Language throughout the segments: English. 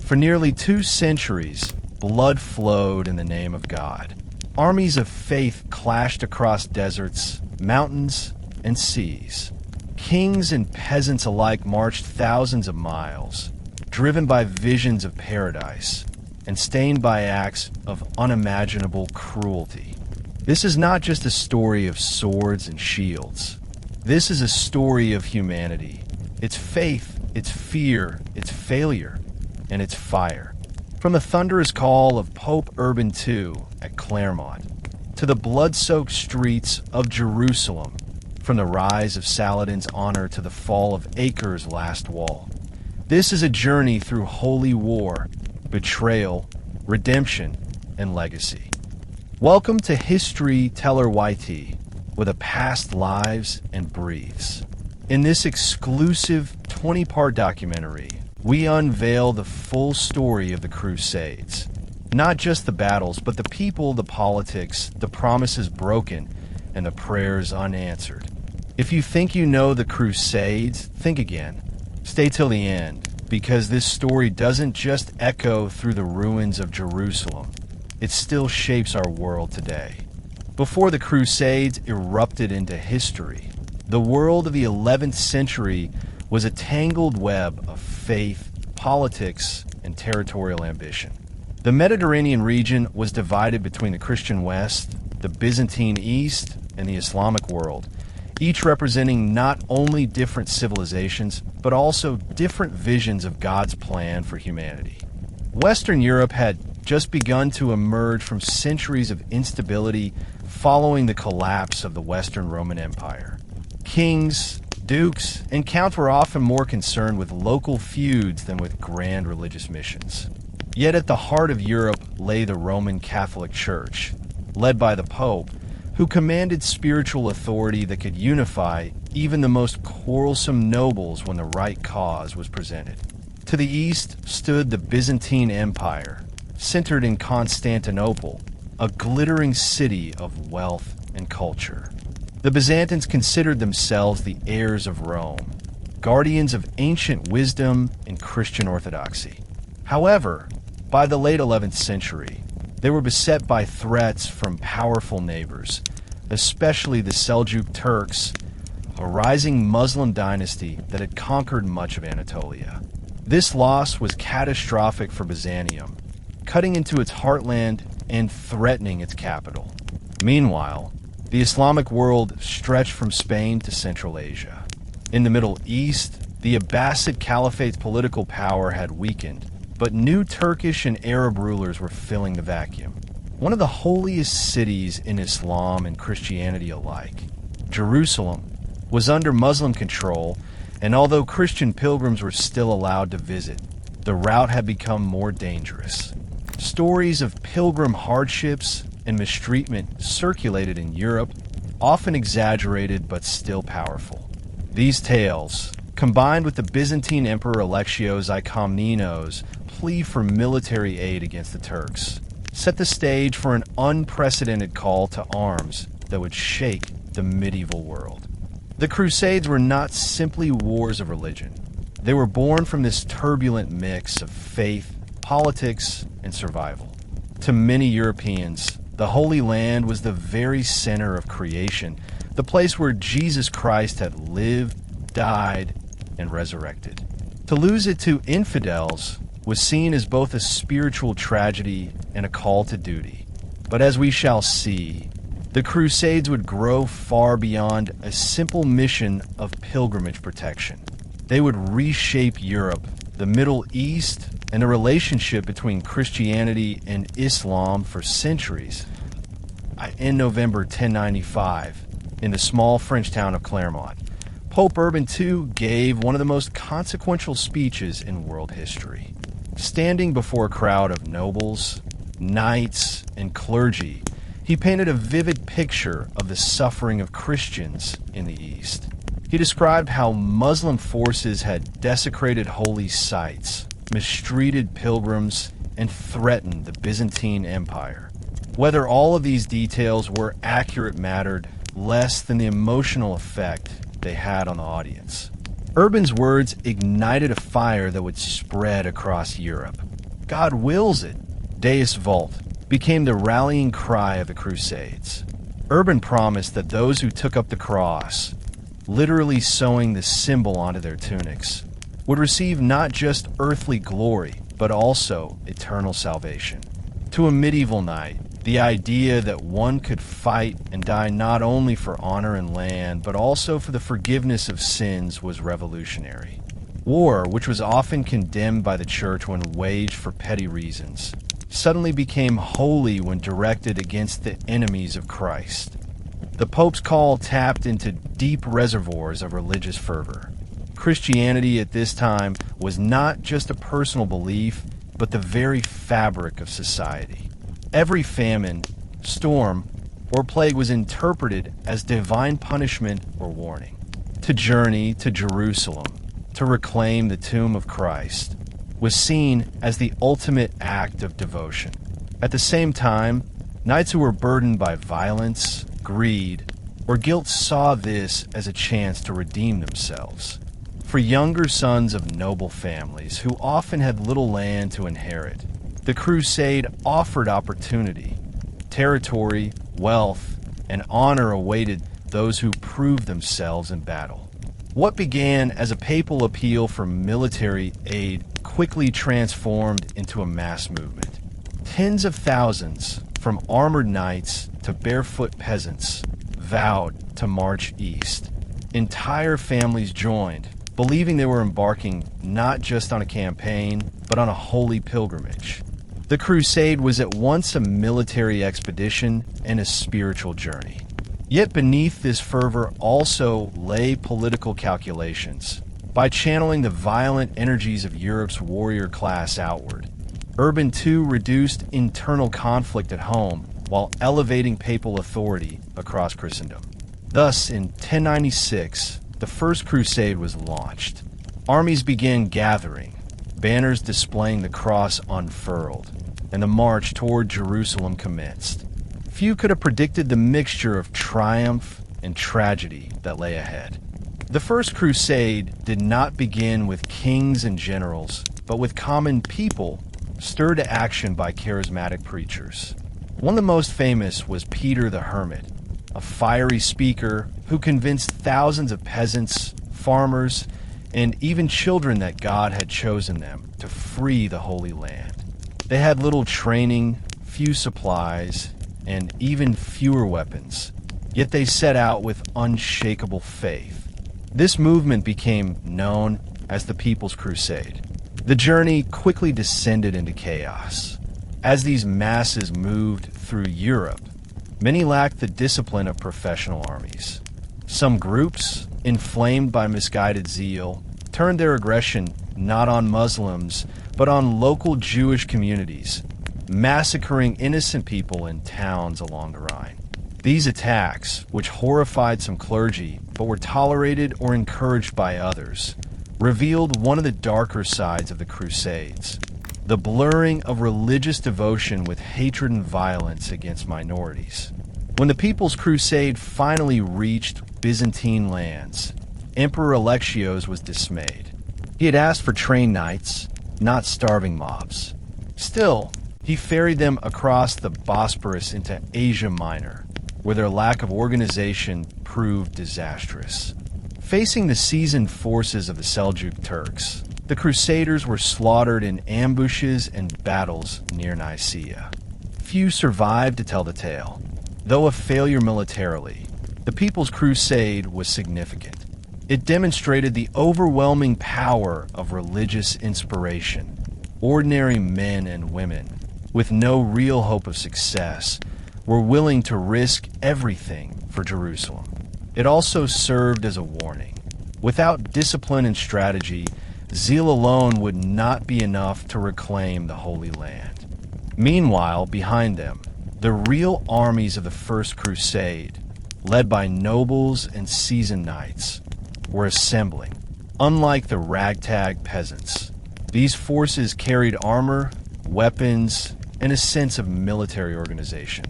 For nearly 2 centuries, blood flowed in the name of God. Armies of faith clashed across deserts, mountains, and seas. Kings and peasants alike marched thousands of miles, driven by visions of paradise and stained by acts of unimaginable cruelty. This is not just a story of swords and shields. This is a story of humanity, its faith, its fear, its failure, and its fire. From the thunderous call of Pope Urban II at Clermont to the blood-soaked streets of Jerusalem, from the rise of Saladin's honor to the fall of Acre's last wall. This is a journey through holy war, betrayal, redemption, and legacy. Welcome to History Teller YT, where the past lives and breathes. In this exclusive 20-part documentary, we unveil the full story of the Crusades. Not just the battles, but the people, the politics, the promises broken, and the prayers unanswered. If you think you know the Crusades, think again. Stay till the end, because this story doesn't just echo through the ruins of Jerusalem. It still shapes our world today. Before the Crusades erupted into history, the world of the 11th century was a tangled web of faith, politics, and territorial ambition. The Mediterranean region was divided between the Christian West, the Byzantine East, and the Islamic world, each representing not only different civilizations, but also different visions of God's plan for humanity. Western Europe had just begun to emerge from centuries of instability following the collapse of the Western Roman Empire. Kings, dukes, and counts were often more concerned with local feuds than with grand religious missions. Yet at the heart of Europe lay the Roman Catholic Church, led by the Pope, who commanded spiritual authority that could unify even the most quarrelsome nobles when the right cause was presented. To the east stood the Byzantine Empire, centered in Constantinople, a glittering city of wealth and culture. The Byzantines considered themselves the heirs of Rome, guardians of ancient wisdom and Christian orthodoxy. However, by the late 11th century, they were beset by threats from powerful neighbors, especially the Seljuk Turks, a rising Muslim dynasty that had conquered much of Anatolia. This loss was catastrophic for Byzantium, cutting into its heartland and threatening its capital. Meanwhile, the Islamic world stretched from Spain to Central Asia. In the Middle East, the Abbasid Caliphate's political power had weakened, but new Turkish and Arab rulers were filling the vacuum. One of the holiest cities in Islam and Christianity alike, Jerusalem, was under Muslim control, and although Christian pilgrims were still allowed to visit, the route had become more dangerous. Stories of pilgrim hardships and mistreatment circulated in Europe, often exaggerated but still powerful. These tales, combined with the Byzantine Emperor Alexios I Komnenos' plea for military aid against the Turks, set the stage for an unprecedented call to arms that would shake the medieval world. The Crusades were not simply wars of religion. They were born from this turbulent mix of faith, politics, and survival. To many Europeans, the Holy Land was the very center of creation, the place where Jesus Christ had lived, died, and resurrected. To lose it to infidels was seen as both a spiritual tragedy and a call to duty. But as we shall see, the Crusades would grow far beyond a simple mission of pilgrimage protection. They would reshape Europe, the Middle East, and the relationship between Christianity and Islam for centuries. In November 1095, in the small French town of Clermont, Pope Urban II gave one of the most consequential speeches in world history. Standing before a crowd of nobles, knights, and clergy, he painted a vivid picture of the suffering of Christians in the East. He described how Muslim forces had desecrated holy sites, mistreated pilgrims, and threatened the Byzantine Empire. Whether all of these details were accurate mattered less than the emotional effect they had on the audience. Urban's words ignited a fire that would spread across Europe. God wills it. Deus Vult became the rallying cry of the Crusades. Urban promised that those who took up the cross, literally sewing the symbol onto their tunics, would receive not just earthly glory, but also eternal salvation. To a medieval knight, the idea that one could fight and die not only for honor and land, but also for the forgiveness of sins was revolutionary. War, which was often condemned by the church when waged for petty reasons, suddenly became holy when directed against the enemies of Christ. The Pope's call tapped into deep reservoirs of religious fervor. Christianity at this time was not just a personal belief, but the very fabric of society. Every famine, storm, or plague was interpreted as divine punishment or warning. To journey to Jerusalem, to reclaim the tomb of Christ, was seen as the ultimate act of devotion. At the same time, knights who were burdened by violence, greed, or guilt saw this as a chance to redeem themselves. For younger sons of noble families who often had little land to inherit, the crusade offered opportunity. Territory, wealth, and honor awaited those who proved themselves in battle. What began as a papal appeal for military aid quickly transformed into a mass movement. Tens of thousands, from armored knights to barefoot peasants, vowed to march east. Entire families joined, believing they were embarking not just on a campaign, but on a holy pilgrimage. The crusade was at once a military expedition and a spiritual journey. Yet beneath this fervor also lay political calculations. By channeling the violent energies of Europe's warrior class outward, Urban II reduced internal conflict at home while elevating papal authority across Christendom. Thus, in 1096, the First Crusade was launched. Armies began gathering, banners displaying the cross unfurled, and the march toward Jerusalem commenced. Few could have predicted the mixture of triumph and tragedy that lay ahead. The First Crusade did not begin with kings and generals, but with common people stirred to action by charismatic preachers. One of the most famous was Peter the Hermit, a fiery speaker who convinced thousands of peasants, farmers, and even children that God had chosen them to free the Holy Land. They had little training, few supplies, and even fewer weapons, yet they set out with unshakable faith. This movement became known as the People's Crusade. The journey quickly descended into chaos. As these masses moved through Europe, many lacked the discipline of professional armies. Some groups, inflamed by misguided zeal, turned their aggression not on Muslims, but on local Jewish communities, massacring innocent people in towns along the Rhine. These attacks, which horrified some clergy, but were tolerated or encouraged by others, revealed one of the darker sides of the Crusades: the blurring of religious devotion with hatred and violence against minorities. When the People's Crusade finally reached Byzantine lands, Emperor Alexios was dismayed. He had asked for trained knights, not starving mobs. Still, he ferried them across the Bosporus into Asia Minor, where their lack of organization proved disastrous. Facing the seasoned forces of the Seljuk Turks, the Crusaders were slaughtered in ambushes and battles near Nicaea. Few survived to tell the tale. Though a failure militarily, the People's Crusade was significant. It demonstrated the overwhelming power of religious inspiration. Ordinary men and women, with no real hope of success, were willing to risk everything for Jerusalem. It also served as a warning. Without discipline and strategy, zeal alone would not be enough to reclaim the Holy Land. Meanwhile, behind them, the real armies of the First Crusade, led by nobles and seasoned knights, were assembling. Unlike the ragtag peasants, these forces carried armor, weapons, and a sense of military organization.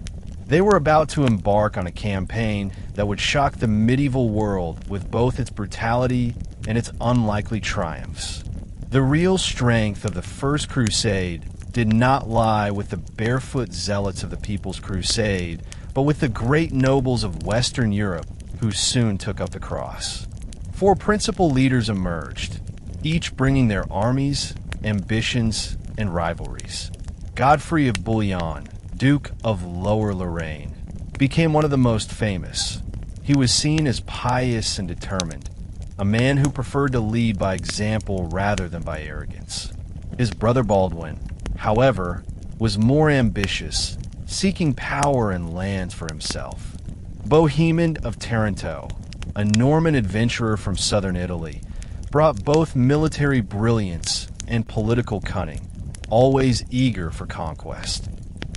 They were about to embark on a campaign that would shock the medieval world with both its brutality and its unlikely triumphs. The real strength of the First Crusade did not lie with the barefoot zealots of the People's Crusade, but with the great nobles of Western Europe who soon took up the cross. Four principal leaders emerged, each bringing their armies, ambitions, and rivalries. Godfrey of Bouillon, Duke of Lower Lorraine, became one of the most famous. He was seen as pious and determined, a man who preferred to lead by example rather than by arrogance. His brother Baldwin, however, was more ambitious, seeking power and lands for himself. Bohemond of Taranto, a Norman adventurer from southern Italy, brought both military brilliance and political cunning, always eager for conquest.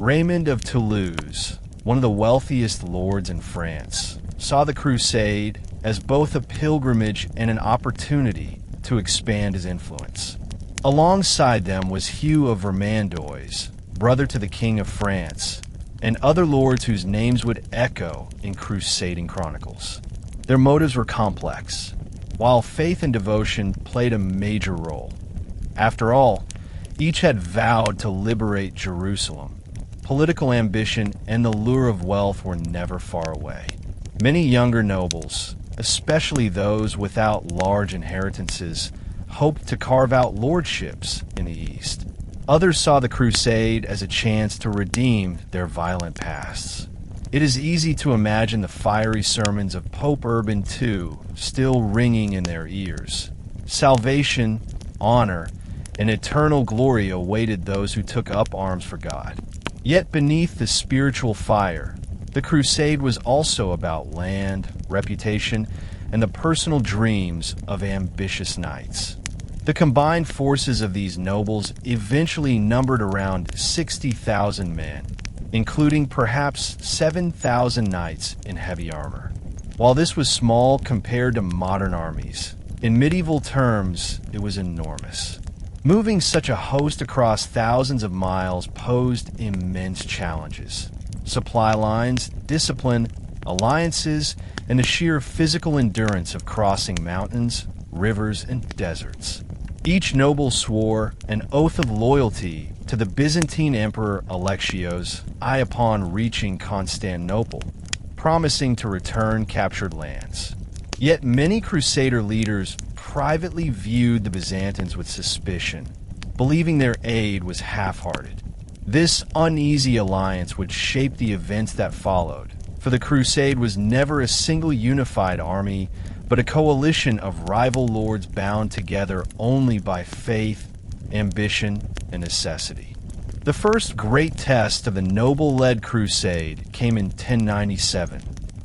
Raymond of Toulouse, one of the wealthiest lords in France, saw the crusade as both a pilgrimage and an opportunity to expand his influence. Alongside them was Hugh of Vermandois, brother to the King of France, and other lords whose names would echo in crusading chronicles. Their motives were complex, while faith and devotion played a major role. After all, each had vowed to liberate Jerusalem. Political ambition and the lure of wealth were never far away. Many younger nobles, especially those without large inheritances, hoped to carve out lordships in the East. Others saw the crusade as a chance to redeem their violent pasts. It is easy to imagine the fiery sermons of Pope Urban II still ringing in their ears. Salvation, honor, and eternal glory awaited those who took up arms for God. Yet beneath the spiritual fire, the crusade was also about land, reputation, and the personal dreams of ambitious knights. The combined forces of these nobles eventually numbered around 60,000 men, including perhaps 7,000 knights in heavy armor. While this was small compared to modern armies, in medieval terms, it was enormous. Moving such a host across thousands of miles posed immense challenges. Supply lines, discipline, alliances, and the sheer physical endurance of crossing mountains, rivers, and deserts. Each noble swore an oath of loyalty to the Byzantine Emperor Alexios upon reaching Constantinople, promising to return captured lands. Yet many Crusader leaders privately viewed the Byzantines with suspicion, believing their aid was half-hearted. This uneasy alliance would shape the events that followed, for the Crusade was never a single unified army, but a coalition of rival lords bound together only by faith, ambition, and necessity. The first great test of the noble-led crusade came in 1097,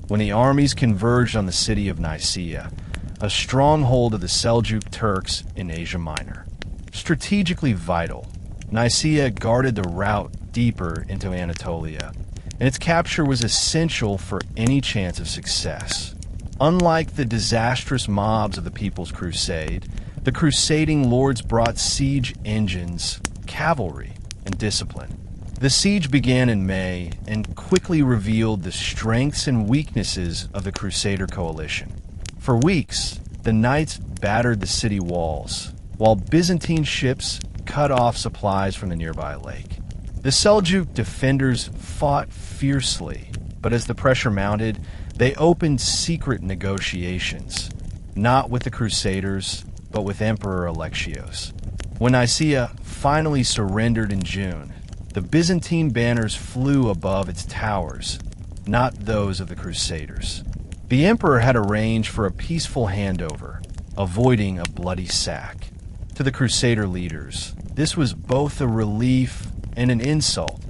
when the armies converged on the city of Nicaea, a stronghold of the Seljuk Turks in Asia Minor. Strategically vital, Nicaea guarded the route deeper into Anatolia, and its capture was essential for any chance of success. Unlike the disastrous mobs of the People's Crusade, the crusading lords brought siege engines, cavalry, and discipline. The siege began in May and quickly revealed the strengths and weaknesses of the Crusader coalition. For weeks, the knights battered the city walls, while Byzantine ships cut off supplies from the nearby lake. The Seljuk defenders fought fiercely, but as the pressure mounted, they opened secret negotiations, not with the Crusaders, but with Emperor Alexios. When Nicaea finally surrendered in June, the Byzantine banners flew above its towers, not those of the Crusaders. The emperor had arranged for a peaceful handover, avoiding a bloody sack. To the Crusader leaders, this was both a relief and an insult.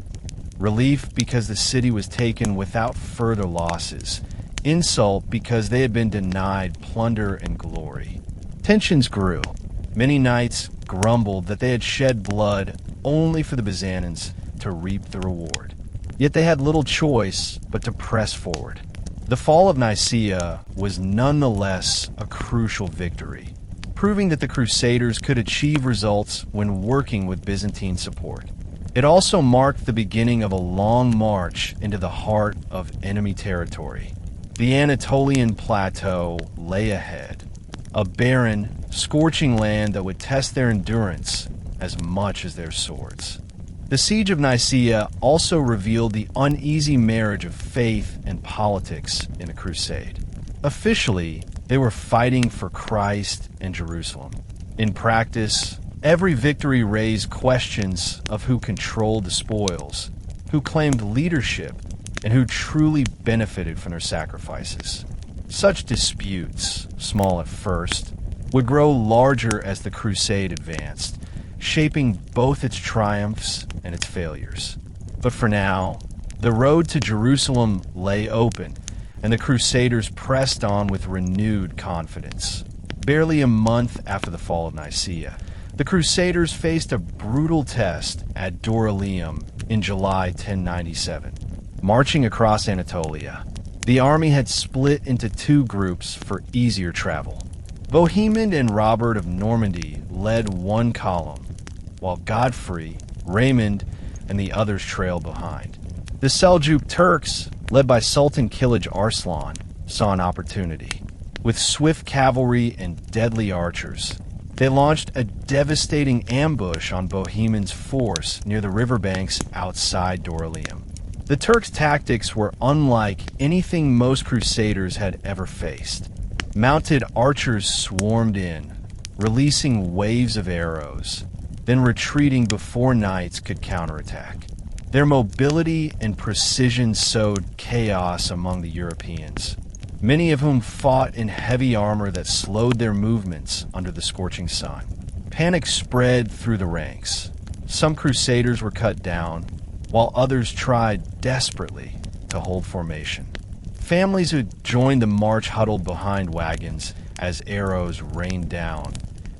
Relief because the city was taken without further losses. Insult because they had been denied plunder and glory. Tensions grew. Many knights grumbled that they had shed blood only for the Byzantines to reap the reward. Yet they had little choice but to press forward. The fall of Nicaea was nonetheless a crucial victory, proving that the Crusaders could achieve results when working with Byzantine support. It also marked the beginning of a long march into the heart of enemy territory. The Anatolian plateau lay ahead, a barren, scorching land that would test their endurance as much as their swords. The Siege of Nicaea also revealed the uneasy marriage of faith and politics in a crusade. Officially, they were fighting for Christ and Jerusalem. In practice, every victory raised questions of who controlled the spoils, who claimed leadership, and who truly benefited from their sacrifices. Such disputes, small at first, would grow larger as the crusade advanced, shaping both its triumphs and its failures. But for now, the road to Jerusalem lay open, and the Crusaders pressed on with renewed confidence. Barely a month after the fall of Nicaea, the Crusaders faced a brutal test at Dorylaeum in July 1097. Marching across Anatolia, the army had split into two groups for easier travel. Bohemond and Robert of Normandy led one column, while Godfrey, Raymond, and the others trailed behind. The Seljuk Turks, led by Sultan Kilij Arslan, saw an opportunity. With swift cavalry and deadly archers, they launched a devastating ambush on Bohemond's force near the riverbanks outside Dorylaeum. The Turks' tactics were unlike anything most crusaders had ever faced. Mounted archers swarmed in, releasing waves of arrows, then retreating before knights could counterattack. Their mobility and precision sowed chaos among the Europeans, many of whom fought in heavy armor that slowed their movements under the scorching sun. Panic spread through the ranks. Some crusaders were cut down, while others tried desperately to hold formation. Families who joined the march huddled behind wagons as arrows rained down,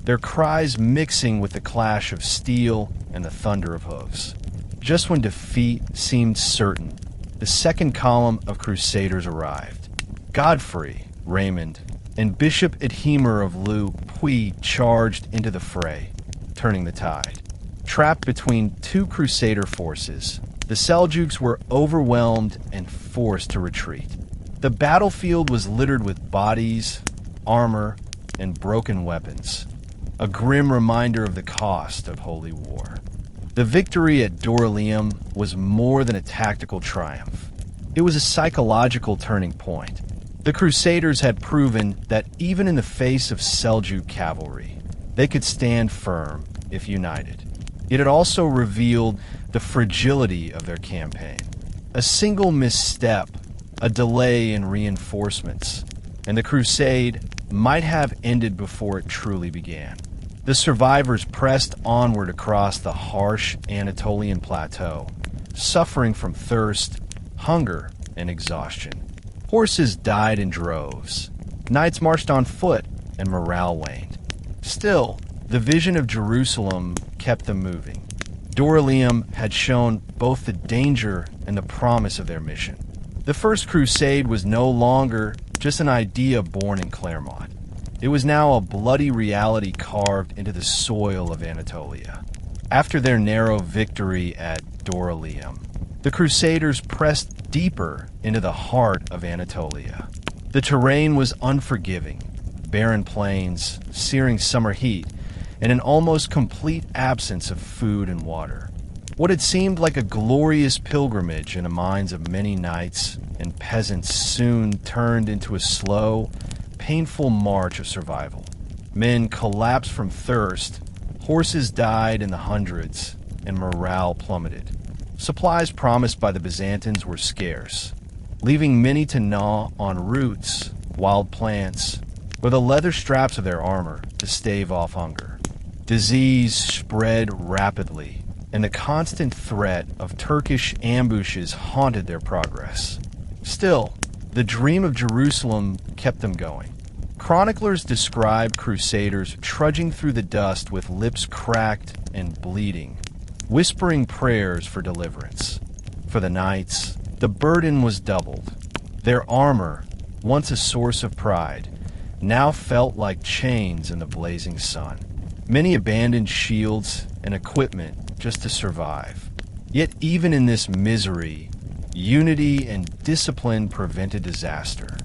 their cries mixing with the clash of steel and the thunder of hooves. Just when defeat seemed certain, the second column of Crusaders arrived. Godfrey, Raymond, and Bishop Edhemer of Le Puy charged into the fray, turning the tide. Trapped between two Crusader forces, the Seljuks were overwhelmed and forced to retreat. The battlefield was littered with bodies, armor, and broken weapons, a grim reminder of the cost of holy war. The victory at Dorylaeum was more than a tactical triumph. It was a psychological turning point. The Crusaders had proven that even in the face of Seljuk cavalry, they could stand firm if united. It had also revealed the fragility of their campaign. A single misstep, a delay in reinforcements, and the crusade might have ended before it truly began. The survivors pressed onward across the harsh Anatolian plateau, suffering from thirst, hunger, and exhaustion. Horses died in droves. Knights marched on foot, and morale waned. Still, the vision of Jerusalem kept them moving. Dorylaeum had shown both the danger and the promise of their mission. The First Crusade was no longer just an idea born in Clermont. It was now a bloody reality carved into the soil of Anatolia. After their narrow victory at Dorylaeum, the Crusaders pressed deeper into the heart of Anatolia. The terrain was unforgiving, barren plains, searing summer heat, and an almost complete absence of food and water. What had seemed like a glorious pilgrimage in the minds of many knights and peasants soon turned into a slow, painful march of survival. Men collapsed from thirst, horses died in the hundreds, and morale plummeted. Supplies promised by the Byzantines were scarce, leaving many to gnaw on roots, wild plants, or the leather straps of their armor to stave off hunger. Disease spread rapidly, and the constant threat of Turkish ambushes haunted their progress. Still, the dream of Jerusalem kept them going. Chroniclers describe Crusaders trudging through the dust with lips cracked and bleeding, whispering prayers for deliverance. For the knights, the burden was doubled. Their armor, once a source of pride, now felt like chains in the blazing sun. Many abandoned shields and equipment just to survive. Yet even in this misery, unity and discipline prevented disaster.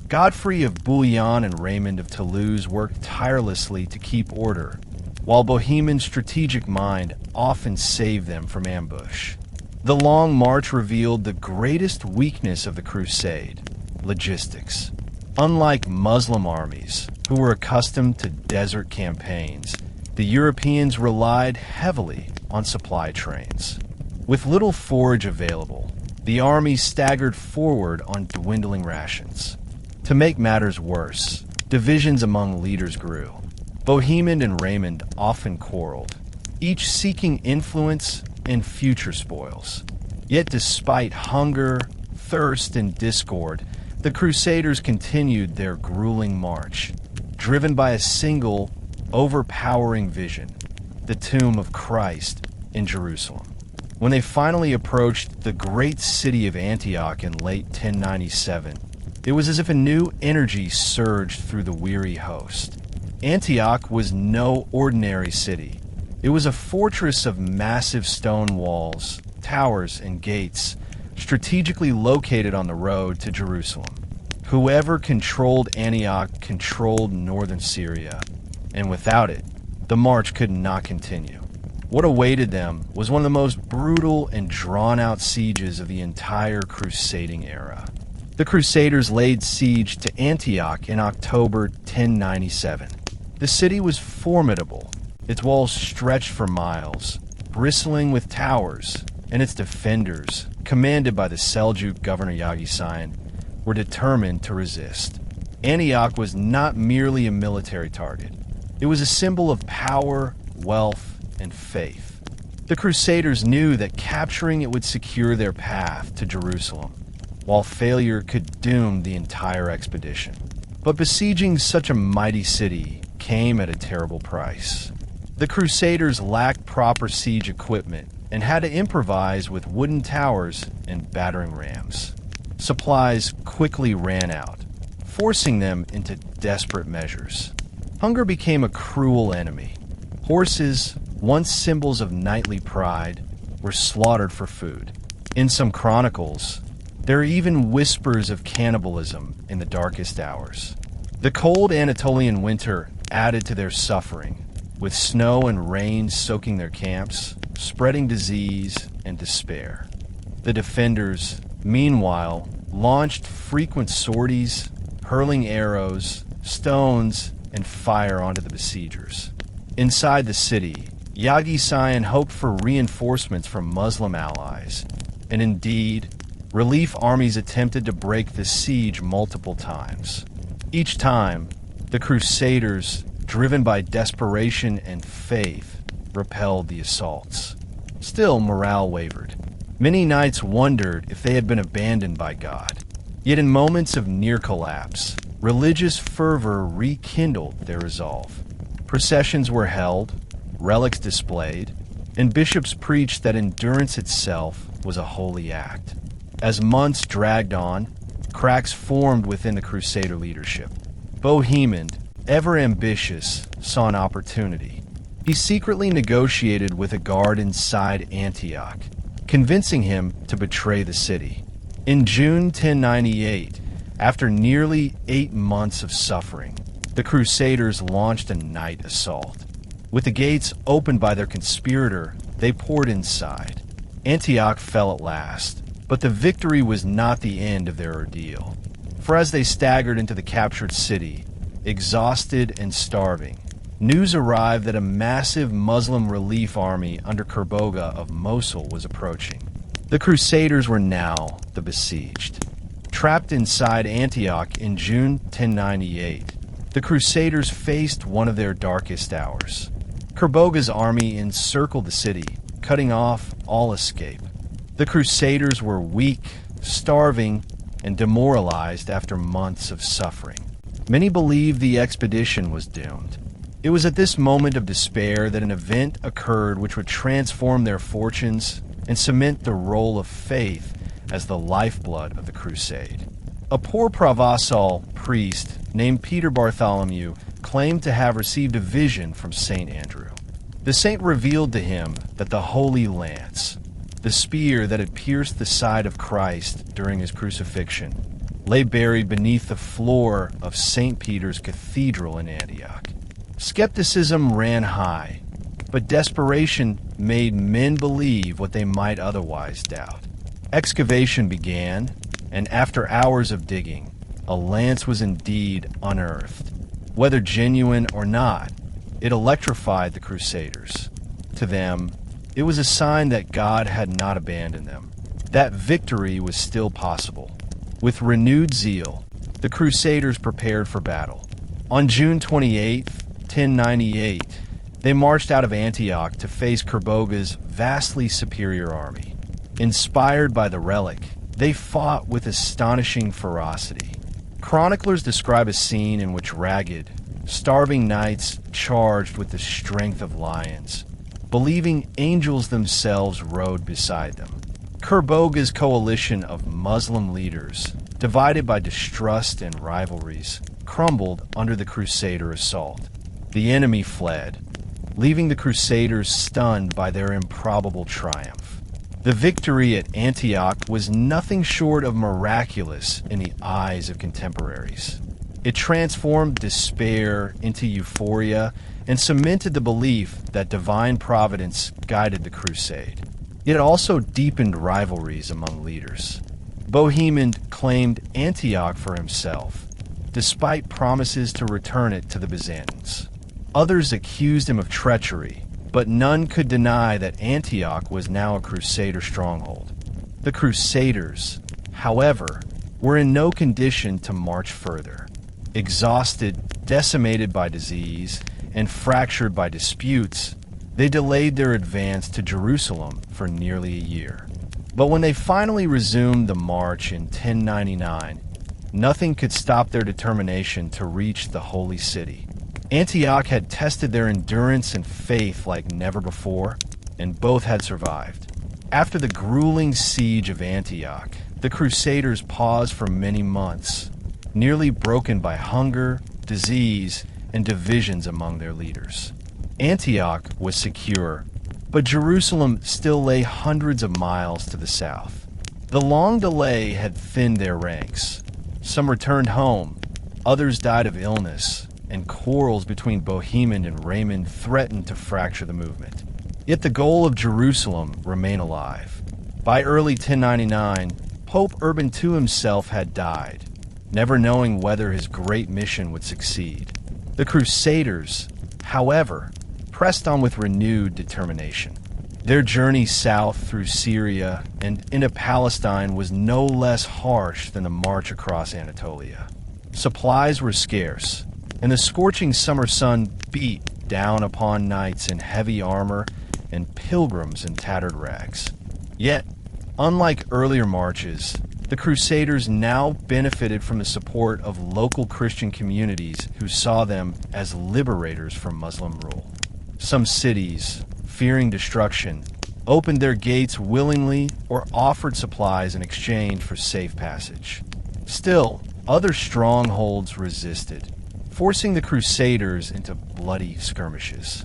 Godfrey of Bouillon and Raymond of Toulouse worked tirelessly to keep order, while Bohemian's strategic mind often saved them from ambush. The long march revealed the greatest weakness of the crusade: logistics. Unlike Muslim armies, who were accustomed to desert campaigns, the Europeans relied heavily on supply trains. With little forage available, the army staggered forward on dwindling rations. To make matters worse, divisions among leaders grew. Bohemond and Raymond often quarreled, each seeking influence and future spoils. Yet despite hunger, thirst, and discord, the Crusaders continued their grueling march, driven by a single, overpowering vision: the tomb of Christ in Jerusalem. When they finally approached the great city of Antioch in late 1097, it was as if a new energy surged through the weary host. Antioch was no ordinary city. It was a fortress of massive stone walls, towers, and gates, strategically located on the road to Jerusalem. Whoever controlled Antioch controlled northern Syria, and without it, the march could not continue. What awaited them was one of the most brutal and drawn-out sieges of the entire crusading era. The Crusaders laid siege to Antioch in October 1097. The city was formidable. Its walls stretched for miles, bristling with towers, and its defenders, commanded by the Seljuk governor Yagisayan, were determined to resist. Antioch was not merely a military target. It was a symbol of power, wealth, and faith. The Crusaders knew that capturing it would secure their path to Jerusalem, while failure could doom the entire expedition. But besieging such a mighty city came at a terrible price. The Crusaders lacked proper siege equipment and had to improvise with wooden towers and battering rams. Supplies quickly ran out, forcing them into desperate measures. Hunger became a cruel enemy. Horses, once symbols of knightly pride, were slaughtered for food. In some chronicles, there are even whispers of cannibalism in the darkest hours. The cold Anatolian winter added to their suffering, with snow and rain soaking their camps, spreading disease and despair. The defenders, meanwhile, launched frequent sorties, hurling arrows, stones, and fire onto the besiegers. Inside the city, Yagisayan hoped for reinforcements from Muslim allies, and indeed, relief armies attempted to break the siege multiple times. Each time, the Crusaders, driven by desperation and faith, repelled the assaults. Still, morale wavered. Many knights wondered if they had been abandoned by God. Yet in moments of near collapse, religious fervor rekindled their resolve. Processions were held, relics displayed, and bishops preached that endurance itself was a holy act. As months dragged on, cracks formed within the Crusader leadership. Bohemond, ever ambitious, saw an opportunity. He secretly negotiated with a guard inside Antioch, convincing him to betray the city. In June 1098, after nearly 8 months of suffering, the Crusaders launched a night assault. With the gates opened by their conspirator, they poured inside. Antioch fell at last, but the victory was not the end of their ordeal. For as they staggered into the captured city, exhausted and starving, news arrived that a massive Muslim relief army under Kerboga of Mosul was approaching. The Crusaders were now the besieged. Trapped inside Antioch in June 1098, the Crusaders faced one of their darkest hours. Kerboga's army encircled the city, cutting off all escape. The Crusaders were weak, starving, and demoralized after months of suffering. Many believed the expedition was doomed. It was at this moment of despair that an event occurred which would transform their fortunes and cement the role of faith as the lifeblood of the crusade. A poor Provençal priest named Peter Bartholomew claimed to have received a vision from St. Andrew. The saint revealed to him that the Holy Lance, the spear that had pierced the side of Christ during his crucifixion, lay buried beneath the floor of St. Peter's Cathedral in Antioch. Skepticism ran high, but desperation made men believe what they might otherwise doubt. Excavation began, and after hours of digging, a lance was indeed unearthed. Whether genuine or not, it electrified the Crusaders. To them, it was a sign that God had not abandoned them, that victory was still possible. With renewed zeal, the Crusaders prepared for battle. On June 28, 1098, they marched out of Antioch to face Kerboga's vastly superior army. Inspired by the relic, they fought with astonishing ferocity. Chroniclers describe a scene in which ragged, starving knights charged with the strength of lions, believing angels themselves rode beside them. Kerboga's coalition of Muslim leaders, divided by distrust and rivalries, crumbled under the Crusader assault. The enemy fled, leaving the Crusaders stunned by their improbable triumph. The victory at Antioch was nothing short of miraculous in the eyes of contemporaries. It transformed despair into euphoria and cemented the belief that divine providence guided the crusade. It also deepened rivalries among leaders. Bohemond claimed Antioch for himself, despite promises to return it to the Byzantines. Others accused him of treachery, but none could deny that Antioch was now a Crusader stronghold. The Crusaders, however, were in no condition to march further. Exhausted, decimated by disease, and fractured by disputes, they delayed their advance to Jerusalem for nearly a year. But when they finally resumed the march in 1099, nothing could stop their determination to reach the holy city. Antioch had tested their endurance and faith like never before, and both had survived. After the grueling siege of Antioch, the Crusaders paused for many months, nearly broken by hunger, disease, and divisions among their leaders. Antioch was secure, but Jerusalem still lay hundreds of miles to the south. The long delay had thinned their ranks. Some returned home, others died of illness, and quarrels between Bohemond and Raymond threatened to fracture the movement. Yet the goal of Jerusalem remained alive. By early 1099, Pope Urban II himself had died, never knowing whether his great mission would succeed. The Crusaders, however, pressed on with renewed determination. Their journey south through Syria and into Palestine was no less harsh than the march across Anatolia. Supplies were scarce, and the scorching summer sun beat down upon knights in heavy armor and pilgrims in tattered rags. Yet, unlike earlier marches, the Crusaders now benefited from the support of local Christian communities who saw them as liberators from Muslim rule. Some cities, fearing destruction, opened their gates willingly or offered supplies in exchange for safe passage. Still, other strongholds resisted, forcing the Crusaders into bloody skirmishes.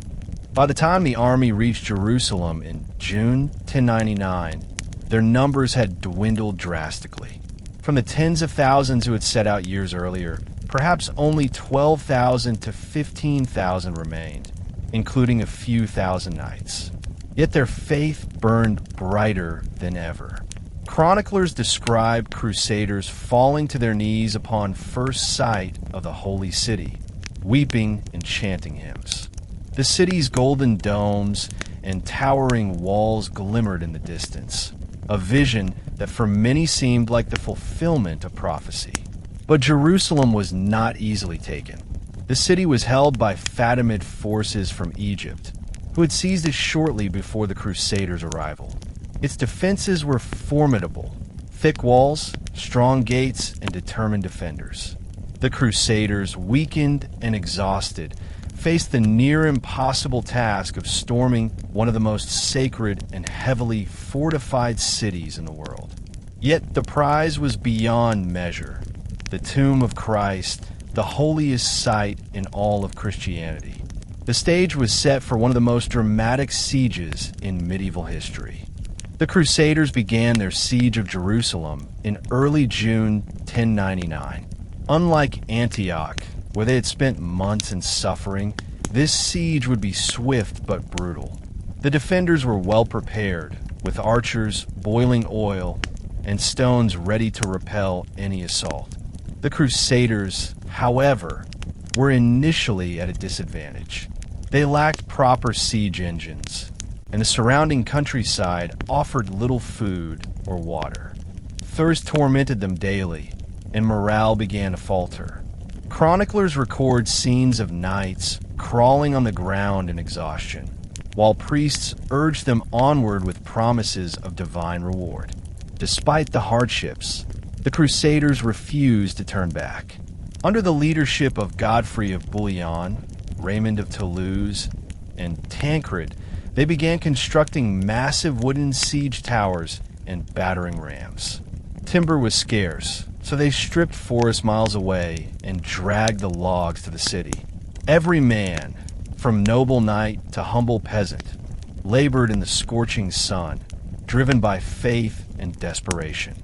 By the time the army reached Jerusalem in June 1099, their numbers had dwindled drastically. From the tens of thousands who had set out years earlier, perhaps only 12,000 to 15,000 remained, including a few thousand knights. Yet their faith burned brighter than ever. Chroniclers describe Crusaders falling to their knees upon first sight of the holy city, weeping and chanting hymns. The city's golden domes and towering walls glimmered in the distance, a vision that for many seemed like the fulfillment of prophecy. But Jerusalem was not easily taken. The city was held by Fatimid forces from Egypt, who had seized it shortly before the Crusaders' arrival. Its defenses were formidable: thick walls, strong gates, and determined defenders. The Crusaders, weakened and exhausted, faced the near impossible task of storming one of the most sacred and heavily fortified cities in the world. Yet the prize was beyond measure: the tomb of Christ, the holiest site in all of Christianity. The stage was set for one of the most dramatic sieges in medieval history. The Crusaders began their siege of Jerusalem in early June 1099. Unlike Antioch, where they had spent months in suffering, This siege would be swift but brutal. The defenders were well prepared, with archers, boiling oil, and stones ready to repel any assault. The Crusaders, however, were initially at a disadvantage. They lacked proper siege engines, and the surrounding countryside offered little food or water. Thirst tormented them daily, and morale began to falter. Chroniclers record scenes of knights crawling on the ground in exhaustion, while priests urged them onward with promises of divine reward. Despite the hardships, the Crusaders refused to turn back. Under the leadership of Godfrey of Bouillon, Raymond of Toulouse, and Tancred, they began constructing massive wooden siege towers and battering rams. Timber was scarce, so they stripped forests miles away and dragged the logs to the city. Every man, from noble knight to humble peasant, labored in the scorching sun, driven by faith and desperation.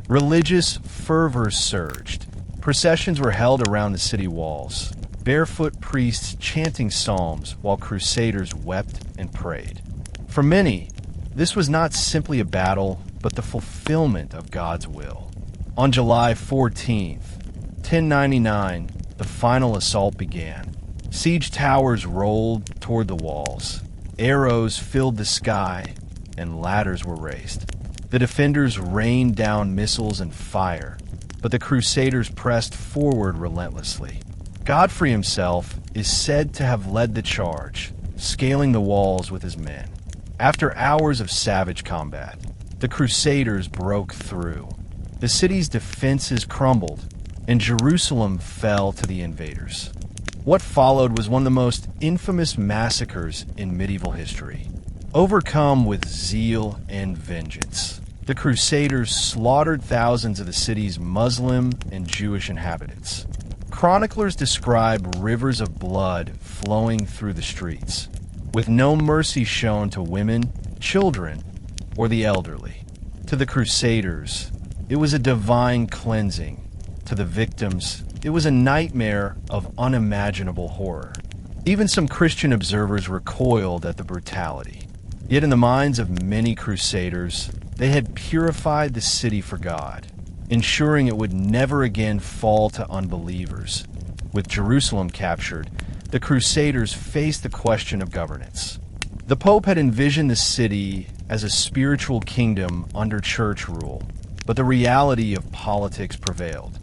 Religious fervor surged. Processions were held around the city walls, barefoot priests chanting psalms while crusaders wept and prayed. For many, this was not simply a battle, but the fulfillment of God's will. On July 14th, 1099, the final assault began. Siege towers rolled toward the walls. Arrows filled the sky, and ladders were raised. The defenders rained down missiles and fire, but the Crusaders pressed forward relentlessly. Godfrey himself is said to have led the charge, scaling the walls with his men. After hours of savage combat, the Crusaders broke through. The city's defenses crumbled, and Jerusalem fell to the invaders. What followed was one of the most infamous massacres in medieval history. Overcome with zeal and vengeance, the Crusaders slaughtered thousands of the city's Muslim and Jewish inhabitants. Chroniclers describe rivers of blood flowing through the streets, with no mercy shown to women, children, or the elderly. To the Crusaders, it was a divine cleansing. To the victims, it was a nightmare of unimaginable horror. Even some Christian observers recoiled at the brutality. Yet in the minds of many Crusaders, they had purified the city for God, ensuring it would never again fall to unbelievers. With Jerusalem captured, the Crusaders faced the question of governance. The Pope had envisioned the city as a spiritual kingdom under church rule, but the reality of politics prevailed.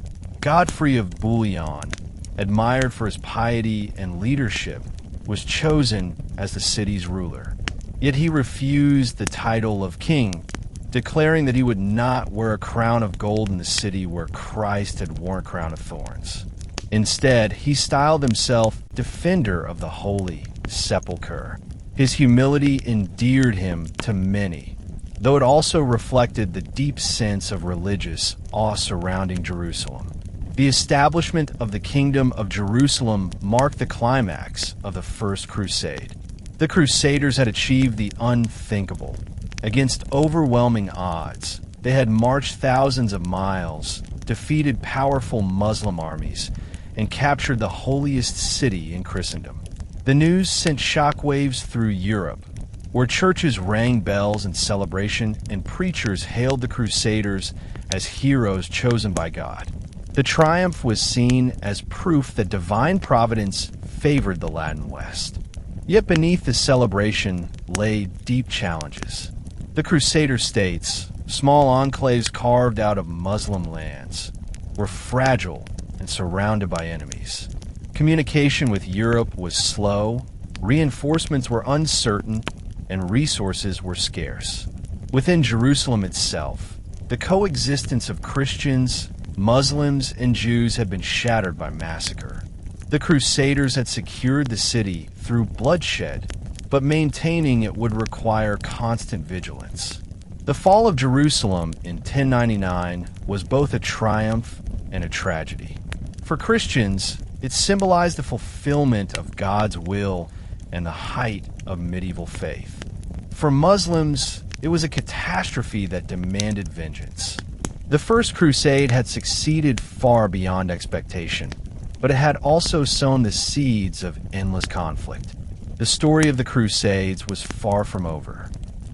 Godfrey of Bouillon, admired for his piety and leadership, was chosen as the city's ruler. Yet he refused the title of king, declaring that he would not wear a crown of gold in the city where Christ had worn a crown of thorns. Instead, he styled himself defender of the holy sepulchre. His humility endeared him to many, though it also reflected the deep sense of religious awe surrounding Jerusalem. The establishment of the Kingdom of Jerusalem marked the climax of the First Crusade. The Crusaders had achieved the unthinkable. Against overwhelming odds, they had marched thousands of miles, defeated powerful Muslim armies, and captured the holiest city in Christendom. The news sent shockwaves through Europe, where churches rang bells in celebration and preachers hailed the Crusaders as heroes chosen by God. The triumph was seen as proof that divine providence favored the Latin West. Yet beneath the celebration lay deep challenges. The Crusader states, small enclaves carved out of Muslim lands, were fragile and surrounded by enemies. Communication with Europe was slow, reinforcements were uncertain, and resources were scarce. Within Jerusalem itself, the coexistence of Christians, Muslims, and Jews had been shattered by massacre. The Crusaders had secured the city through bloodshed, but maintaining it would require constant vigilance. The fall of Jerusalem in 1099 was both a triumph and a tragedy. For Christians, it symbolized the fulfillment of God's will and the height of medieval faith. For Muslims, it was a catastrophe that demanded vengeance. The First Crusade had succeeded far beyond expectation. but it had also sown the seeds of endless conflict. The story of the Crusades was far from over.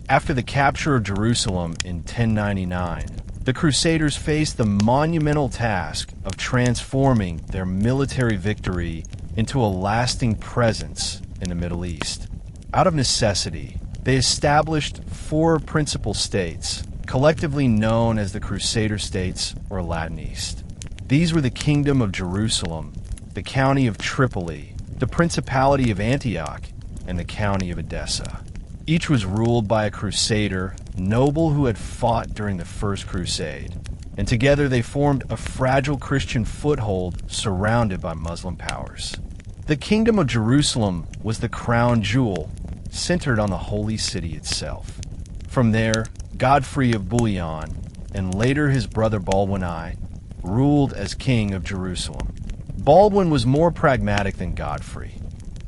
After the capture of Jerusalem in 1099, the Crusaders faced the monumental task of transforming their military victory into a lasting presence in the Middle East. Out of necessity, they established 4 principal states, collectively known as the Crusader states or Latin East. These were the Kingdom of Jerusalem, the County of Tripoli, the Principality of Antioch, and the County of Edessa. Each was ruled by a crusader, noble who had fought during the First Crusade, and together they formed a fragile Christian foothold surrounded by Muslim powers. The Kingdom of Jerusalem was the crown jewel, centered on the holy city itself. From there, Godfrey of Bouillon, and later his brother Baldwin I, ruled as king of Jerusalem. Baldwin was more pragmatic than Godfrey.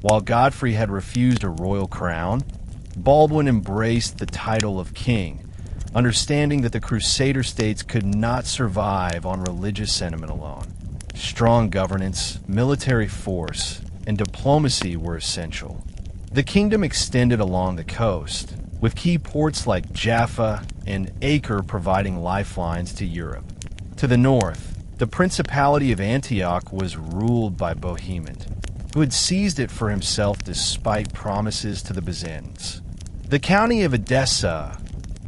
While Godfrey had refused a royal crown, Baldwin embraced the title of king, understanding that the Crusader states could not survive on religious sentiment alone. Strong governance, military force, and diplomacy were essential. The kingdom extended along the coast, with key ports like Jaffa and Acre providing lifelines to Europe. To the north, the Principality of Antioch was ruled by Bohemond, who had seized it for himself despite promises to the Byzantines. The County of Edessa,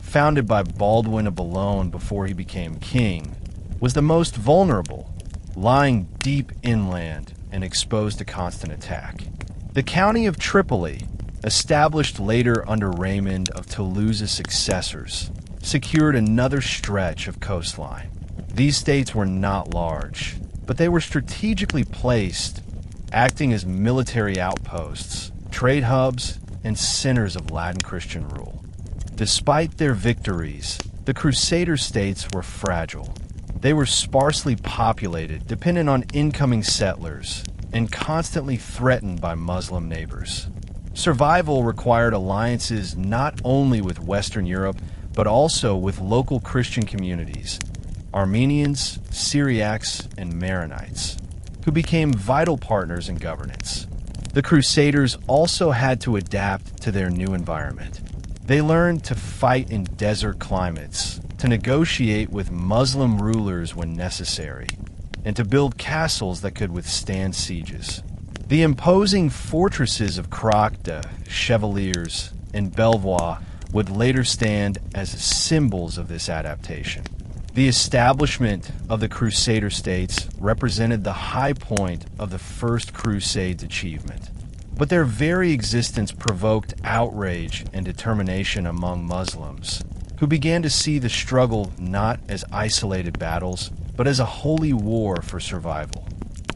founded by Baldwin of Bouillon before he became king, was the most vulnerable, lying deep inland and exposed to constant attack. The County of Tripoli, established later under Raymond of Toulouse's successors, secured another stretch of coastline. These states were not large, but they were strategically placed, acting as military outposts, trade hubs, and centers of Latin Christian rule. Despite their victories, the Crusader states were fragile. They were sparsely populated, dependent on incoming settlers, and constantly threatened by Muslim neighbors. Survival required alliances not only with Western Europe, but also with local Christian communities, Armenians, Syriacs, and Maronites, who became vital partners in governance. The Crusaders also had to adapt to their new environment. They learned to fight in desert climates, to negotiate with Muslim rulers when necessary, and to build castles that could withstand sieges. The imposing fortresses of Crocta, Chevaliers, and Belvoir would later stand as symbols of this adaptation. The establishment of the Crusader states represented the high point of the First Crusade's achievement, but their very existence provoked outrage and determination among Muslims, who began to see the struggle not as isolated battles, but as a holy war for survival.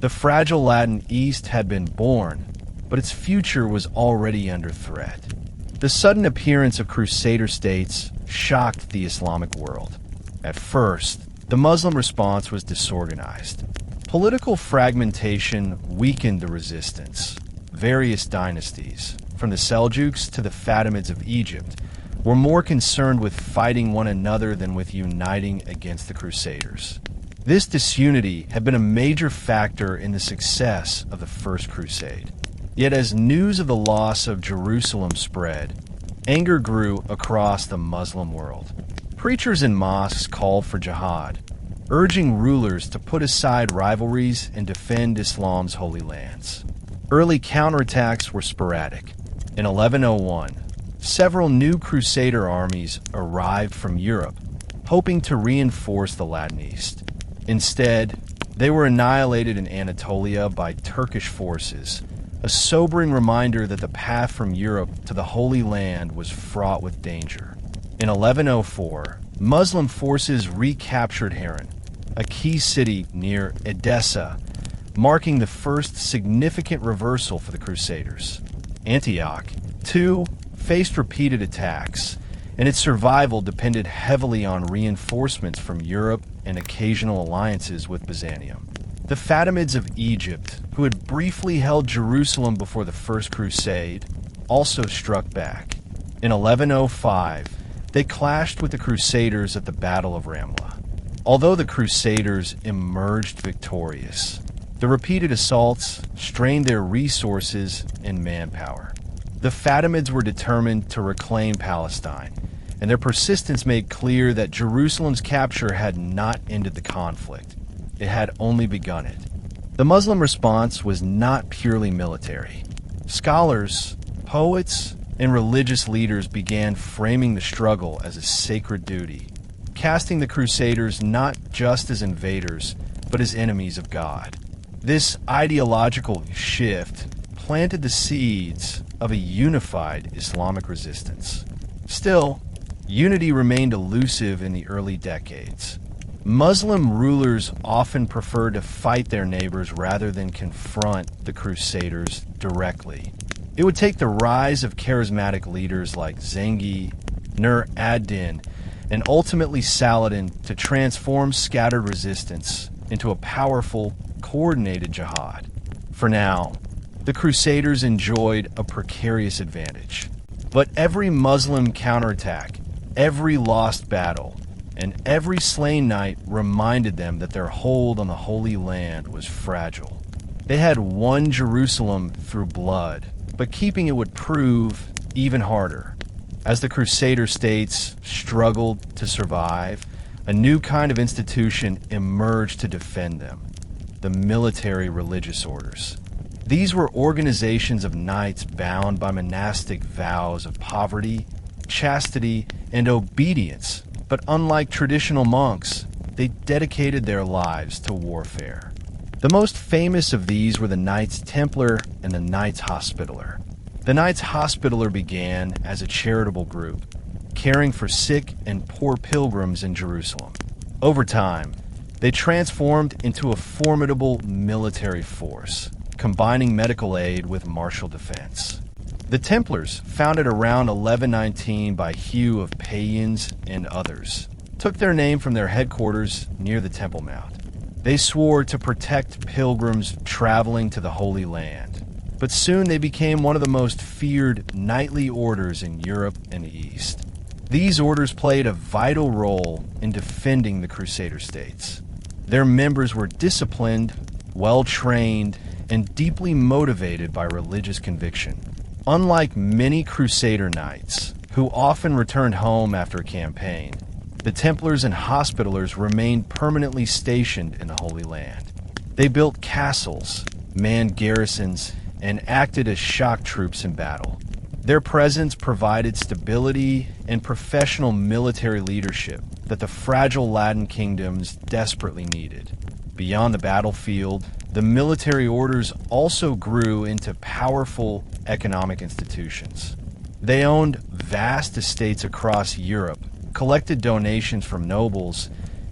The fragile Latin East had been born, but its future was already under threat. The sudden appearance of Crusader states shocked the Islamic world. At first, the Muslim response was disorganized. Political fragmentation weakened the resistance. Various dynasties, from the Seljuks to the Fatimids of Egypt, were more concerned with fighting one another than with uniting against the Crusaders. This disunity had been a major factor in the success of the First Crusade. Yet as news of the loss of Jerusalem spread, anger grew across the Muslim world. Preachers in mosques called for jihad, urging rulers to put aside rivalries and defend Islam's holy lands. Early counterattacks were sporadic. In 1101, several new Crusader armies arrived from Europe, hoping to reinforce the Latin East. Instead, they were annihilated in Anatolia by Turkish forces, a sobering reminder that the path from Europe to the Holy Land was fraught with danger. In 1104, Muslim forces recaptured Harran, a key city near Edessa, marking the first significant reversal for the Crusaders. Antioch, too, faced repeated attacks, and its survival depended heavily on reinforcements from Europe and occasional alliances with Byzantium. The Fatimids of Egypt, who had briefly held Jerusalem before the First Crusade, also struck back. In 1105, they clashed with the Crusaders at the Battle of Ramla. Although the Crusaders emerged victorious, The repeated assaults strained their resources and manpower. The Fatimids were determined to reclaim Palestine, and their persistence made clear that Jerusalem's capture had not ended the conflict. It had only begun it. The Muslim response was not purely military. Scholars, poets, and religious leaders began framing the struggle as a sacred duty, casting the Crusaders not just as invaders, but as enemies of God. This ideological shift planted the seeds of a unified Islamic resistance. Still, unity remained elusive in the early decades. Muslim rulers often preferred to fight their neighbors rather than confront the Crusaders directly. It would take the rise of charismatic leaders like Zengi, Nur ad-Din, and ultimately Saladin to transform scattered resistance into a powerful, coordinated jihad. For now, the Crusaders enjoyed a precarious advantage. But every Muslim counterattack, every lost battle, and every slain knight reminded them that their hold on the Holy Land was fragile. They had won Jerusalem through blood, but keeping it would prove even harder. As the Crusader states struggled to survive, a new kind of institution emerged to defend them: the military religious orders. These were organizations of knights bound by monastic vows of poverty, chastity, and obedience, but unlike traditional monks, they dedicated their lives to warfare. The most famous of these were the Knights Templar and the Knights Hospitaller. The Knights Hospitaller began as a charitable group, caring for sick and poor pilgrims in Jerusalem. Over time, they transformed into a formidable military force, combining medical aid with martial defense. The Templars, founded around 1119 by Hugh of Payens and others, took their name from their headquarters near the Temple Mount. They swore to protect pilgrims traveling to the Holy Land, but soon they became one of the most feared knightly orders in Europe and the East. These orders played a vital role in defending the Crusader states. Their members were disciplined, well-trained, and deeply motivated by religious conviction. Unlike many Crusader knights, who often returned home after a campaign, the Templars and Hospitallers remained permanently stationed in the Holy Land. They built castles, manned garrisons, and acted as shock troops in battle. Their presence provided stability and professional military leadership that the fragile Latin kingdoms desperately needed. Beyond the battlefield, the military orders also grew into powerful economic institutions. They owned vast estates across Europe, collected donations from nobles,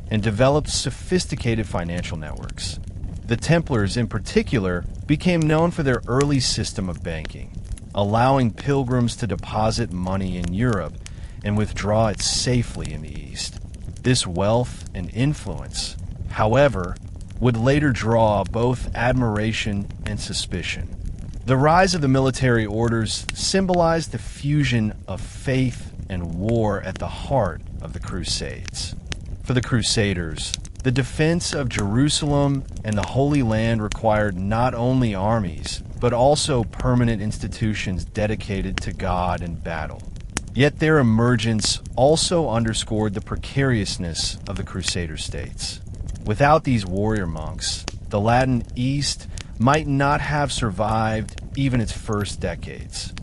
and developed sophisticated financial networks. The Templars, in particular, became known for their early system of banking, allowing pilgrims to deposit money in Europe and withdraw it safely in the East. This wealth and influence, however, would later draw both admiration and suspicion. The rise of the military orders symbolized the fusion of faith and war at the heart of the Crusades. For the Crusaders, the defense of Jerusalem and the Holy Land required not only armies, but also permanent institutions dedicated to God and battle. Yet their emergence also underscored the precariousness of the Crusader states. Without these warrior monks, the Latin East might not have survived even its first decades.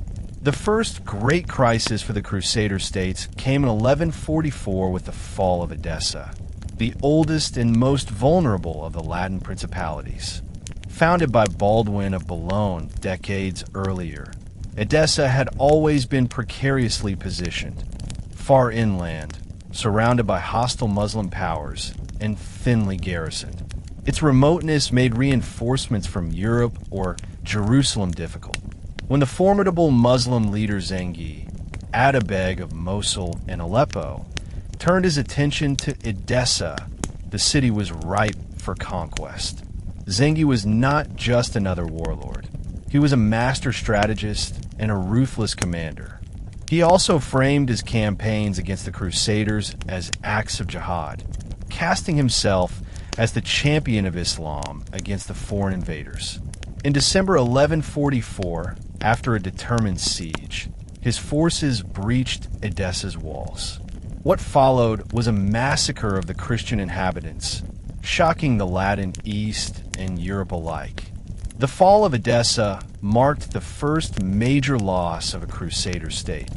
The first great crisis for the Crusader states came in 1144 with the fall of Edessa, the oldest and most vulnerable of the Latin principalities. Founded by Baldwin of Boulogne decades earlier, Edessa had always been precariously positioned, far inland, surrounded by hostile Muslim powers, and thinly garrisoned. Its remoteness made reinforcements from Europe or Jerusalem difficult. When the formidable Muslim leader Zengi, Atabeg of Mosul and Aleppo, turned his attention to Edessa, the city was ripe for conquest. Zengi was not just another warlord. He was a master strategist and a ruthless commander. He also framed his campaigns against the Crusaders as acts of jihad, casting himself as the champion of Islam against the foreign invaders. In December 1144, after a determined siege, his forces breached Edessa's walls. What followed was a massacre of the Christian inhabitants, shocking the Latin East and Europe alike. The fall of Edessa marked the first major loss of a Crusader state,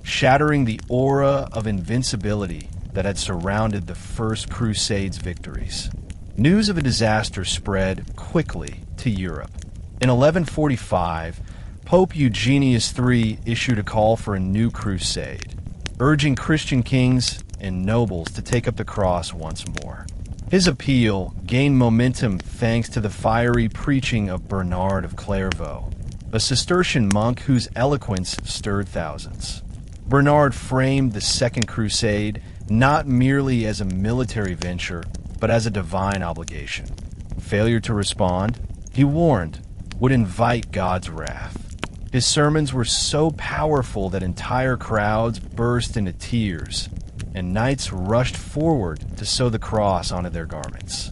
shattering the aura of invincibility that had surrounded the first Crusades' victories. News of a disaster spread quickly to Europe. In 1145, Pope Eugenius III issued a call for a new crusade, urging Christian kings and nobles to take up the cross once more. His appeal gained momentum thanks to the fiery preaching of Bernard of Clairvaux, a Cistercian monk whose eloquence stirred thousands. Bernard framed the Second Crusade not merely as a military venture, but as a divine obligation. Failure to respond, he warned, would invite God's wrath. His sermons were so powerful that entire crowds burst into tears, and knights rushed forward to sew the cross onto their garments.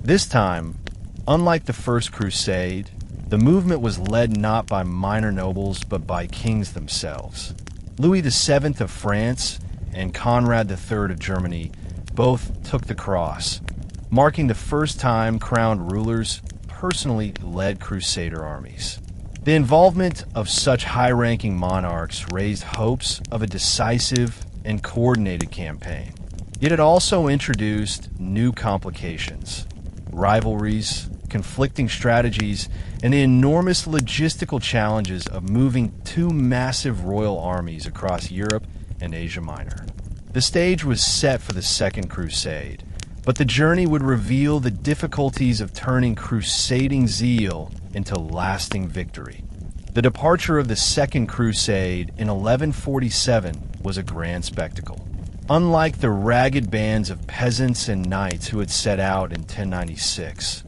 This time, unlike the First Crusade, the movement was led not by minor nobles but by kings themselves. Louis VII of France and Conrad III of Germany both took the cross, marking the first time crowned rulers personally led Crusader armies. The involvement of such high-ranking monarchs raised hopes of a decisive and coordinated campaign. Yet it also introduced new complications, rivalries, conflicting strategies, and the enormous logistical challenges of moving two massive royal armies across Europe and Asia Minor. The stage was set for the Second Crusade, but the journey would reveal the difficulties of turning crusading zeal into lasting victory. The departure of the Second Crusade in 1147 was a grand spectacle. Unlike the ragged bands of peasants and knights who had set out in 1096,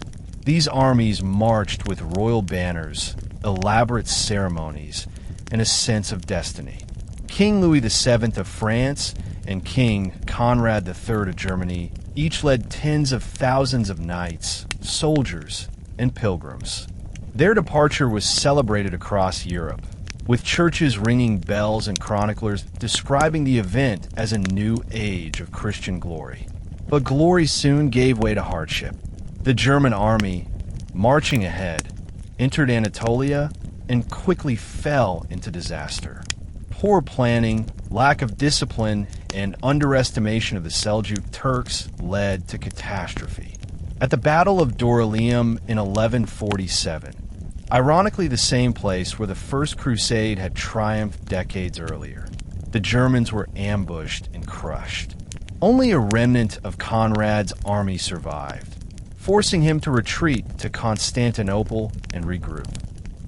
these armies marched with royal banners, elaborate ceremonies, and a sense of destiny. King Louis VII of France and King Conrad III of Germany each led tens of thousands of knights, soldiers, and pilgrims. Their departure was celebrated across Europe, with churches ringing bells and chroniclers describing the event as a new age of Christian glory. But glory soon gave way to hardship. The German army, marching ahead, entered Anatolia and quickly fell into disaster. Poor planning, lack of discipline, and underestimation of the Seljuk Turks led to catastrophe. At the Battle of Dorylaeum in 1147, ironically the same place where the First Crusade had triumphed decades earlier, the Germans were ambushed and crushed. Only a remnant of Conrad's army survived, forcing him to retreat to Constantinople and regroup.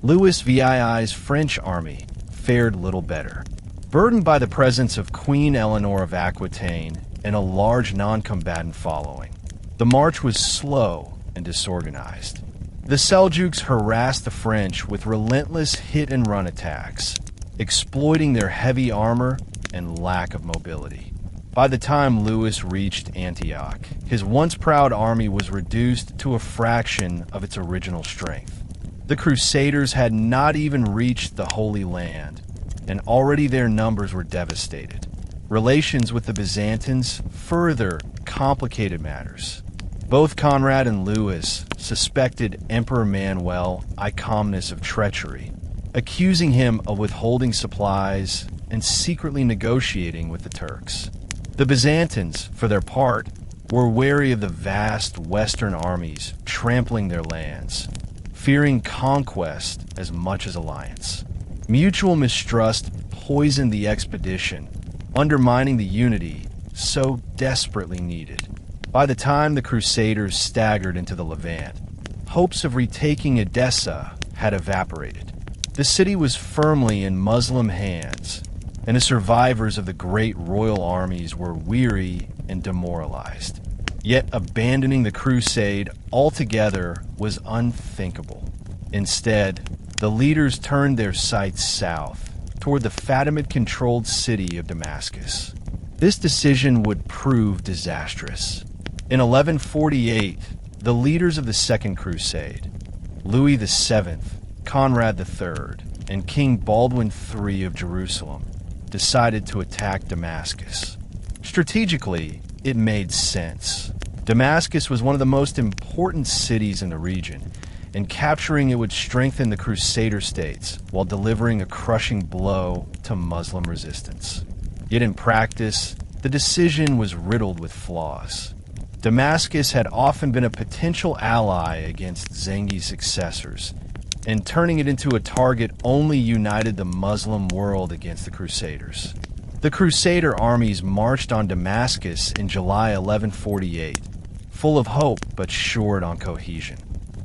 Louis VII's French army fared little better. Burdened by the presence of Queen Eleanor of Aquitaine and a large non-combatant following, the march was slow and disorganized. The Seljuks harassed the French with relentless hit-and-run attacks, exploiting their heavy armor and lack of mobility. By the time Louis reached Antioch, his once proud army was reduced to a fraction of its original strength. The Crusaders had not even reached the Holy Land, and already their numbers were devastated. Relations with the Byzantines further complicated matters. Both Conrad and Louis suspected Emperor Manuel I Comnenus of treachery, accusing him of withholding supplies and secretly negotiating with the Turks. The Byzantines, for their part, were wary of the vast Western armies trampling their lands, fearing conquest as much as alliance. Mutual mistrust poisoned the expedition, undermining the unity so desperately needed. By the time the Crusaders staggered into the Levant, hopes of retaking Edessa had evaporated. The city was firmly in Muslim hands, and the survivors of the great royal armies were weary and demoralized. Yet abandoning the crusade altogether was unthinkable. Instead, the leaders turned their sights south, toward the Fatimid-controlled city of Damascus. This decision would prove disastrous. In 1148, the leaders of the Second Crusade, Louis VII, Conrad III, and King Baldwin III of Jerusalem, decided to attack Damascus. Strategically, it made sense. Damascus was one of the most important cities in the region, and capturing it would strengthen the Crusader states while delivering a crushing blow to Muslim resistance. Yet in practice, the decision was riddled with flaws. Damascus had often been a potential ally against Zengi's successors, and turning it into a target only united the Muslim world against the Crusaders. The Crusader armies marched on Damascus in July 1148, full of hope but short on cohesion.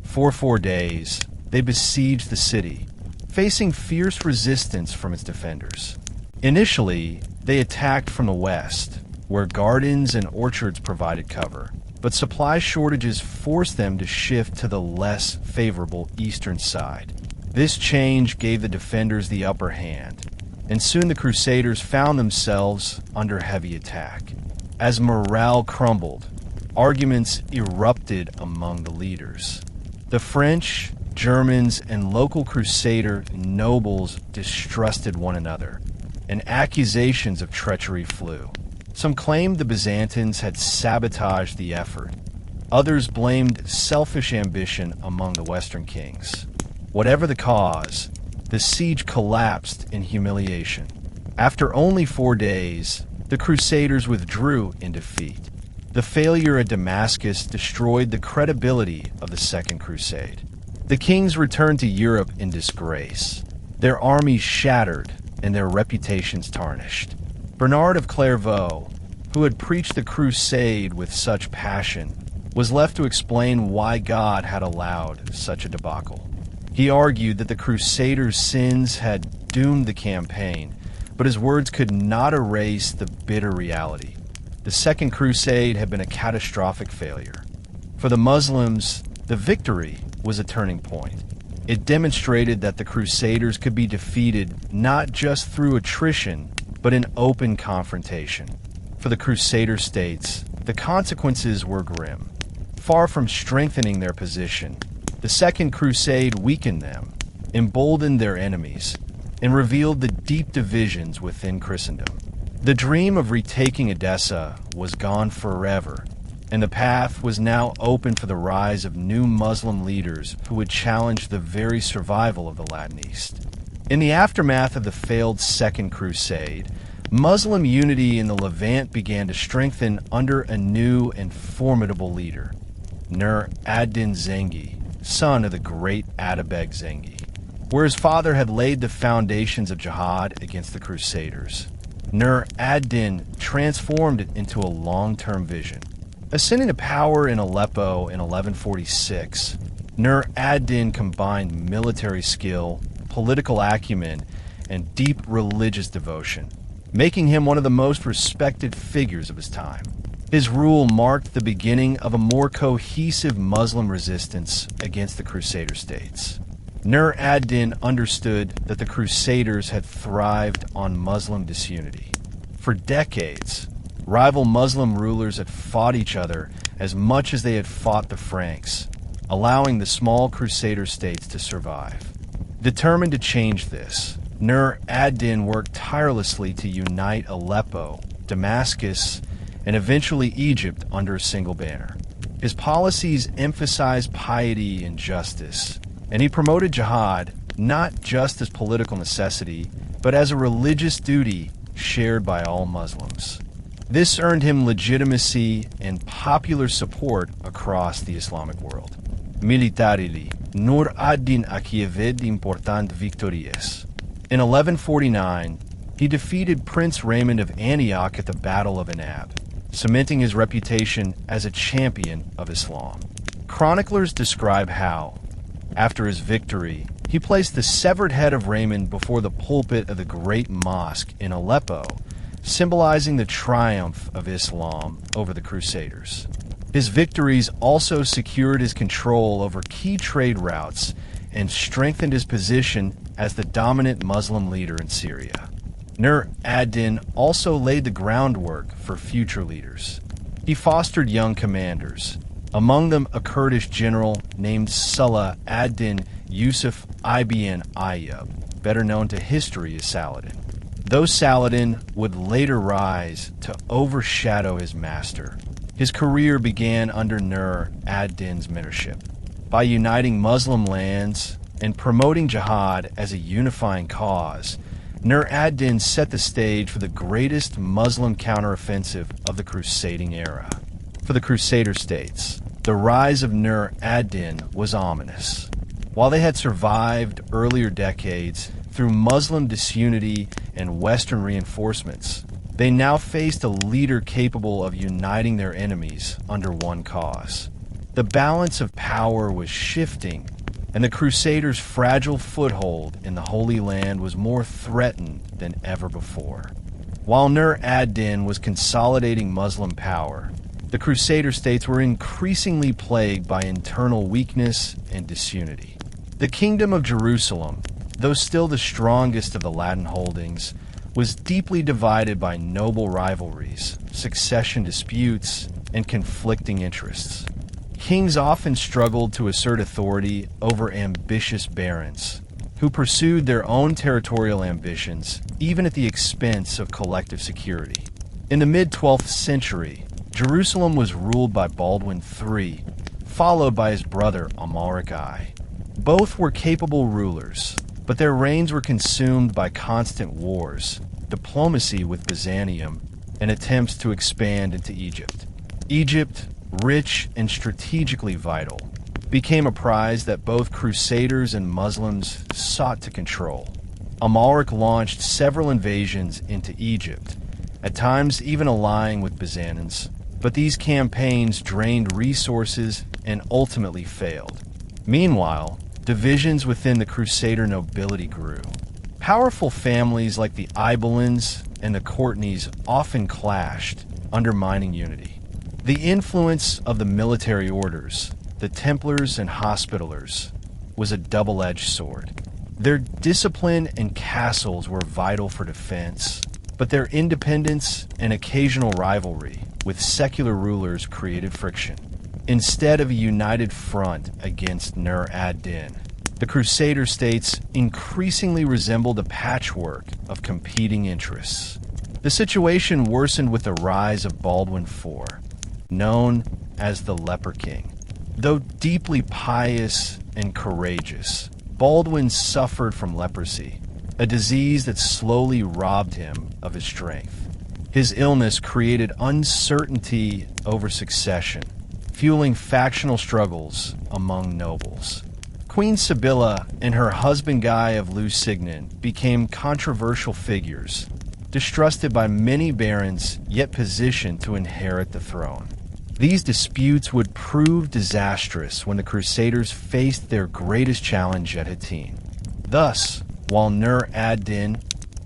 For 4 days, they besieged the city, facing fierce resistance from its defenders. Initially, they attacked from the west, where gardens and orchards provided cover, but supply shortages forced them to shift to the less favorable eastern side. This change gave the defenders the upper hand, and soon the Crusaders found themselves under heavy attack. As morale crumbled, arguments erupted among the leaders. The French, Germans, and local Crusader nobles distrusted one another, and accusations of treachery flew. Some claimed the Byzantines had sabotaged the effort. Others blamed selfish ambition among the Western kings. Whatever the cause, the siege collapsed in humiliation. After only 4 days, the Crusaders withdrew in defeat. The failure at Damascus destroyed the credibility of the Second Crusade. The kings returned to Europe in disgrace, their armies shattered and their reputations tarnished. Bernard of Clairvaux, who had preached the crusade with such passion, was left to explain why God had allowed such a debacle. He argued that the Crusaders' sins had doomed the campaign, but his words could not erase the bitter reality. The Second Crusade had been a catastrophic failure. For the Muslims, the victory was a turning point. It demonstrated that the Crusaders could be defeated not just through attrition, but in open confrontation. For the Crusader states, the consequences were grim. Far from strengthening their position, the Second Crusade weakened them, emboldened their enemies, and revealed the deep divisions within Christendom. The dream of retaking Edessa was gone forever, and the path was now open for the rise of new Muslim leaders who would challenge the very survival of the Latin East. In the aftermath of the failed Second Crusade, Muslim unity in the Levant began to strengthen under a new and formidable leader, Nur ad-Din Zengi, son of the great Atabeg Zengi. Where his father had laid the foundations of jihad against the Crusaders, Nur ad-Din transformed it into a long-term vision. Ascending to power in Aleppo in 1146, Nur ad-Din combined military skill, political acumen, and deep religious devotion, making him one of the most respected figures of his time. His rule marked the beginning of a more cohesive Muslim resistance against the Crusader states. Nur ad-Din understood that the Crusaders had thrived on Muslim disunity. For decades, rival Muslim rulers had fought each other as much as they had fought the Franks, allowing the small Crusader states to survive. Determined to change this, Nur ad-Din worked tirelessly to unite Aleppo, Damascus, and eventually Egypt under a single banner. His policies emphasized piety and justice, and he promoted jihad not just as political necessity, but as a religious duty shared by all Muslims. This earned him legitimacy and popular support across the Islamic world. Militarily, Nur ad-Din achieved important victories. In 1149, he defeated Prince Raymond of Antioch at the Battle of Anab, cementing his reputation as a champion of Islam. Chroniclers describe how, after his victory, he placed the severed head of Raymond before the pulpit of the Great Mosque in Aleppo, symbolizing the triumph of Islam over the Crusaders. His victories also secured his control over key trade routes and strengthened his position as the dominant Muslim leader in Syria. Nur ad-Din also laid the groundwork for future leaders. He fostered young commanders, among them a Kurdish general named Salah ad-Din Yusuf ibn Ayyub, better known to history as Saladin. Though Saladin would later rise to overshadow his master, his career began under Nur ad-Din's mentorship. By uniting Muslim lands and promoting jihad as a unifying cause, Nur ad-Din set the stage for the greatest Muslim counteroffensive of the crusading era. For the Crusader states, the rise of Nur ad-Din was ominous. While they had survived earlier decades through Muslim disunity and Western reinforcements, they now faced a leader capable of uniting their enemies under one cause. The balance of power was shifting, and the Crusaders' fragile foothold in the Holy Land was more threatened than ever before. While Nur ad-Din was consolidating Muslim power, the Crusader states were increasingly plagued by internal weakness and disunity. The Kingdom of Jerusalem, though still the strongest of the Latin holdings, was deeply divided by noble rivalries, succession disputes, and conflicting interests. Kings often struggled to assert authority over ambitious barons, who pursued their own territorial ambitions, even at the expense of collective security. In the mid-12th century, Jerusalem was ruled by Baldwin III, followed by his brother Amalric I. Both were capable rulers, but their reigns were consumed by constant wars, diplomacy with Byzantium, and attempts to expand into Egypt. Egypt, rich and strategically vital, became a prize that both Crusaders and Muslims sought to control. Amalric launched several invasions into Egypt, at times even allying with Byzantines, but these campaigns drained resources and ultimately failed. Meanwhile, divisions within the Crusader nobility grew. Powerful families like the Ibelins and the Courtenays often clashed, undermining unity. The influence of the military orders, the Templars and Hospitallers, was a double-edged sword. Their discipline and castles were vital for defense, but their independence and occasional rivalry with secular rulers created friction. Instead of a united front against Nur ad-Din, the Crusader states increasingly resembled a patchwork of competing interests. The situation worsened with the rise of Baldwin IV, known as the Leper King. Though deeply pious and courageous, Baldwin suffered from leprosy, a disease that slowly robbed him of his strength. His illness created uncertainty over succession, fueling factional struggles among nobles. Queen Sibylla and her husband Guy of Lusignan became controversial figures, distrusted by many barons yet positioned to inherit the throne. These disputes would prove disastrous when the Crusaders faced their greatest challenge at Hattin. Thus, while Nur ad-Din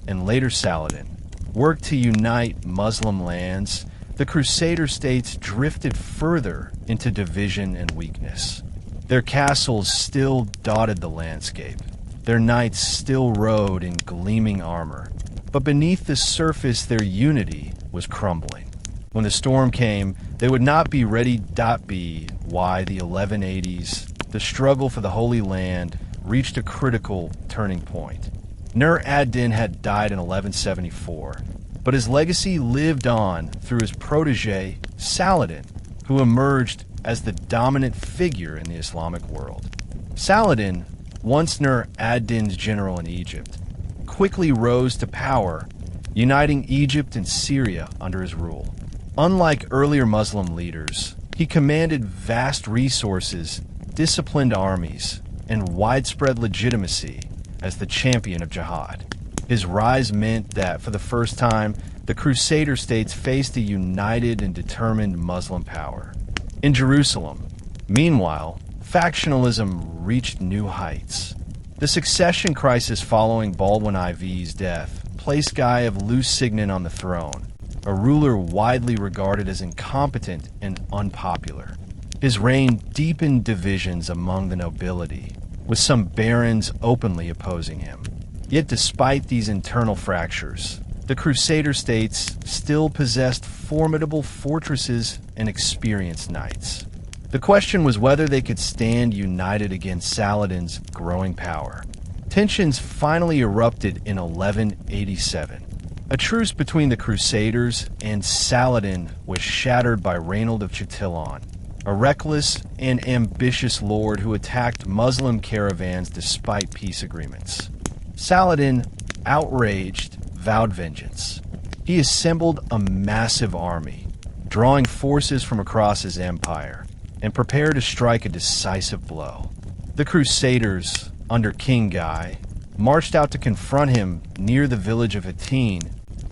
and later Saladin worked to unite Muslim lands, the Crusader states drifted further into division and weakness. Their castles still dotted the landscape. Their knights still rode in gleaming armor. But beneath the surface, their unity was crumbling. When the storm came, they would not be ready. Be why the 1180s, the struggle for the Holy Land, reached a critical turning point. Nur ad-Din had died in 1174, but his legacy lived on through his protege, Saladin, who emerged as the dominant figure in the Islamic world. Saladin, once Nur ad-Din's general in Egypt, quickly rose to power, uniting Egypt and Syria under his rule. Unlike earlier Muslim leaders, he commanded vast resources, disciplined armies, and widespread legitimacy as the champion of jihad. His rise meant that, for the first time, the Crusader states faced a united and determined Muslim power. In Jerusalem, meanwhile, factionalism reached new heights. The succession crisis following Baldwin IV's death placed Guy of Lusignan on the throne, a ruler widely regarded as incompetent and unpopular. His reign deepened divisions among the nobility, with some barons openly opposing him. Yet despite these internal fractures, the Crusader states still possessed formidable fortresses and experienced knights. The question was whether they could stand united against Saladin's growing power. Tensions finally erupted in 1187. A truce between the Crusaders and Saladin was shattered by Raynald of Chatillon, a reckless and ambitious lord who attacked Muslim caravans despite peace agreements. Saladin, outraged, vowed vengeance. He assembled a massive army, drawing forces from across his empire, and prepared to strike a decisive blow. The Crusaders, under King Guy, marched out to confront him near the village of Hattin,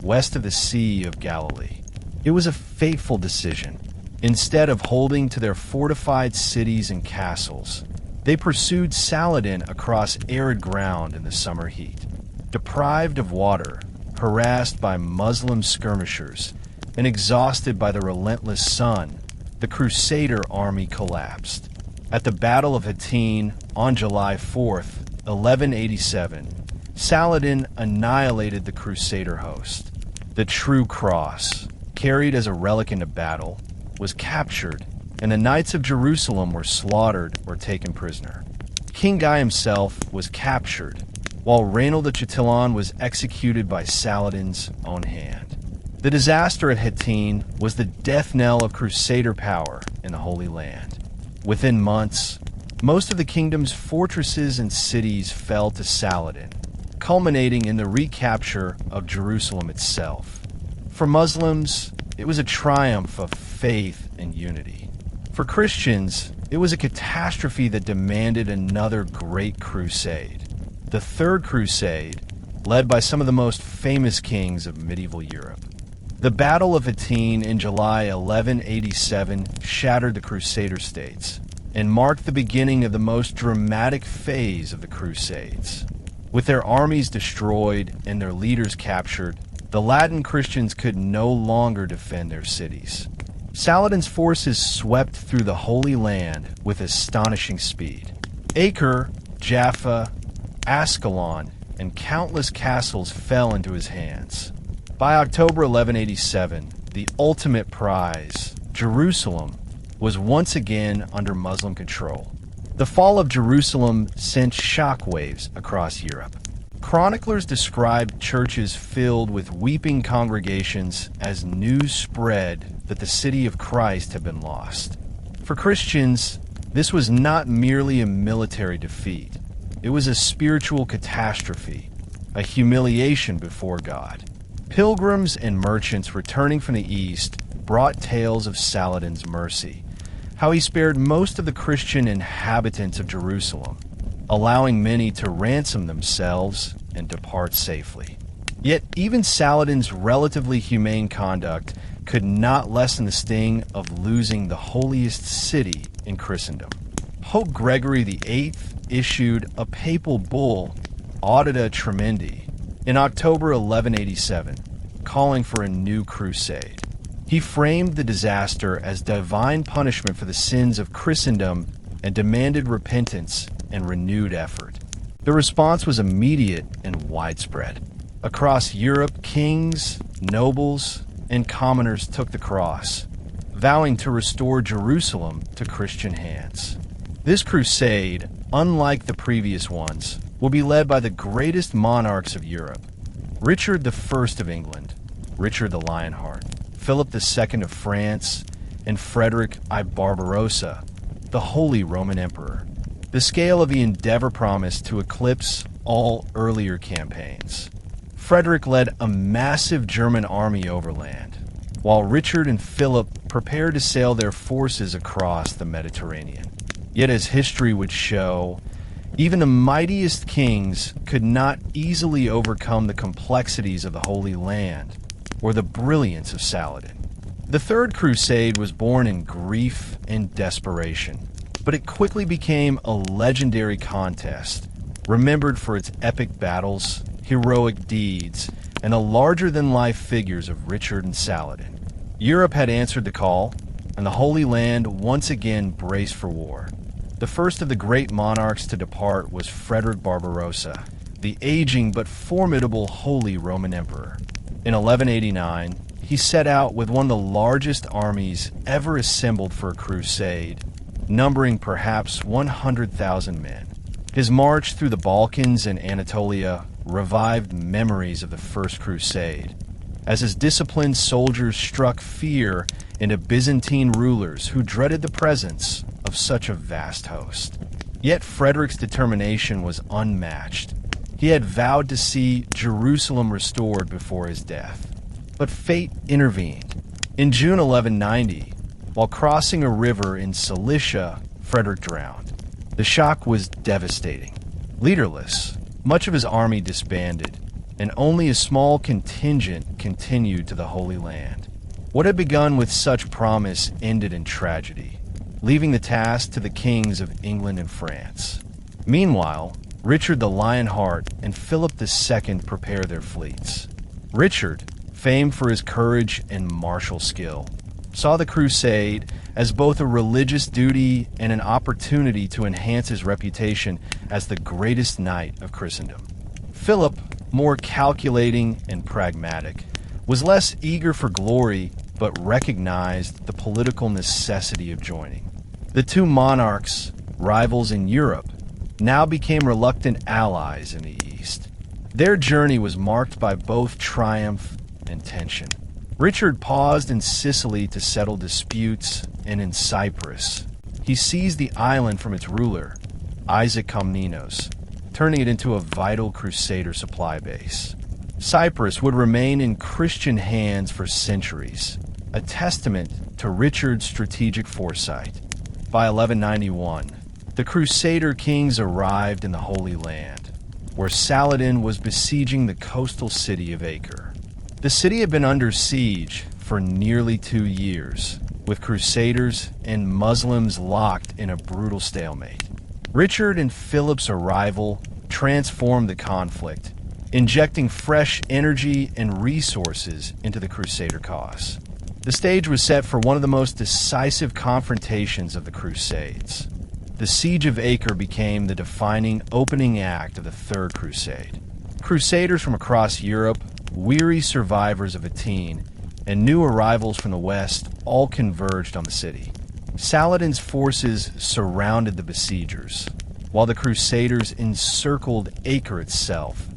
west of the Sea of Galilee. It was a fateful decision. Instead of holding to their fortified cities and castles, they pursued Saladin across arid ground in the summer heat. Deprived of water, harassed by Muslim skirmishers, and exhausted by the relentless sun, the Crusader army collapsed. At the Battle of Hattin on July 4th, 1187, Saladin annihilated the Crusader host. The true cross, carried as a relic into battle, was captured, and the Knights of Jerusalem were slaughtered or taken prisoner. King Guy himself was captured, while Raynald de Chatillon was executed by Saladin's own hand. The disaster at Hattin was the death knell of Crusader power in the Holy Land. Within months, most of the kingdom's fortresses and cities fell to Saladin, culminating in the recapture of Jerusalem itself. For Muslims, it was a triumph of faith and unity. For Christians, it was a catastrophe that demanded another great crusade. The Third Crusade, led by some of the most famous kings of medieval Europe. The Battle of Hattin in July 1187 shattered the Crusader states and marked the beginning of the most dramatic phase of the Crusades. With their armies destroyed and their leaders captured, the Latin Christians could no longer defend their cities. Saladin's forces swept through the Holy Land with astonishing speed. Acre, Jaffa, Ascalon, and countless castles fell into his hands. By October 1187, the ultimate prize, Jerusalem, was once again under Muslim control. The fall of Jerusalem sent shockwaves across Europe. Chroniclers described churches filled with weeping congregations as news spread that the city of Christ had been lost. For Christians, this was not merely a military defeat. It was a spiritual catastrophe, a humiliation before God. Pilgrims and merchants returning from the east brought tales of Saladin's mercy, how he spared most of the Christian inhabitants of Jerusalem, allowing many to ransom themselves and depart safely. Yet even Saladin's relatively humane conduct could not lessen the sting of losing the holiest city in Christendom. Pope Gregory VIII issued a papal bull, Audita Tremendi, in October 1187, calling for a new crusade. He framed the disaster as divine punishment for the sins of Christendom and demanded repentance and renewed effort. The response was immediate and widespread. Across Europe, kings, nobles, and commoners took the cross, vowing to restore Jerusalem to Christian hands. This crusade, unlike the previous ones, will be led by the greatest monarchs of Europe: Richard I of England, Richard the Lionheart, Philip II of France, and Frederick I Barbarossa, the Holy Roman Emperor. The scale of the endeavor promised to eclipse all earlier campaigns. Frederick led a massive German army overland, while Richard and Philip prepared to sail their forces across the Mediterranean. Yet as history would show, even the mightiest kings could not easily overcome the complexities of the Holy Land or the brilliance of Saladin. The Third Crusade was born in grief and desperation, but it quickly became a legendary contest, remembered for its epic battles, heroic deeds, and the larger-than-life figures of Richard and Saladin. Europe had answered the call, and the Holy Land once again braced for war. The first of the great monarchs to depart was Frederick Barbarossa, the aging but formidable Holy Roman Emperor. In 1189, he set out with one of the largest armies ever assembled for a crusade, numbering perhaps 100,000 men. His march through the Balkans and Anatolia revived memories of the First Crusade, as his disciplined soldiers struck fear into Byzantine rulers who dreaded the presence of such a vast host. Yet Frederick's determination was unmatched. He had vowed to see Jerusalem restored before his death. But fate intervened. In June 1190, while crossing a river in Cilicia, Frederick drowned. The shock was devastating. Leaderless, much of his army disbanded, and only a small contingent continued to the Holy Land. What had begun with such promise ended in tragedy, leaving the task to the kings of England and France. Meanwhile, Richard the Lionheart and Philip II prepare their fleets. Richard, famed for his courage and martial skill, saw the crusade as both a religious duty and an opportunity to enhance his reputation as the greatest knight of Christendom. Philip, more calculating and pragmatic, was less eager for glory but recognized the political necessity of joining. The two monarchs, rivals in Europe, now became reluctant allies in the East. Their journey was marked by both triumph and tension. Richard paused in Sicily to settle disputes, and in Cyprus, he seized the island from its ruler, Isaac Comnenos, turning it into a vital Crusader supply base. Cyprus would remain in Christian hands for centuries, a testament to Richard's strategic foresight. By 1191, the Crusader kings arrived in the Holy Land, where Saladin was besieging the coastal city of Acre. The city had been under siege for nearly 2 years, with Crusaders and Muslims locked in a brutal stalemate. Richard and Philip's arrival transformed the conflict, injecting fresh energy and resources into the Crusader cause. The stage was set for one of the most decisive confrontations of the Crusades. The Siege of Acre became the defining opening act of the Third Crusade. Crusaders from across Europe, weary survivors of Athene, and new arrivals from the West all converged on the city. Saladin's forces surrounded the besiegers, while the Crusaders encircled Acre itself,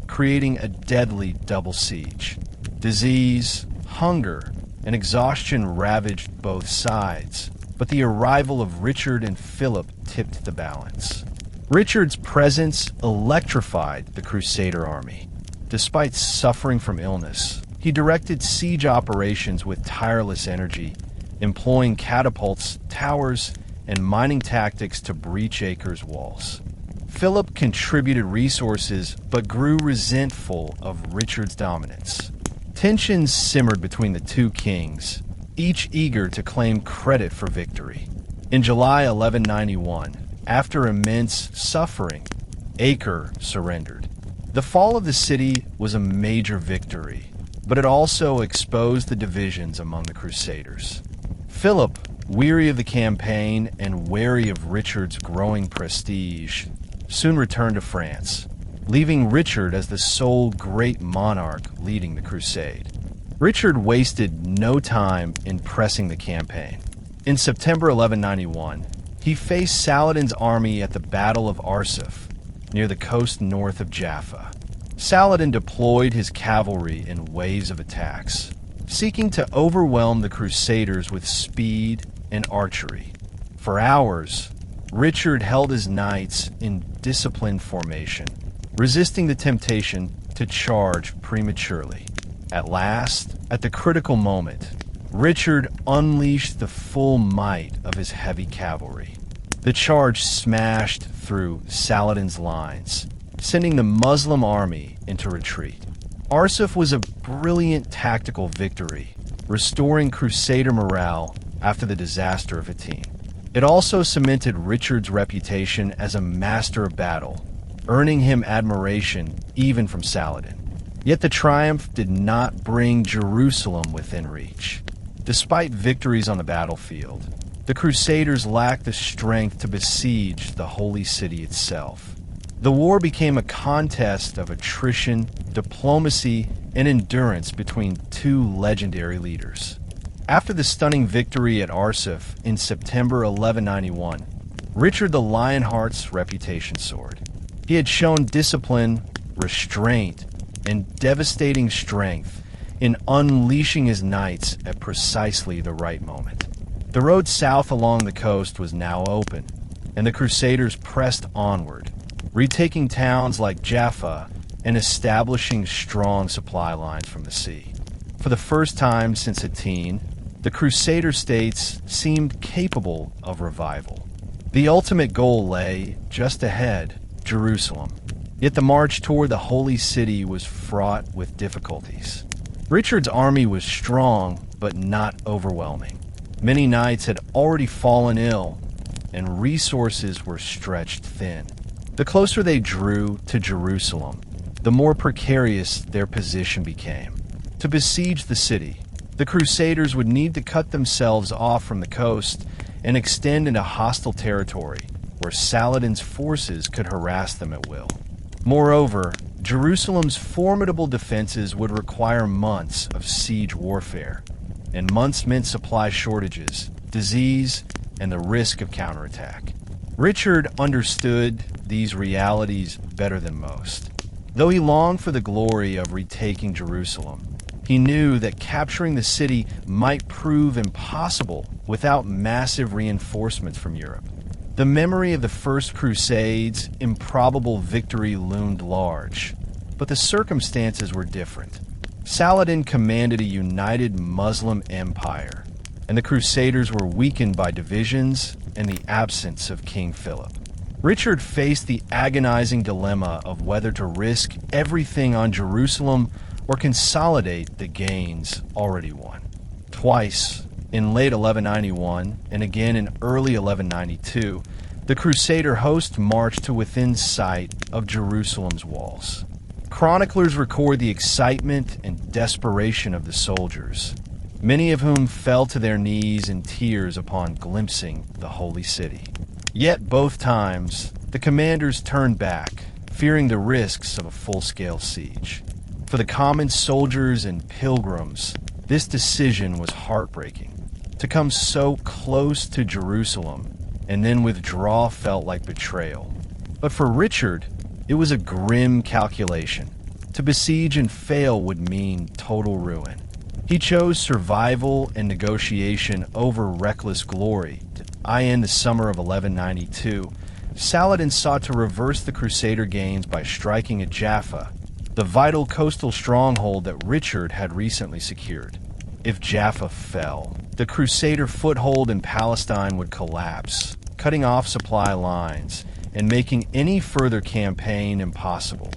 creating a deadly double siege. Disease, hunger, and exhaustion ravaged both sides, but the arrival of Richard and Philip tipped the balance. Richard's presence electrified the Crusader army. Despite suffering from illness, he directed siege operations with tireless energy, employing catapults, towers, and mining tactics to breach Acre's walls. Philip contributed resources but grew resentful of Richard's dominance. Tensions simmered between the two kings, each eager to claim credit for victory. In July 1191, after immense suffering, Acre surrendered. The fall of the city was a major victory, but it also exposed the divisions among the Crusaders. Philip, weary of the campaign and wary of Richard's growing prestige, soon returned to France, leaving Richard as the sole great monarch leading the crusade. Richard wasted no time in pressing the campaign. In September 1191, he faced Saladin's army at the Battle of Arsuf, near the coast north of Jaffa. Saladin deployed his cavalry in waves of attacks, seeking to overwhelm the Crusaders with speed and archery. For hours, Richard held his knights in disciplined formation, resisting the temptation to charge prematurely. At last, at the critical moment, Richard unleashed the full might of his heavy cavalry. The charge smashed through Saladin's lines, sending the Muslim army into retreat. Arsuf was a brilliant tactical victory, restoring Crusader morale after the disaster of Athene. It also cemented Richard's reputation as a master of battle, earning him admiration even from Saladin. Yet the triumph did not bring Jerusalem within reach. Despite victories on the battlefield, the Crusaders lacked the strength to besiege the holy city itself. The war became a contest of attrition, diplomacy, and endurance between two legendary leaders. After the stunning victory at Arsuf in September 1191, Richard the Lionheart's reputation soared. He had shown discipline, restraint, and devastating strength in unleashing his knights at precisely the right moment. The road south along the coast was now open, and the Crusaders pressed onward, retaking towns like Jaffa and establishing strong supply lines from the sea. For the first time since Hattin, the Crusader states seemed capable of revival. The ultimate goal lay just ahead, Jerusalem. Yet the march toward the holy city was fraught with difficulties. Richard's army was strong, but not overwhelming. Many knights had already fallen ill, and resources were stretched thin. The closer they drew to Jerusalem, the more precarious their position became. To besiege the city, the Crusaders would need to cut themselves off from the coast and extend into hostile territory where Saladin's forces could harass them at will. Moreover, Jerusalem's formidable defenses would require months of siege warfare, and months meant supply shortages, disease, and the risk of counterattack. Richard understood these realities better than most. Though he longed for the glory of retaking Jerusalem, he knew that capturing the city might prove impossible without massive reinforcements from Europe. The memory of the First Crusades' improbable victory loomed large, but the circumstances were different. Saladin commanded a united Muslim empire, and the Crusaders were weakened by divisions and the absence of King Philip. Richard faced the agonizing dilemma of whether to risk everything on Jerusalem or consolidate the gains already won. Twice, in late 1191 and again in early 1192, the Crusader host marched to within sight of Jerusalem's walls. Chroniclers record the excitement and desperation of the soldiers, many of whom fell to their knees in tears upon glimpsing the holy city. Yet both times, the commanders turned back, fearing the risks of a full-scale siege. For the common soldiers and pilgrims, this decision was heartbreaking. To come so close to Jerusalem and then withdraw felt like betrayal. But for Richard, it was a grim calculation. To besiege and fail would mean total ruin. He chose survival and negotiation over reckless glory. In the summer of 1192, Saladin sought to reverse the Crusader gains by striking at Jaffa, the vital coastal stronghold that Richard had recently secured. If Jaffa fell, the Crusader foothold in Palestine would collapse, cutting off supply lines and making any further campaign impossible.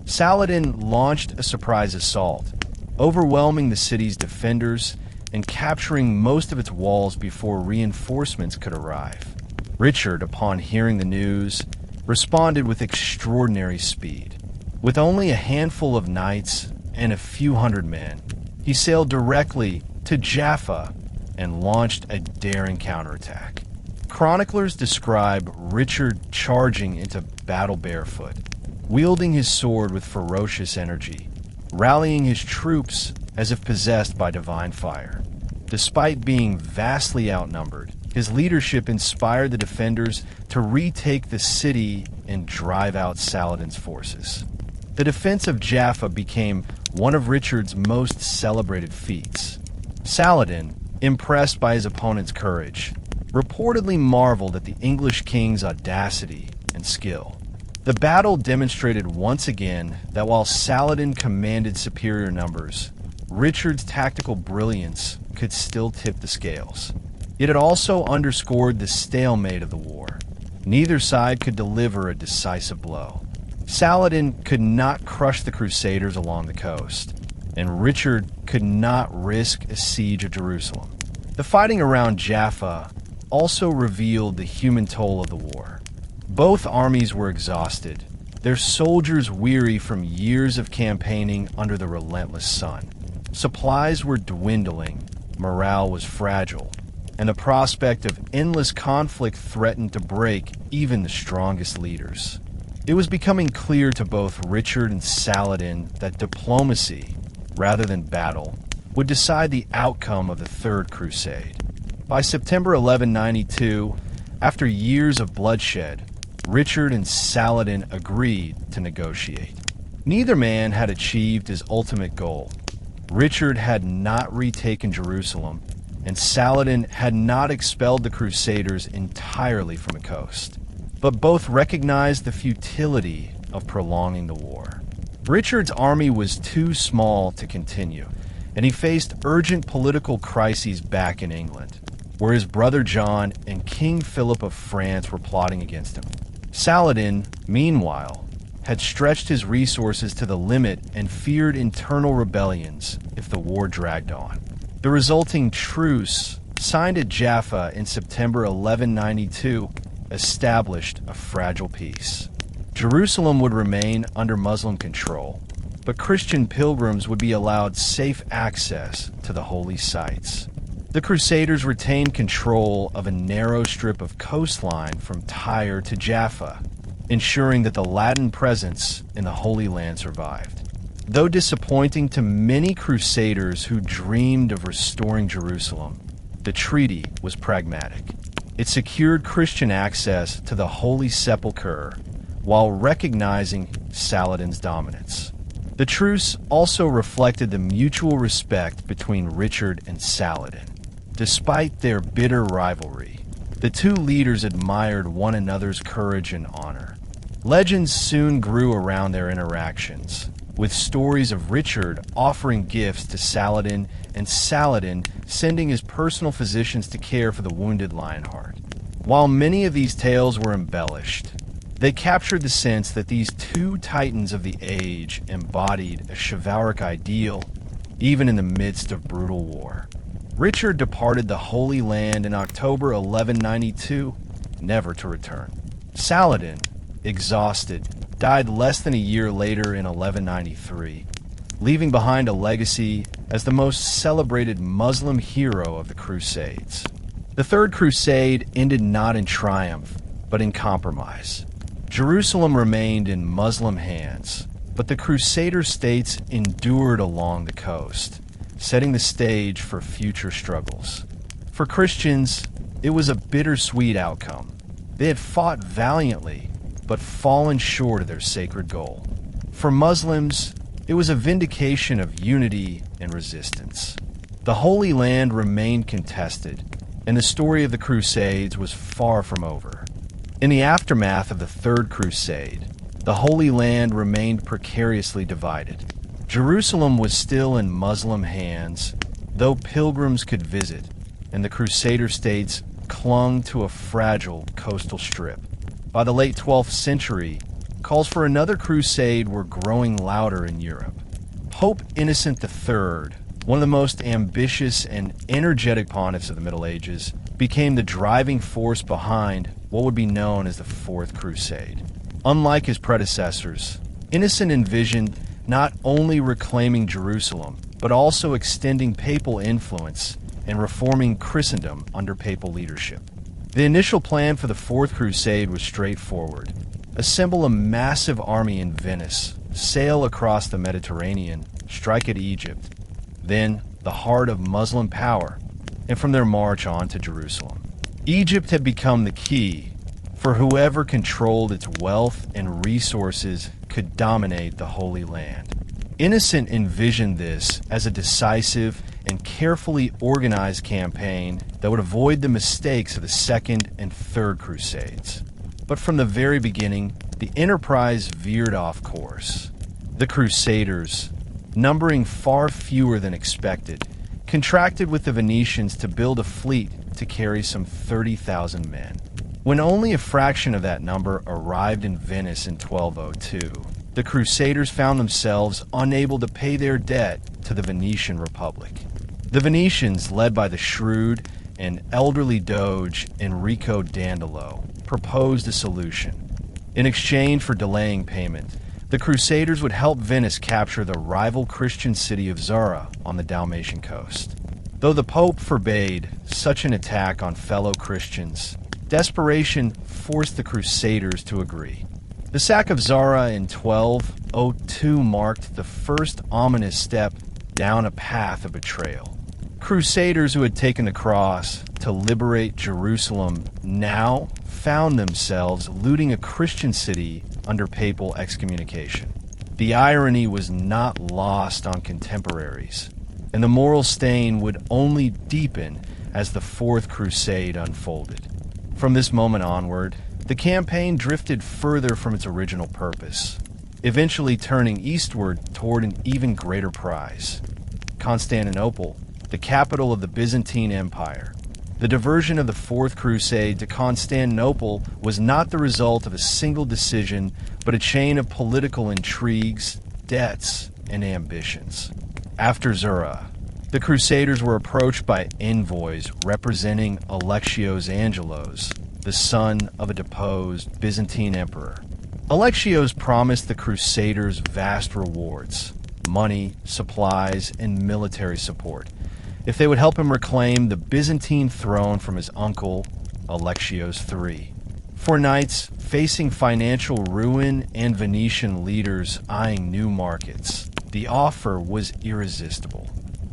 Saladin launched a surprise assault, overwhelming the city's defenders and capturing most of its walls before reinforcements could arrive. Richard, upon hearing the news, responded with extraordinary speed. With only a handful of knights and a few hundred men, he sailed directly to Jaffa and launched a daring counterattack. Chroniclers describe Richard charging into battle barefoot, wielding his sword with ferocious energy, rallying his troops as if possessed by divine fire. Despite being vastly outnumbered, his leadership inspired the defenders to retake the city and drive out Saladin's forces. The defense of Jaffa became one of Richard's most celebrated feats. Saladin, impressed by his opponent's courage, reportedly marveled at the English king's audacity and skill. The battle demonstrated once again that while Saladin commanded superior numbers, Richard's tactical brilliance could still tip the scales. Yet it also underscored the stalemate of the war. Neither side could deliver a decisive blow. Saladin could not crush the Crusaders along the coast, and Richard could not risk a siege of Jerusalem. The fighting around Jaffa also revealed the human toll of the war. Both armies were exhausted, their soldiers weary from years of campaigning under the relentless sun. Supplies were dwindling, morale was fragile, and the prospect of endless conflict threatened to break even the strongest leaders. It was becoming clear to both Richard and Saladin that diplomacy, rather than battle, would decide the outcome of the Third Crusade. By September 1192, after years of bloodshed, Richard and Saladin agreed to negotiate. Neither man had achieved his ultimate goal. Richard had not retaken Jerusalem, and Saladin had not expelled the Crusaders entirely from the coast. But both recognized the futility of prolonging the war. Richard's army was too small to continue, and he faced urgent political crises back in England, where his brother John and King Philip of France were plotting against him. Saladin, meanwhile, had stretched his resources to the limit and feared internal rebellions if the war dragged on. The resulting truce, signed at Jaffa in September 1192, established a fragile peace. Jerusalem would remain under Muslim control, but Christian pilgrims would be allowed safe access to the holy sites. The Crusaders retained control of a narrow strip of coastline from Tyre to Jaffa, ensuring that the Latin presence in the Holy Land survived. Though disappointing to many Crusaders who dreamed of restoring Jerusalem, the treaty was pragmatic. It secured Christian access to the Holy Sepulchre while recognizing Saladin's dominance. The truce also reflected the mutual respect between Richard and Saladin. Despite their bitter rivalry, the two leaders admired one another's courage and honor. Legends soon grew around their interactions, with stories of Richard offering gifts to Saladin and Saladin sending his personal physicians to care for the wounded Lionheart. While many of these tales were embellished, they captured the sense that these two titans of the age embodied a chivalric ideal, even in the midst of brutal war. Richard departed the Holy Land in October 1192, never to return. Saladin, exhausted, died less than a year later in 1193, leaving behind a legacy as the most celebrated Muslim hero of the Crusades. The Third Crusade ended not in triumph, but in compromise. Jerusalem remained in Muslim hands, but the Crusader states endured along the coast, setting the stage for future struggles. For Christians, it was a bittersweet outcome. They had fought valiantly, but fallen short of their sacred goal. For Muslims, it was a vindication of unity and resistance. The Holy Land remained contested, and the story of the Crusades was far from over. In the aftermath of the Third Crusade, the Holy Land remained precariously divided. Jerusalem was still in Muslim hands, though pilgrims could visit, and the Crusader states clung to a fragile coastal strip. By the late 12th century, calls for another crusade were growing louder in Europe. Pope Innocent III, one of the most ambitious and energetic pontiffs of the Middle Ages, became the driving force behind what would be known as the Fourth Crusade. Unlike his predecessors, Innocent envisioned not only reclaiming Jerusalem, but also extending papal influence and reforming Christendom under papal leadership. The initial plan for the Fourth Crusade was straightforward. Assemble a massive army in Venice, sail across the Mediterranean, strike at Egypt, then the heart of Muslim power, and from their march on to Jerusalem. Egypt had become the key, for whoever controlled its wealth and resources could dominate the Holy Land. Innocent envisioned this as a decisive and carefully organized campaign that would avoid the mistakes of the Second and Third Crusades. But from the very beginning, the enterprise veered off course. The Crusaders, numbering far fewer than expected, contracted with the Venetians to build a fleet to carry some 30,000 men. When only a fraction of that number arrived in Venice in 1202, the Crusaders found themselves unable to pay their debt to the Venetian Republic. The Venetians, led by the shrewd and elderly Doge Enrico Dandolo, proposed a solution. In exchange for delaying payment, the Crusaders would help Venice capture the rival Christian city of Zara on the Dalmatian coast. Though the Pope forbade such an attack on fellow Christians, desperation forced the Crusaders to agree. The sack of Zara in 1202 marked the first ominous step down a path of betrayal. Crusaders who had taken the cross to liberate Jerusalem now found themselves looting a Christian city under papal excommunication. The irony was not lost on contemporaries, and the moral stain would only deepen as the Fourth Crusade unfolded. From this moment onward, the campaign drifted further from its original purpose, eventually turning eastward toward an even greater prize: Constantinople, the capital of the Byzantine Empire. The diversion of the Fourth Crusade to Constantinople was not the result of a single decision, but a chain of political intrigues, debts, and ambitions. After Zara, the Crusaders were approached by envoys representing Alexios Angelos, the son of a deposed Byzantine emperor. Alexios promised the Crusaders vast rewards, money, supplies, and military support, if they would help him reclaim the Byzantine throne from his uncle, Alexios III. For knights facing financial ruin and Venetian leaders eyeing new markets, the offer was irresistible.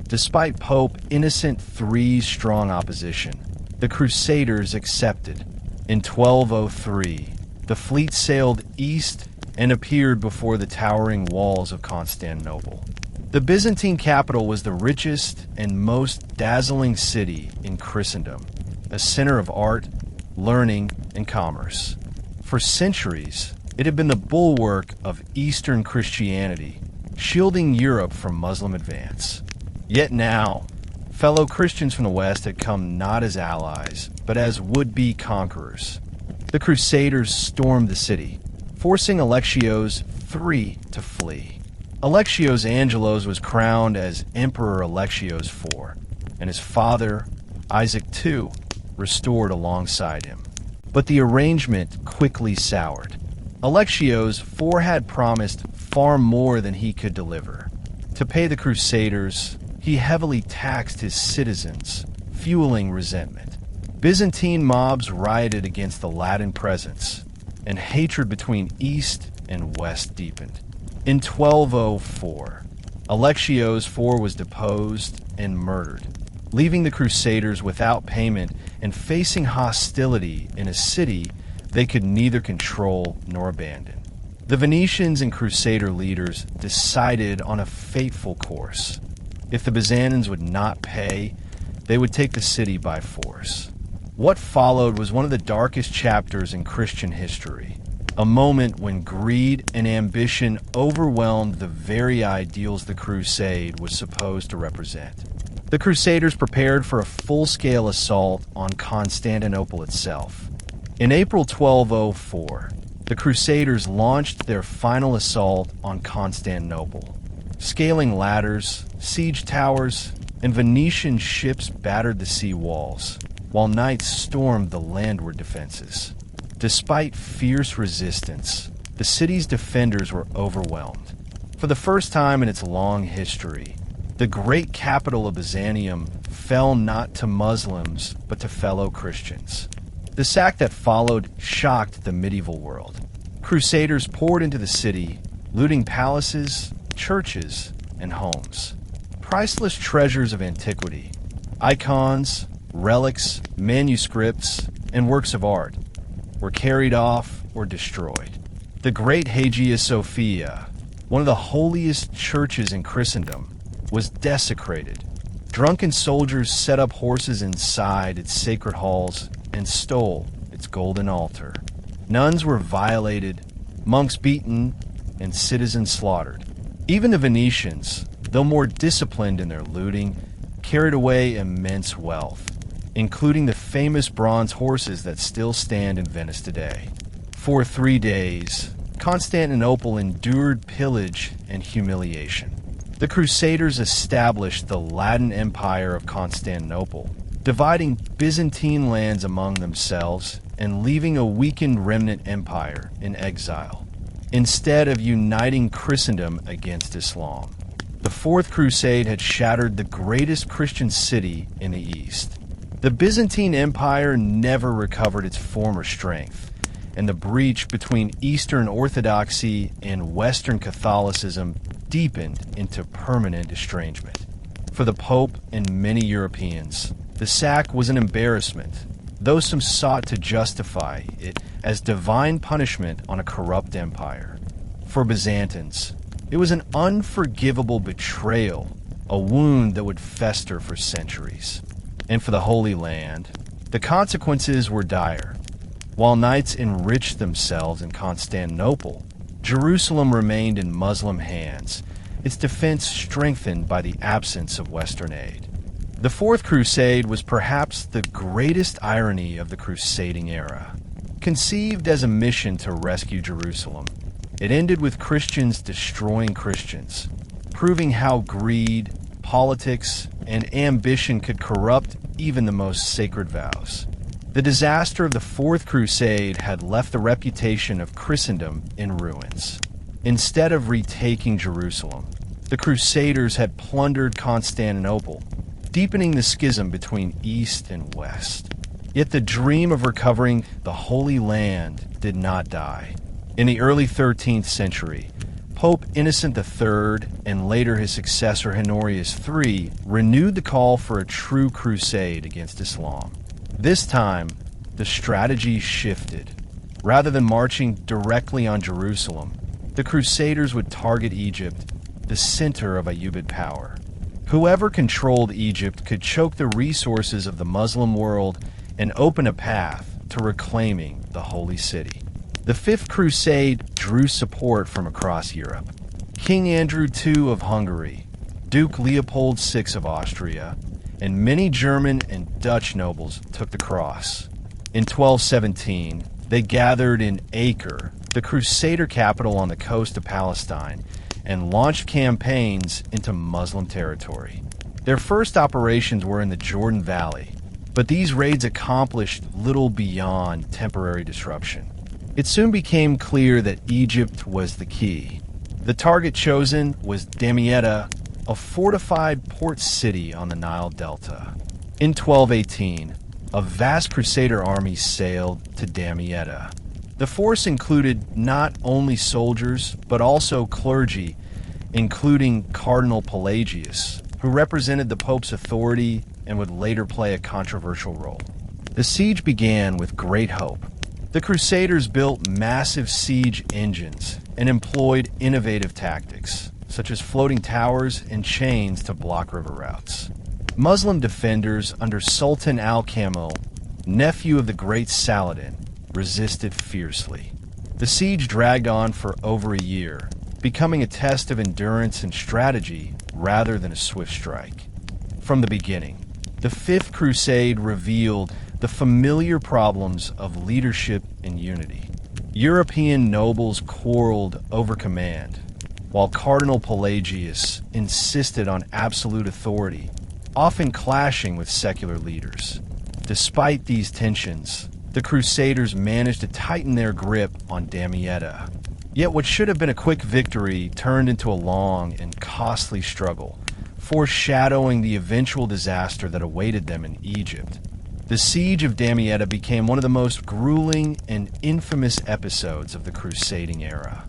Despite Pope Innocent III's strong opposition, the Crusaders accepted. In 1203, the fleet sailed east and appeared before the towering walls of Constantinople. The Byzantine capital was the richest and most dazzling city in Christendom, a center of art, learning, and commerce. For centuries, it had been the bulwark of Eastern Christianity, shielding Europe from Muslim advance. Yet now, fellow Christians from the West had come not as allies, but as would-be conquerors. The Crusaders stormed the city, forcing Alexios III to flee. Alexios Angelos was crowned as Emperor Alexios IV, and his father, Isaac II, restored alongside him. But the arrangement quickly soured. Alexios IV had promised far more than he could deliver. To pay the Crusaders, he heavily taxed his citizens, fueling resentment. Byzantine mobs rioted against the Latin presence, and hatred between East and West deepened. In 1204, Alexios IV was deposed and murdered, leaving the Crusaders without payment and facing hostility in a city they could neither control nor abandon. The Venetians and Crusader leaders decided on a fateful course. If the Byzantines would not pay, they would take the city by force. What followed was one of the darkest chapters in Christian history, a moment when greed and ambition overwhelmed the very ideals the crusade was supposed to represent. The Crusaders prepared for a full-scale assault on Constantinople itself. In April 1204, the Crusaders launched their final assault on Constantinople. Scaling ladders, siege towers, and Venetian ships battered the sea walls, while knights stormed the landward defenses. Despite fierce resistance, the city's defenders were overwhelmed. For the first time in its long history, the great capital of Byzantium fell not to Muslims, but to fellow Christians. The sack that followed shocked the medieval world. Crusaders poured into the city, looting palaces, churches, and homes. Priceless treasures of antiquity, icons, relics, manuscripts, and works of art were carried off or destroyed. The great Hagia Sophia, one of the holiest churches in Christendom, was desecrated. Drunken soldiers set up horses inside its sacred halls and stole its golden altar. Nuns were violated, monks beaten, and citizens slaughtered. Even the Venetians, though more disciplined in their looting, carried away immense wealth, including the famous bronze horses that still stand in Venice today. For 3 days, Constantinople endured pillage and humiliation. The Crusaders established the Latin Empire of Constantinople, dividing Byzantine lands among themselves and leaving a weakened remnant empire in exile. Instead of uniting Christendom against Islam, the Fourth Crusade had shattered the greatest Christian city in the East. The Byzantine Empire never recovered its former strength, and the breach between Eastern Orthodoxy and Western Catholicism deepened into permanent estrangement. For the Pope and many Europeans, the sack was an embarrassment, though some sought to justify it as divine punishment on a corrupt empire. For Byzantines, it was an unforgivable betrayal, a wound that would fester for centuries. And for the Holy Land, the consequences were dire. While knights enriched themselves in Constantinople, Jerusalem remained in Muslim hands, its defense strengthened by the absence of Western aid. The Fourth Crusade was perhaps the greatest irony of the crusading era. Conceived as a mission to rescue Jerusalem, it ended with Christians destroying Christians, proving how greed, politics, and ambition could corrupt even the most sacred vows. The disaster of the Fourth Crusade had left the reputation of Christendom in ruins. Instead of retaking Jerusalem, the Crusaders had plundered Constantinople, deepening the schism between East and West. Yet the dream of recovering the Holy Land did not die. In the early 13th century, Pope Innocent III and later his successor Honorius III renewed the call for a true crusade against Islam. This time, the strategy shifted. Rather than marching directly on Jerusalem, the Crusaders would target Egypt, the center of Ayyubid power. Whoever controlled Egypt could choke the resources of the Muslim world and open a path to reclaiming the Holy City. The Fifth Crusade drew support from across Europe. King Andrew II of Hungary, Duke Leopold VI of Austria, and many German and Dutch nobles took the cross. In 1217, they gathered in Acre, the Crusader capital on the coast of Palestine, and launched campaigns into Muslim territory. Their first operations were in the Jordan Valley, but these raids accomplished little beyond temporary disruption. It soon became clear that Egypt was the key. The target chosen was Damietta, a fortified port city on the Nile Delta. In 1218, a vast Crusader army sailed to Damietta. The force included not only soldiers, but also clergy, including Cardinal Pelagius, who represented the Pope's authority and would later play a controversial role. The siege began with great hope. The Crusaders built massive siege engines and employed innovative tactics, such as floating towers and chains to block river routes. Muslim defenders under Sultan al-Kamil, nephew of the great Saladin, resisted fiercely. The siege dragged on for over a year, becoming a test of endurance and strategy rather than a swift strike. From the beginning, the Fifth Crusade revealed the familiar problems of leadership and unity. European nobles quarreled over command, while Cardinal Pelagius insisted on absolute authority, often clashing with secular leaders. Despite these tensions, the Crusaders managed to tighten their grip on Damietta. Yet what should have been a quick victory turned into a long and costly struggle, foreshadowing the eventual disaster that awaited them in Egypt. The siege of Damietta became one of the most grueling and infamous episodes of the crusading era.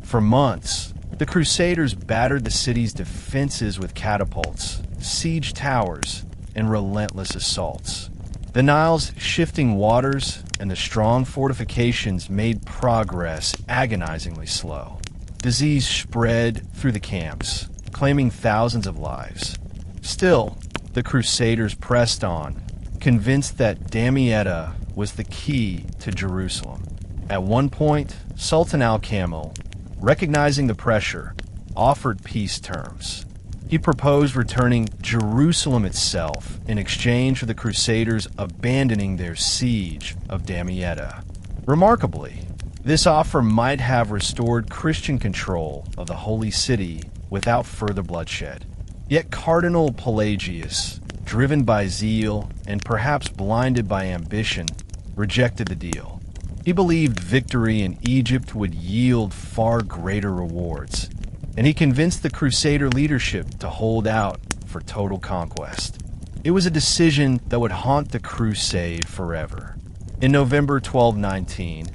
For months, the Crusaders battered the city's defenses with catapults, siege towers, and relentless assaults. The Nile's shifting waters and the strong fortifications made progress agonizingly slow. Disease spread through the camps, claiming thousands of lives. Still, the Crusaders pressed on, convinced that Damietta was the key to Jerusalem. At one point, Sultan al-Kamil, recognizing the pressure, offered peace terms. He proposed returning Jerusalem itself in exchange for the Crusaders abandoning their siege of Damietta. Remarkably, this offer might have restored Christian control of the Holy City without further bloodshed. Yet Cardinal Pelagius, driven by zeal and perhaps blinded by ambition, rejected the deal. He believed victory in Egypt would yield far greater rewards, and he convinced the Crusader leadership to hold out for total conquest. It was a decision that would haunt the crusade forever. In November 1219,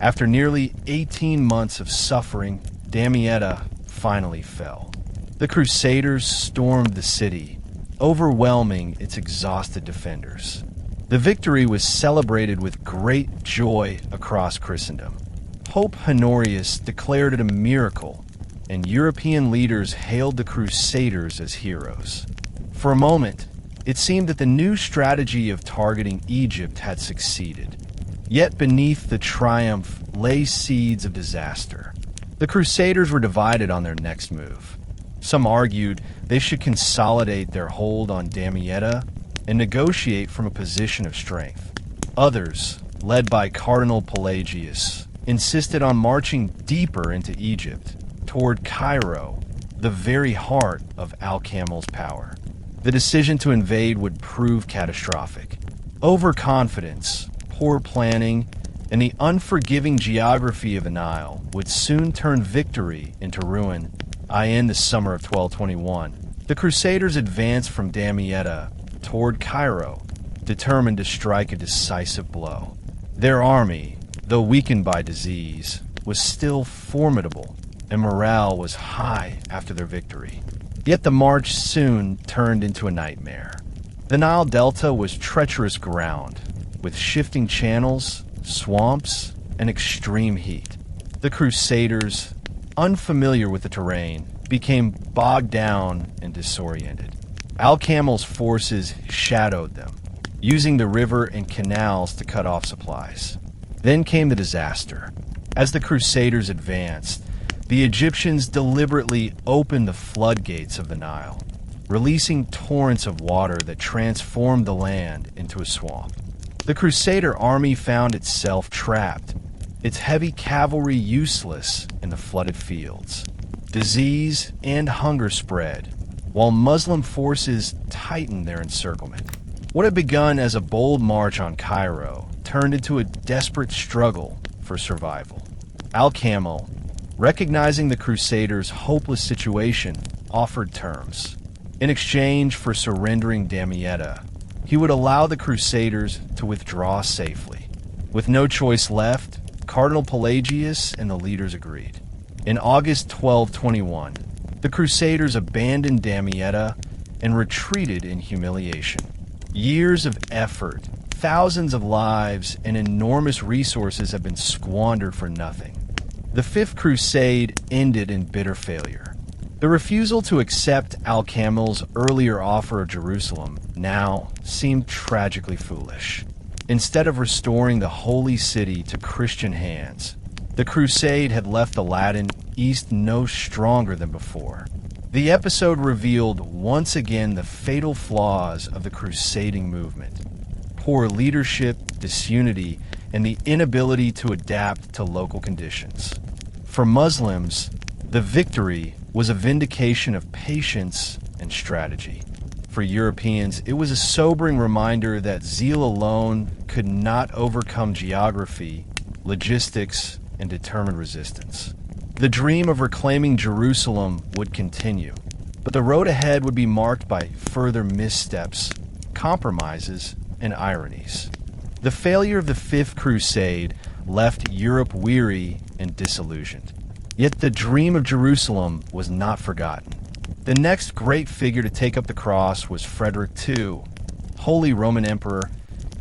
After nearly 18 months of suffering, Damietta finally fell. The Crusaders stormed the city, overwhelming its exhausted defenders. The victory was celebrated with great joy across Christendom. Pope Honorius declared it a miracle, and European leaders hailed the Crusaders as heroes. For a moment, it seemed that the new strategy of targeting Egypt had succeeded. Yet beneath the triumph lay seeds of disaster. The Crusaders were divided on their next move. Some argued they should consolidate their hold on Damietta and negotiate from a position of strength. Others, led by Cardinal Pelagius, insisted on marching deeper into Egypt, toward Cairo, the very heart of Al-Kamel's power. The decision to invade would prove catastrophic. Overconfidence, poor planning, and the unforgiving geography of the Nile would soon turn victory into ruin. In the summer of 1221, the Crusaders advanced from Damietta toward Cairo, determined to strike a decisive blow. Their army, though weakened by disease, was still formidable, and morale was high after their victory. Yet the march soon turned into a nightmare. The Nile Delta was treacherous ground, with shifting channels, swamps, and extreme heat. The Crusaders, unfamiliar with the terrain, became bogged down and disoriented. Al-Kamel's forces shadowed them, using the river and canals to cut off supplies. Then came the disaster. As the Crusaders advanced, the Egyptians deliberately opened the floodgates of the Nile, releasing torrents of water that transformed the land into a swamp. The Crusader army found itself trapped, its heavy cavalry useless in the flooded fields. Disease and hunger spread, while Muslim forces tightened their encirclement. What had begun as a bold march on Cairo turned into a desperate struggle for survival. Al-Kamel, recognizing the Crusaders' hopeless situation, offered terms. In exchange for surrendering Damietta, he would allow the Crusaders to withdraw safely. With no choice left, Cardinal Pelagius and the leaders agreed. In August 1221, the Crusaders abandoned Damietta and retreated in humiliation. Years of effort, thousands of lives, and enormous resources have been squandered for nothing. The Fifth Crusade ended in bitter failure. The refusal to accept Al-Kamel's earlier offer of Jerusalem now seemed tragically foolish. Instead of restoring the holy city to Christian hands, the crusade had left the Latin East no stronger than before. The episode revealed once again the fatal flaws of the crusading movement: poor leadership, disunity, and the inability to adapt to local conditions. For Muslims, the victory was a vindication of patience and strategy. For Europeans, it was a sobering reminder that zeal alone could not overcome geography, logistics, and determined resistance. The dream of reclaiming Jerusalem would continue, but the road ahead would be marked by further missteps, compromises, and ironies. The failure of the Fifth Crusade left Europe weary and disillusioned. Yet the dream of Jerusalem was not forgotten. The next great figure to take up the cross was Frederick II, Holy Roman Emperor,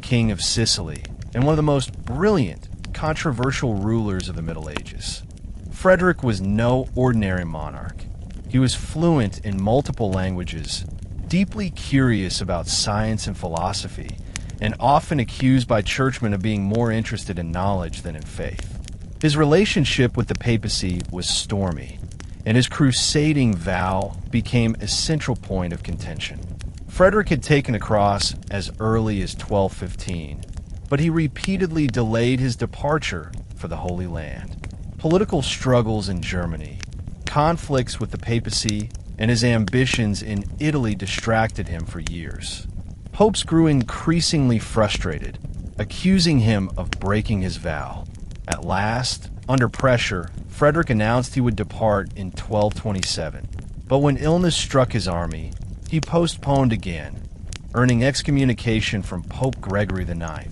King of Sicily, and one of the most brilliant, controversial rulers of the Middle Ages. Frederick was no ordinary monarch. He was fluent in multiple languages, deeply curious about science and philosophy, and often accused by churchmen of being more interested in knowledge than in faith. His relationship with the papacy was stormy, and his crusading vow became a central point of contention. Frederick had taken a cross as early as 1215, but he repeatedly delayed his departure for the Holy Land. Political struggles in Germany, conflicts with the papacy, and his ambitions in Italy distracted him for years. Popes grew increasingly frustrated, accusing him of breaking his vow. At last, under pressure, Frederick announced he would depart in 1227. But when illness struck his army, he postponed again, earning excommunication from Pope Gregory IX.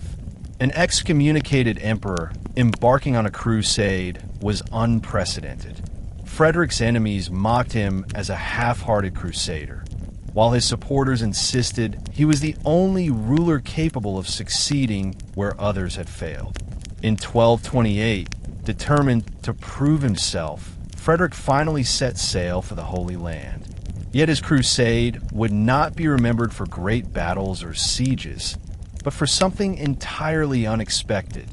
An excommunicated emperor embarking on a crusade was unprecedented. Frederick's enemies mocked him as a half-hearted crusader, while his supporters insisted he was the only ruler capable of succeeding where others had failed. In 1228, determined to prove himself, Frederick finally set sail for the Holy Land. Yet his crusade would not be remembered for great battles or sieges, but for something entirely unexpected: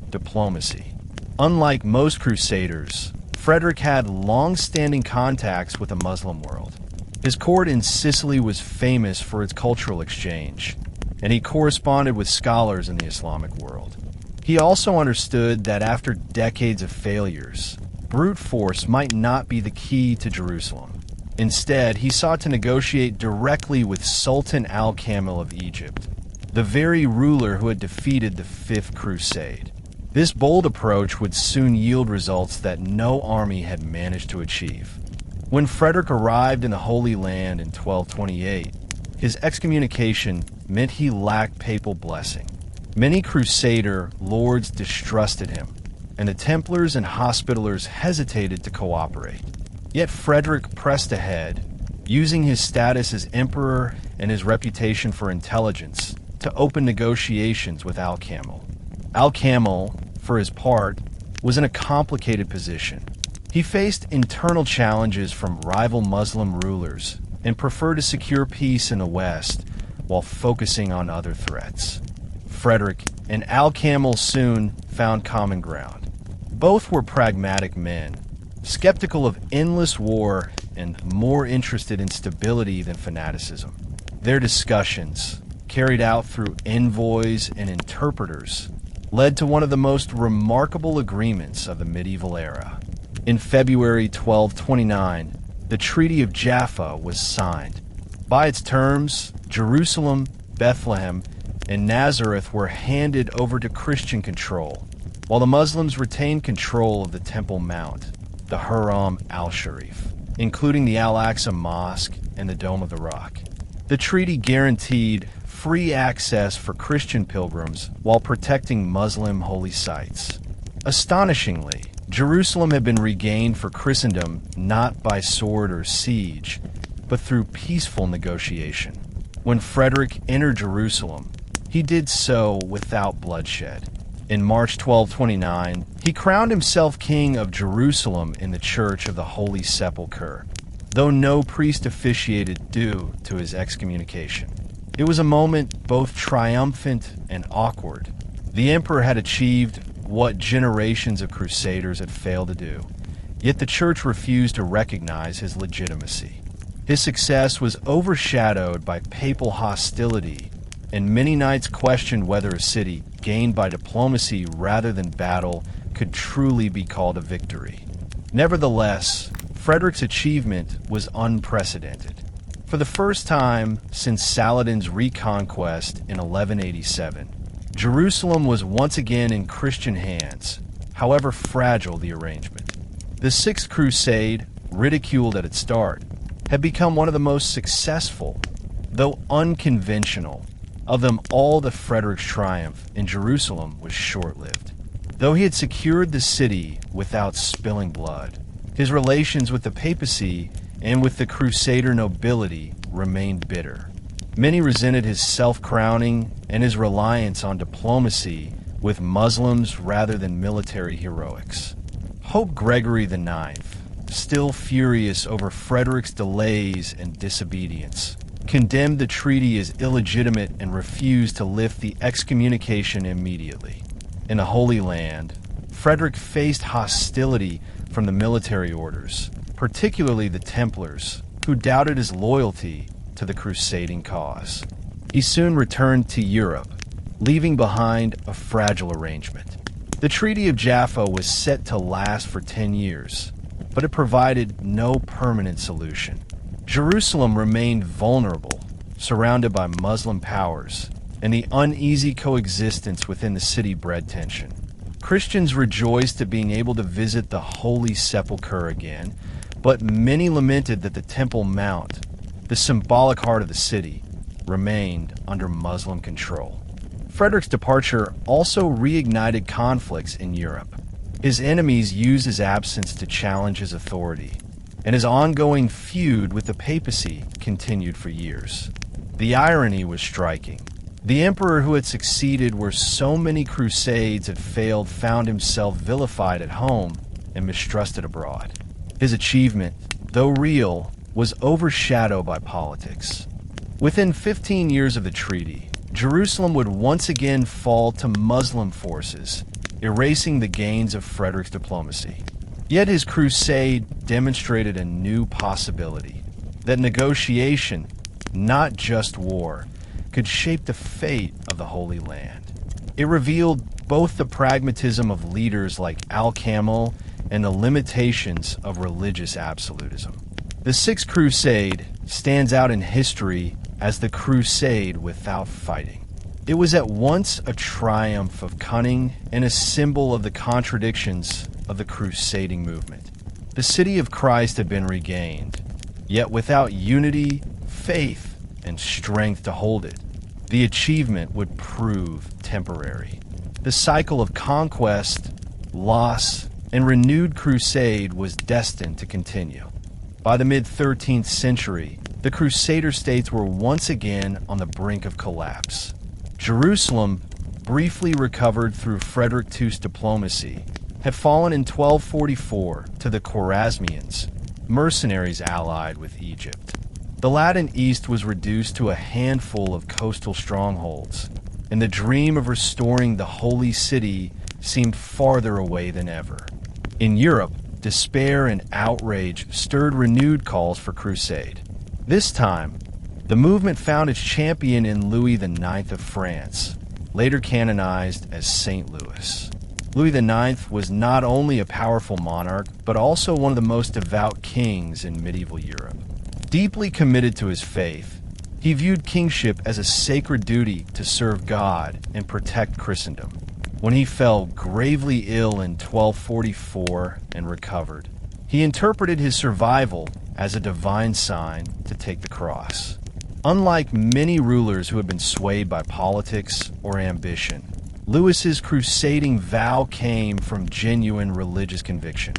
diplomacy. Unlike most crusaders, Frederick had long-standing contacts with the Muslim world. His court in Sicily was famous for its cultural exchange, and he corresponded with scholars in the Islamic world. He also understood that after decades of failures, brute force might not be the key to Jerusalem. Instead, he sought to negotiate directly with Sultan Al-Kamil of Egypt, the very ruler who had defeated the Fifth Crusade. This bold approach would soon yield results that no army had managed to achieve. When Frederick arrived in the Holy Land in 1228, his excommunication meant he lacked papal blessing. Many Crusader lords distrusted him, and the Templars and Hospitallers hesitated to cooperate. Yet Frederick pressed ahead, using his status as emperor and his reputation for intelligence to open negotiations with Al-Kamil. Al-Kamil, for his part, was in a complicated position. He faced internal challenges from rival Muslim rulers and preferred to secure peace in the West while focusing on other threats. Frederick and Al-Kamil soon found common ground. Both were pragmatic men, skeptical of endless war and more interested in stability than fanaticism. Their discussions, carried out through envoys and interpreters, led to one of the most remarkable agreements of the medieval era. In February 1229, the Treaty of Jaffa was signed. By its terms, Jerusalem, Bethlehem, and Nazareth were handed over to Christian control, while the Muslims retained control of the Temple Mount, the Haram al-Sharif, including the Al-Aqsa Mosque and the Dome of the Rock. The treaty guaranteed free access for Christian pilgrims while protecting Muslim holy sites. Astonishingly, Jerusalem had been regained for Christendom not by sword or siege, but through peaceful negotiation. When Frederick entered Jerusalem, he did so without bloodshed. In March 1229, he crowned himself king of Jerusalem in the Church of the Holy Sepulchre, though no priest officiated due to his excommunication. It was a moment both triumphant and awkward. The emperor had achieved what generations of crusaders had failed to do, yet the church refused to recognize his legitimacy. His success was overshadowed by papal hostility, and many knights questioned whether a city gained by diplomacy rather than battle could truly be called a victory. Nevertheless, Frederick's achievement was unprecedented. For the first time since Saladin's reconquest in 1187, Jerusalem was once again in Christian hands, however fragile the arrangement. The Sixth Crusade, ridiculed at its start, had become one of the most successful, though unconventional, of them all. The Frederick's triumph in Jerusalem was short-lived. Though he had secured the city without spilling blood, his relations with the papacy and with the Crusader nobility remained bitter. Many resented his self-crowning and his reliance on diplomacy with Muslims rather than military heroics. Pope Gregory IX, still furious over Frederick's delays and disobedience, condemned the treaty as illegitimate and refused to lift the excommunication immediately. In the Holy Land, Frederick faced hostility from the military orders, particularly the Templars, who doubted his loyalty to the crusading cause. He soon returned to Europe, leaving behind a fragile arrangement. The Treaty of Jaffa was set to last for 10 years, but it provided no permanent solution. Jerusalem remained vulnerable, surrounded by Muslim powers, and the uneasy coexistence within the city bred tension. Christians rejoiced at being able to visit the Holy Sepulchre again, but many lamented that the Temple Mount, the symbolic heart of the city, remained under Muslim control. Frederick's departure also reignited conflicts in Europe. His enemies used his absence to challenge his authority, and his ongoing feud with the papacy continued for years. The irony was striking. The emperor who had succeeded where so many crusades had failed found himself vilified at home and mistrusted abroad. His achievement, though real, was overshadowed by politics. Within 15 years of the treaty, Jerusalem would once again fall to Muslim forces, erasing the gains of Frederick's diplomacy. Yet his crusade demonstrated a new possibility, that negotiation, not just war, could shape the fate of the Holy Land. It revealed both the pragmatism of leaders like Al-Kamil and the limitations of religious absolutism. The Sixth Crusade stands out in history as the crusade without fighting. It was at once a triumph of cunning and a symbol of the contradictions of the crusading movement. The city of Christ had been regained, yet without unity, faith, and strength to hold it, the achievement would prove temporary. The cycle of conquest, loss, and renewed crusade was destined to continue. By the mid-13th century, the Crusader states were once again on the brink of collapse. Jerusalem, briefly recovered through Frederick II's diplomacy, had fallen in 1244 to the Khwarezmians, mercenaries allied with Egypt. The Latin East was reduced to a handful of coastal strongholds, and the dream of restoring the Holy City seemed farther away than ever. In Europe, despair and outrage stirred renewed calls for crusade. This time, the movement found its champion in Louis IX of France, later canonized as Saint Louis. Louis IX was not only a powerful monarch, but also one of the most devout kings in medieval Europe. Deeply committed to his faith, he viewed kingship as a sacred duty to serve God and protect Christendom. When he fell gravely ill in 1244 and recovered, he interpreted his survival as a divine sign to take the cross. Unlike many rulers who had been swayed by politics or ambition, Louis's crusading vow came from genuine religious conviction.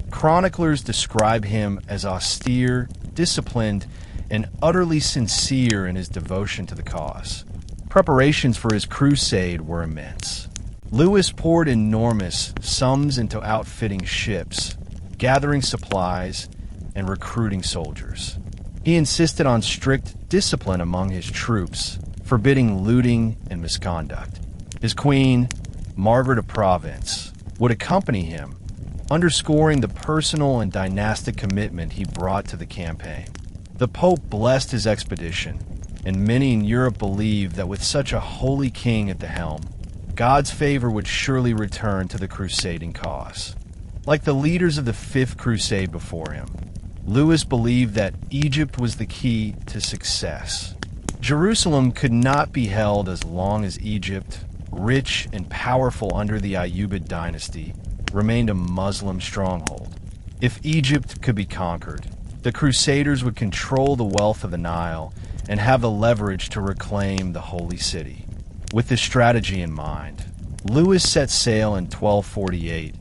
Chroniclers describe him as austere, disciplined, and utterly sincere in his devotion to the cause. Preparations for his crusade were immense. Louis poured enormous sums into outfitting ships, gathering supplies, and recruiting soldiers. He insisted on strict discipline among his troops, forbidding looting and misconduct. His queen, Margaret of Provence, would accompany him, underscoring the personal and dynastic commitment he brought to the campaign. The Pope blessed his expedition, and many in Europe believed that with such a holy king at the helm, God's favor would surely return to the crusading cause. Like the leaders of the Fifth Crusade before him, Louis believed that Egypt was the key to success. Jerusalem could not be held as long as Egypt, rich and powerful under the Ayyubid dynasty, remained a Muslim stronghold. If Egypt could be conquered, the Crusaders would control the wealth of the Nile and have the leverage to reclaim the Holy City. With this strategy in mind, Louis set sail in 1248,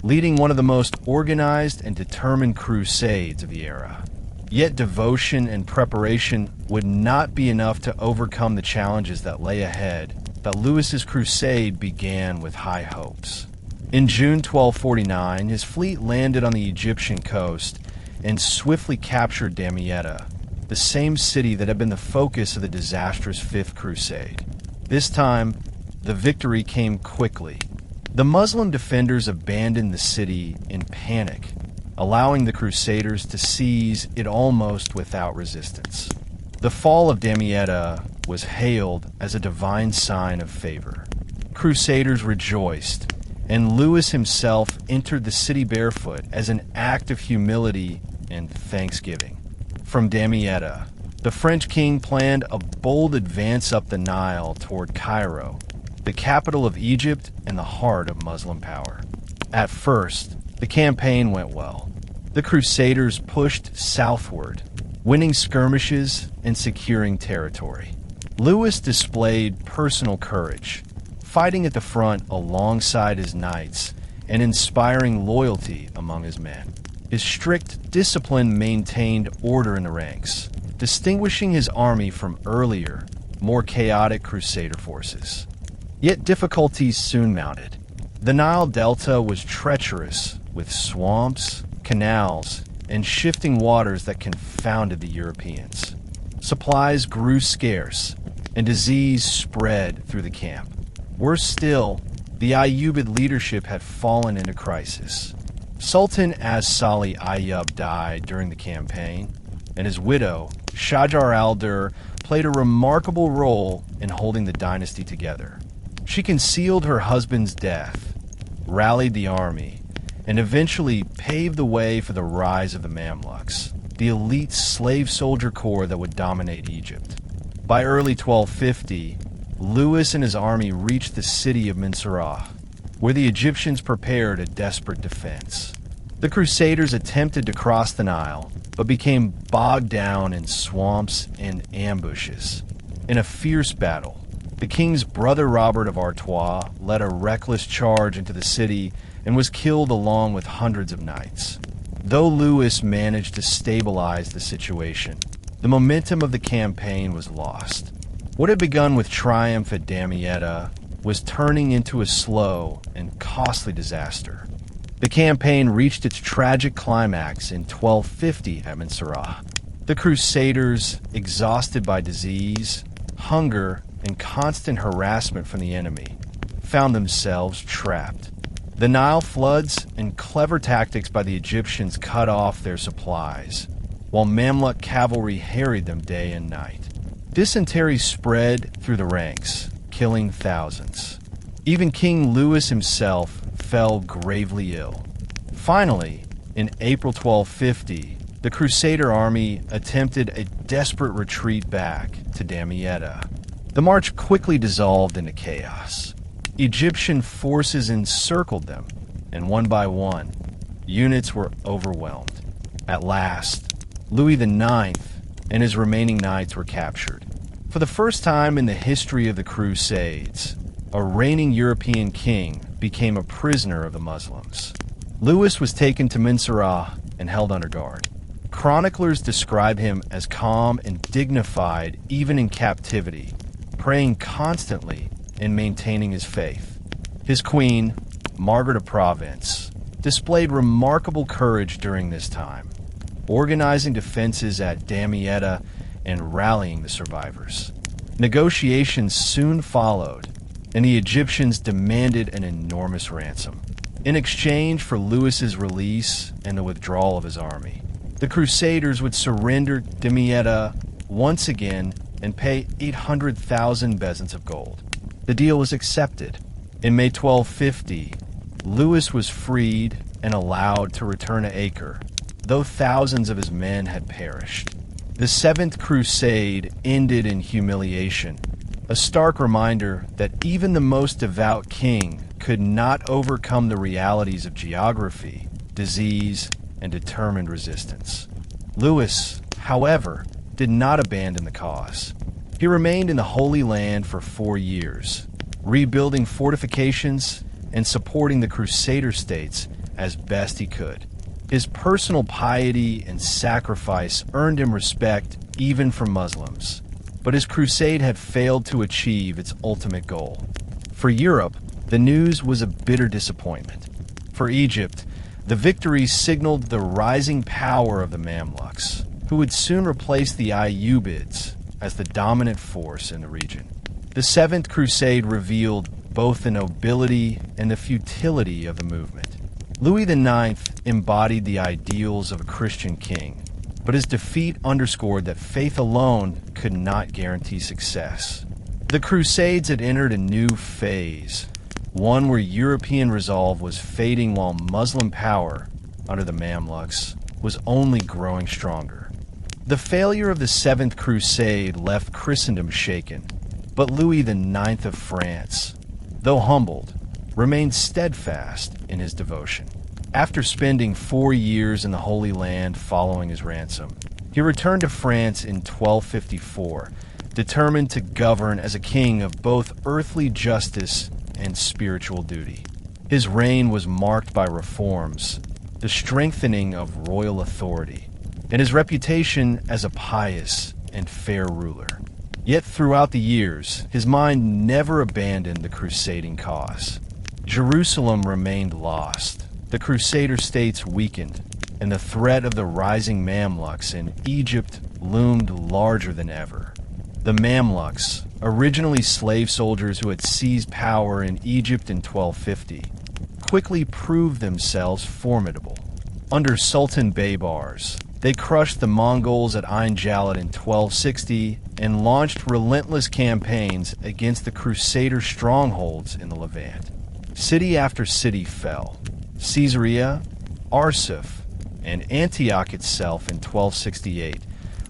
leading one of the most organized and determined crusades of the era. Yet devotion and preparation would not be enough to overcome the challenges that lay ahead, but Louis's crusade began with high hopes. In June 1249, his fleet landed on the Egyptian coast and swiftly captured Damietta, the same city that had been the focus of the disastrous Fifth Crusade. This time, the victory came quickly. The Muslim defenders abandoned the city in panic, allowing the Crusaders to seize it almost without resistance. The fall of Damietta was hailed as a divine sign of favor. Crusaders rejoiced, and Louis himself entered the city barefoot as an act of humility and thanksgiving. From Damietta, the French king planned a bold advance up the Nile toward Cairo, the capital of Egypt and the heart of Muslim power. At first, the campaign went well. The Crusaders pushed southward, winning skirmishes and securing territory. Louis displayed personal courage, fighting at the front alongside his knights and inspiring loyalty among his men. His strict discipline maintained order in the ranks, distinguishing his army from earlier, more chaotic Crusader forces. Yet difficulties soon mounted. The Nile Delta was treacherous, with swamps, canals, and shifting waters that confounded the Europeans. Supplies grew scarce, and disease spread through the camp. Worse still, the Ayyubid leadership had fallen into crisis. Sultan as-Salih Ayyub died during the campaign, and his widow, Shajar al-Dur, played a remarkable role in holding the dynasty together. She concealed her husband's death, rallied the army, and eventually paved the way for the rise of the Mamluks, the elite slave soldier corps that would dominate Egypt. By early 1250, Louis and his army reached the city of Minsurah, where the Egyptians prepared a desperate defense. The Crusaders attempted to cross the Nile, but became bogged down in swamps and ambushes. In a fierce battle, the king's brother Robert of Artois led a reckless charge into the city and was killed along with hundreds of knights. Though Louis managed to stabilize the situation, the momentum of the campaign was lost. What had begun with triumph at Damietta was turning into a slow and costly disaster. The campaign reached its tragic climax in 1250 at Minsurah. The Crusaders, exhausted by disease, hunger, and constant harassment from the enemy, found themselves trapped. The Nile floods and clever tactics by the Egyptians cut off their supplies, while Mamluk cavalry harried them day and night. Dysentery spread through the ranks, killing thousands. Even King Louis himself fell gravely ill. Finally, in April 1250, the Crusader army attempted a desperate retreat back to Damietta. The march quickly dissolved into chaos. Egyptian forces encircled them, and one by one, units were overwhelmed. At last, Louis IX and his remaining knights were captured. For the first time in the history of the Crusades, a reigning European king became a prisoner of the Muslims. Louis was taken to Minsurah and held under guard. Chroniclers describe him as calm and dignified even in captivity, praying constantly and maintaining his faith. His queen, Margaret of Provence, displayed remarkable courage during this time, organizing defenses at Damietta and rallying the survivors. Negotiations soon followed, and the Egyptians demanded an enormous ransom. In exchange for Louis's release and the withdrawal of his army, the Crusaders would surrender Damietta once again and pay 800,000 bezants of gold. The deal was accepted. In May 1250, Louis was freed and allowed to return to Acre, though thousands of his men had perished. The Seventh Crusade ended in humiliation, a stark reminder that even the most devout king could not overcome the realities of geography, disease, and determined resistance. Louis, however, did not abandon the cause. He remained in the Holy Land for 4 years, rebuilding fortifications and supporting the Crusader states as best he could. His personal piety and sacrifice earned him respect even from Muslims, but his crusade had failed to achieve its ultimate goal. For Europe, the news was a bitter disappointment. For Egypt, the victory signaled the rising power of the Mamluks, who would soon replace the Ayyubids as the dominant force in the region. The Seventh Crusade revealed both the nobility and the futility of the movement. Louis IX embodied the ideals of a Christian king, but his defeat underscored that faith alone could not guarantee success. The Crusades had entered a new phase, one where European resolve was fading while Muslim power, under the Mamluks, was only growing stronger. The failure of the Seventh Crusade left Christendom shaken, but Louis IX of France, though humbled, remained steadfast in his devotion. After spending 4 years in the Holy Land following his ransom, he returned to France in 1254, determined to govern as a king of both earthly justice and spiritual duty. His reign was marked by reforms, the strengthening of royal authority, and his reputation as a pious and fair ruler. Yet throughout the years, his mind never abandoned the crusading cause. Jerusalem remained lost, the Crusader states weakened, and the threat of the rising Mamluks in Egypt loomed larger than ever. The Mamluks, originally slave soldiers who had seized power in Egypt in 1250, quickly proved themselves formidable. Under Sultan Baybars, they crushed the Mongols at Ain Jalut in 1260 and launched relentless campaigns against the Crusader strongholds in the Levant. City after city fell. Caesarea, Arsuf, and Antioch itself in 1268,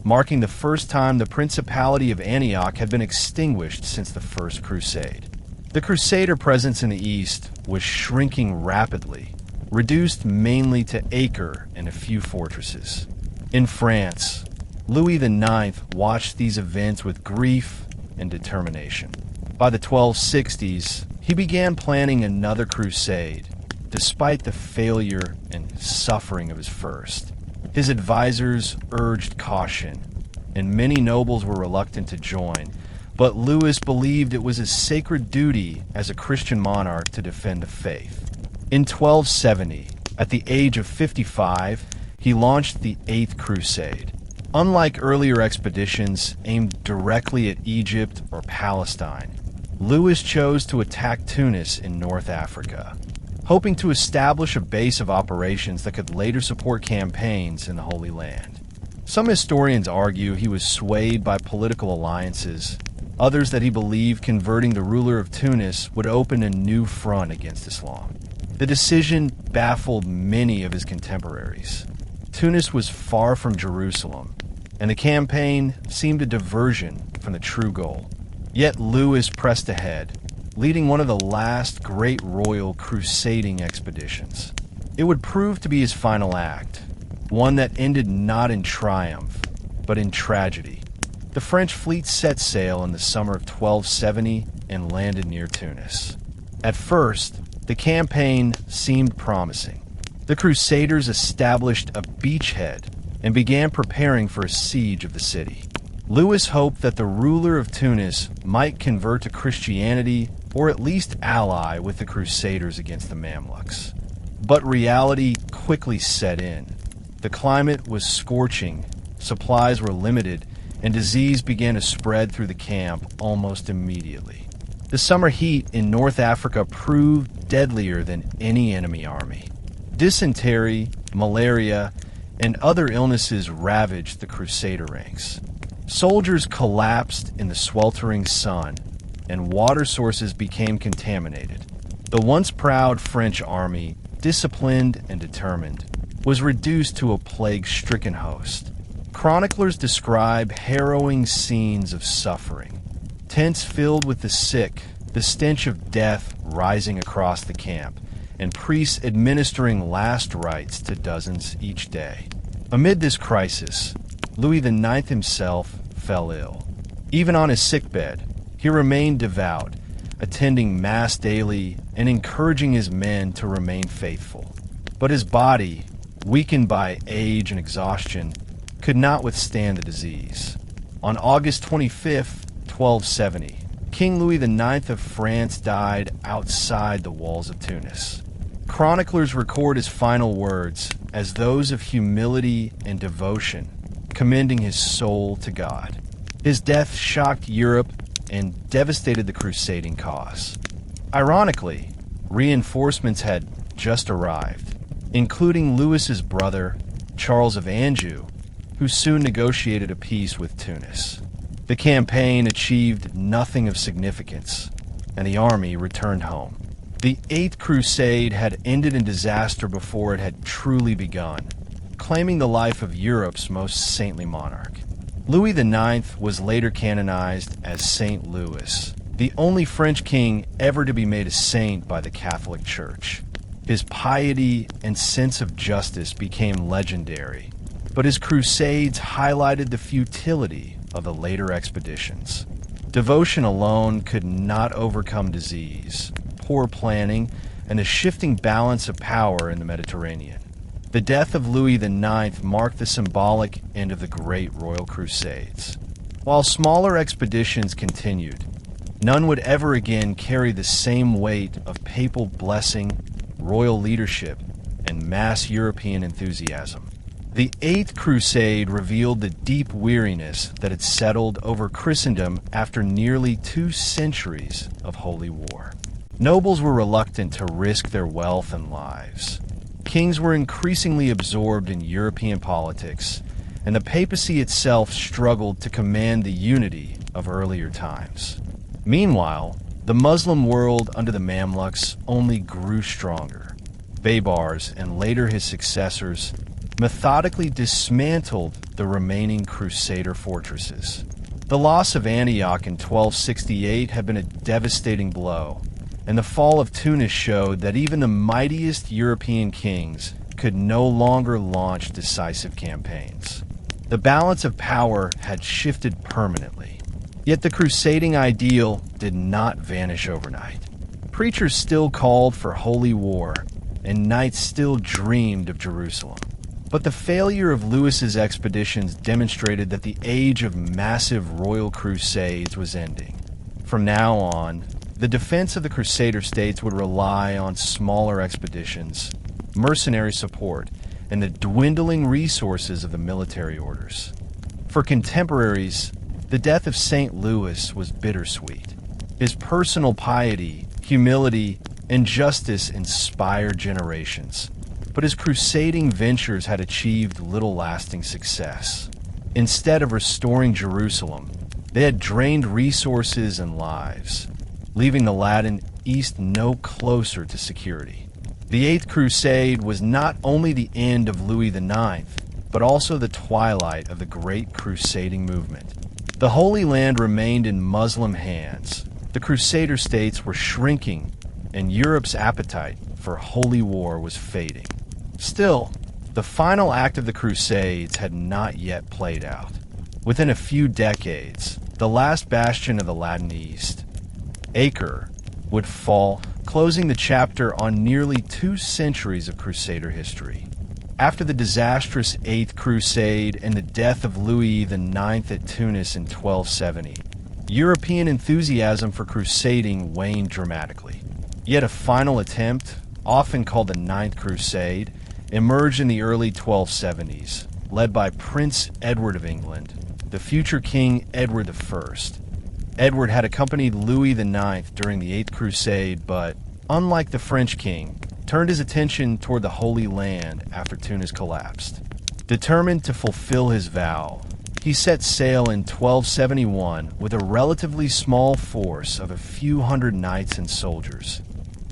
marking the first time the Principality of Antioch had been extinguished since the First Crusade. The Crusader presence in the east was shrinking rapidly, reduced mainly to Acre and a few fortresses. In France, Louis IX watched these events with grief and determination. By the 1260s, he began planning another crusade, despite the failure and suffering of his first. His advisors urged caution, and many nobles were reluctant to join, but Louis believed it was his sacred duty as a Christian monarch to defend the faith. In 1270, at the age of 55, he launched the Eighth Crusade. Unlike earlier expeditions aimed directly at Egypt or Palestine, Louis chose to attack Tunis in North Africa, hoping to establish a base of operations that could later support campaigns in the Holy Land. Some historians argue he was swayed by political alliances, others that he believed converting the ruler of Tunis would open a new front against Islam. The decision baffled many of his contemporaries. Tunis was far from Jerusalem, and the campaign seemed a diversion from the true goal. Yet Louis pressed ahead, leading one of the last great royal crusading expeditions. It would prove to be his final act, one that ended not in triumph, but in tragedy. The French fleet set sail in the summer of 1270 and landed near Tunis. At first, the campaign seemed promising. The Crusaders established a beachhead and began preparing for a siege of the city. Louis hoped that the ruler of Tunis might convert to Christianity or at least ally with the Crusaders against the Mamluks. But reality quickly set in. The climate was scorching, supplies were limited, and disease began to spread through the camp almost immediately. The summer heat in North Africa proved deadlier than any enemy army. Dysentery, malaria, and other illnesses ravaged the Crusader ranks. Soldiers collapsed in the sweltering sun, and water sources became contaminated. The once proud French army, disciplined and determined, was reduced to a plague-stricken host. Chroniclers describe harrowing scenes of suffering. Tents filled with the sick, the stench of death rising across the camp, and priests administering last rites to dozens each day. Amid this crisis, Louis IX himself fell ill. Even on his sickbed, he remained devout, attending Mass daily and encouraging his men to remain faithful. But his body, weakened by age and exhaustion, could not withstand the disease. On August 25, 1270, King Louis IX of France died outside the walls of Tunis. Chroniclers record his final words as those of humility and devotion, commending his soul to God. His death shocked Europe and devastated the crusading cause. Ironically, reinforcements had just arrived, including Louis's brother, Charles of Anjou, who soon negotiated a peace with Tunis. The campaign achieved nothing of significance, and the army returned home. The Eighth Crusade had ended in disaster before it had truly begun, claiming the life of Europe's most saintly monarch. Louis IX was later canonized as Saint Louis, the only French king ever to be made a saint by the Catholic Church. His piety and sense of justice became legendary, but his crusades highlighted the futility of the later expeditions. Devotion alone could not overcome disease, poor planning and the shifting balance of power in the Mediterranean. The death of Louis IX marked the symbolic end of the Great Royal Crusades. While smaller expeditions continued, none would ever again carry the same weight of papal blessing, royal leadership, and mass European enthusiasm. The Eighth Crusade revealed the deep weariness that had settled over Christendom after nearly 2 centuries of holy war. Nobles were reluctant to risk their wealth and lives. Kings were increasingly absorbed in European politics, and the papacy itself struggled to command the unity of earlier times. Meanwhile, the Muslim world under the Mamluks only grew stronger. Baybars, and later his successors, methodically dismantled the remaining Crusader fortresses. The loss of Antioch in 1268 had been a devastating blow, and the fall of Tunis showed that even the mightiest European kings could no longer launch decisive campaigns. The balance of power had shifted permanently. Yet the crusading ideal did not vanish overnight. Preachers still called for holy war, and knights still dreamed of Jerusalem. But the failure of Louis's expeditions demonstrated that the age of massive royal crusades was ending. From now on, the defense of the Crusader states would rely on smaller expeditions, mercenary support, and the dwindling resources of the military orders. For contemporaries, the death of St. Louis was bittersweet. His personal piety, humility, and justice inspired generations. But his crusading ventures had achieved little lasting success. Instead of restoring Jerusalem, they had drained resources and lives, leaving the Latin East no closer to security. The Eighth Crusade was not only the end of Louis IX, but also the twilight of the great crusading movement. The Holy Land remained in Muslim hands. The Crusader states were shrinking, and Europe's appetite for holy war was fading. Still, the final act of the Crusades had not yet played out. Within a few decades, the last bastion of the Latin East, Acre, would fall, closing the chapter on nearly 2 centuries of Crusader history. After the disastrous Eighth Crusade and the death of Louis IX at Tunis in 1270, European enthusiasm for crusading waned dramatically. Yet a final attempt, often called the Ninth Crusade, emerged in the early 1270s, led by Prince Edward of England, the future King Edward I. Edward had accompanied Louis IX during the Eighth Crusade, but, unlike the French king, turned his attention toward the Holy Land after Tunis collapsed. Determined to fulfill his vow, he set sail in 1271 with a relatively small force of a few hundred knights and soldiers,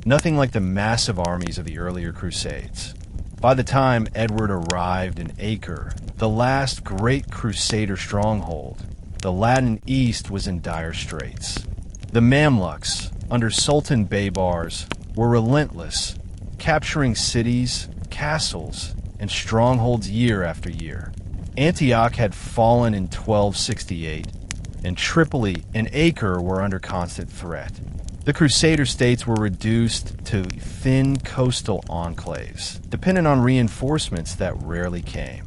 nothing like the massive armies of the earlier Crusades. By the time Edward arrived in Acre, the last great Crusader stronghold, the Latin East was in dire straits. The Mamluks, under Sultan Baybars, were relentless, capturing cities, castles, and strongholds year after year. Antioch had fallen in 1268, and Tripoli and Acre were under constant threat. The Crusader states were reduced to thin coastal enclaves, dependent on reinforcements that rarely came.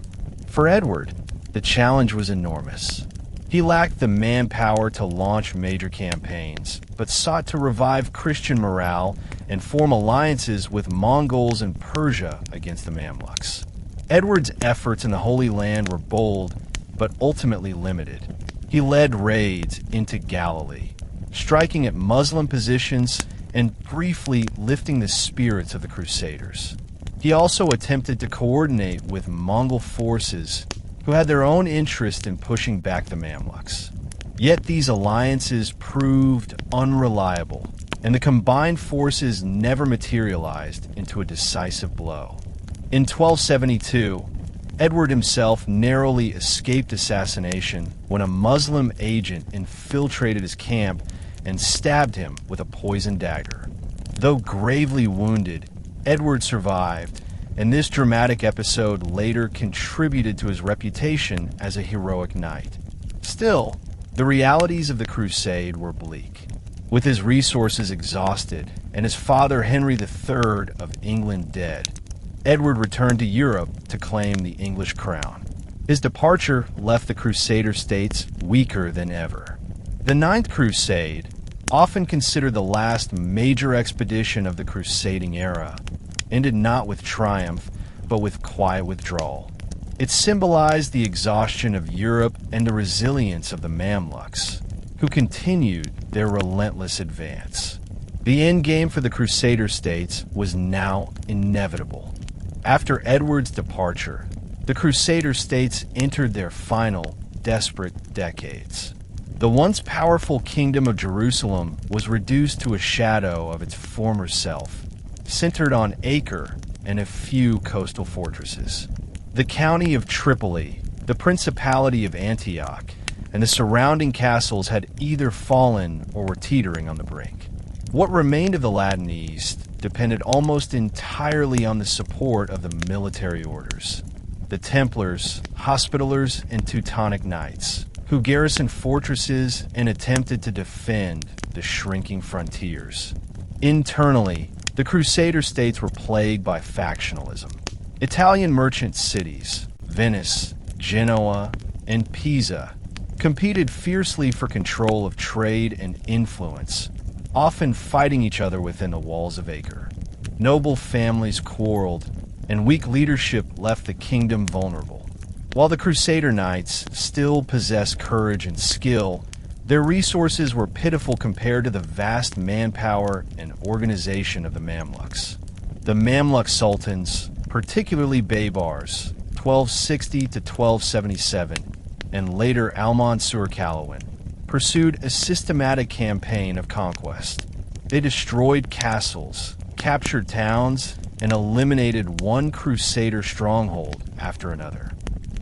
For Edward, the challenge was enormous. He lacked the manpower to launch major campaigns, but sought to revive Christian morale and form alliances with Mongols and Persia against the Mamluks. Edward's efforts in the Holy Land were bold, but ultimately limited. He led raids into Galilee, striking at Muslim positions and briefly lifting the spirits of the Crusaders. He also attempted to coordinate with Mongol forces who had their own interest in pushing back the Mamluks. Yet these alliances proved unreliable, and the combined forces never materialized into a decisive blow. In 1272, Edward himself narrowly escaped assassination when a Muslim agent infiltrated his camp and stabbed him with a poisoned dagger. Though gravely wounded, Edward survived, and this dramatic episode later contributed to his reputation as a heroic knight. Still, the realities of the crusade were bleak. With his resources exhausted and his father Henry III of England dead, Edward returned to Europe to claim the English crown. His departure left the Crusader states weaker than ever. The Ninth Crusade, often considered the last major expedition of the crusading era, ended not with triumph, but with quiet withdrawal. It symbolized the exhaustion of Europe and the resilience of the Mamluks, who continued their relentless advance. The endgame for the Crusader states was now inevitable. After Edward's departure, the Crusader states entered their final, desperate decades. The once powerful kingdom of Jerusalem was reduced to a shadow of its former self, centered on Acre and a few coastal fortresses. The county of Tripoli, the Principality of Antioch, and the surrounding castles had either fallen or were teetering on the brink. What remained of the Latin East depended almost entirely on the support of the military orders. The Templars, Hospitallers, and Teutonic Knights, who garrisoned fortresses and attempted to defend the shrinking frontiers. Internally, the Crusader states were plagued by factionalism. Italian merchant cities, Venice, Genoa, and Pisa, competed fiercely for control of trade and influence, often fighting each other within the walls of Acre. Noble families quarreled, and weak leadership left the kingdom vulnerable. While the Crusader Knights still possessed courage and skill, their resources were pitiful compared to the vast manpower and organization of the Mamluks. The Mamluk sultans, particularly Baybars, 1260 to 1277, and later Al-Mansur Kalawan, pursued a systematic campaign of conquest. They destroyed castles, captured towns, and eliminated one Crusader stronghold after another.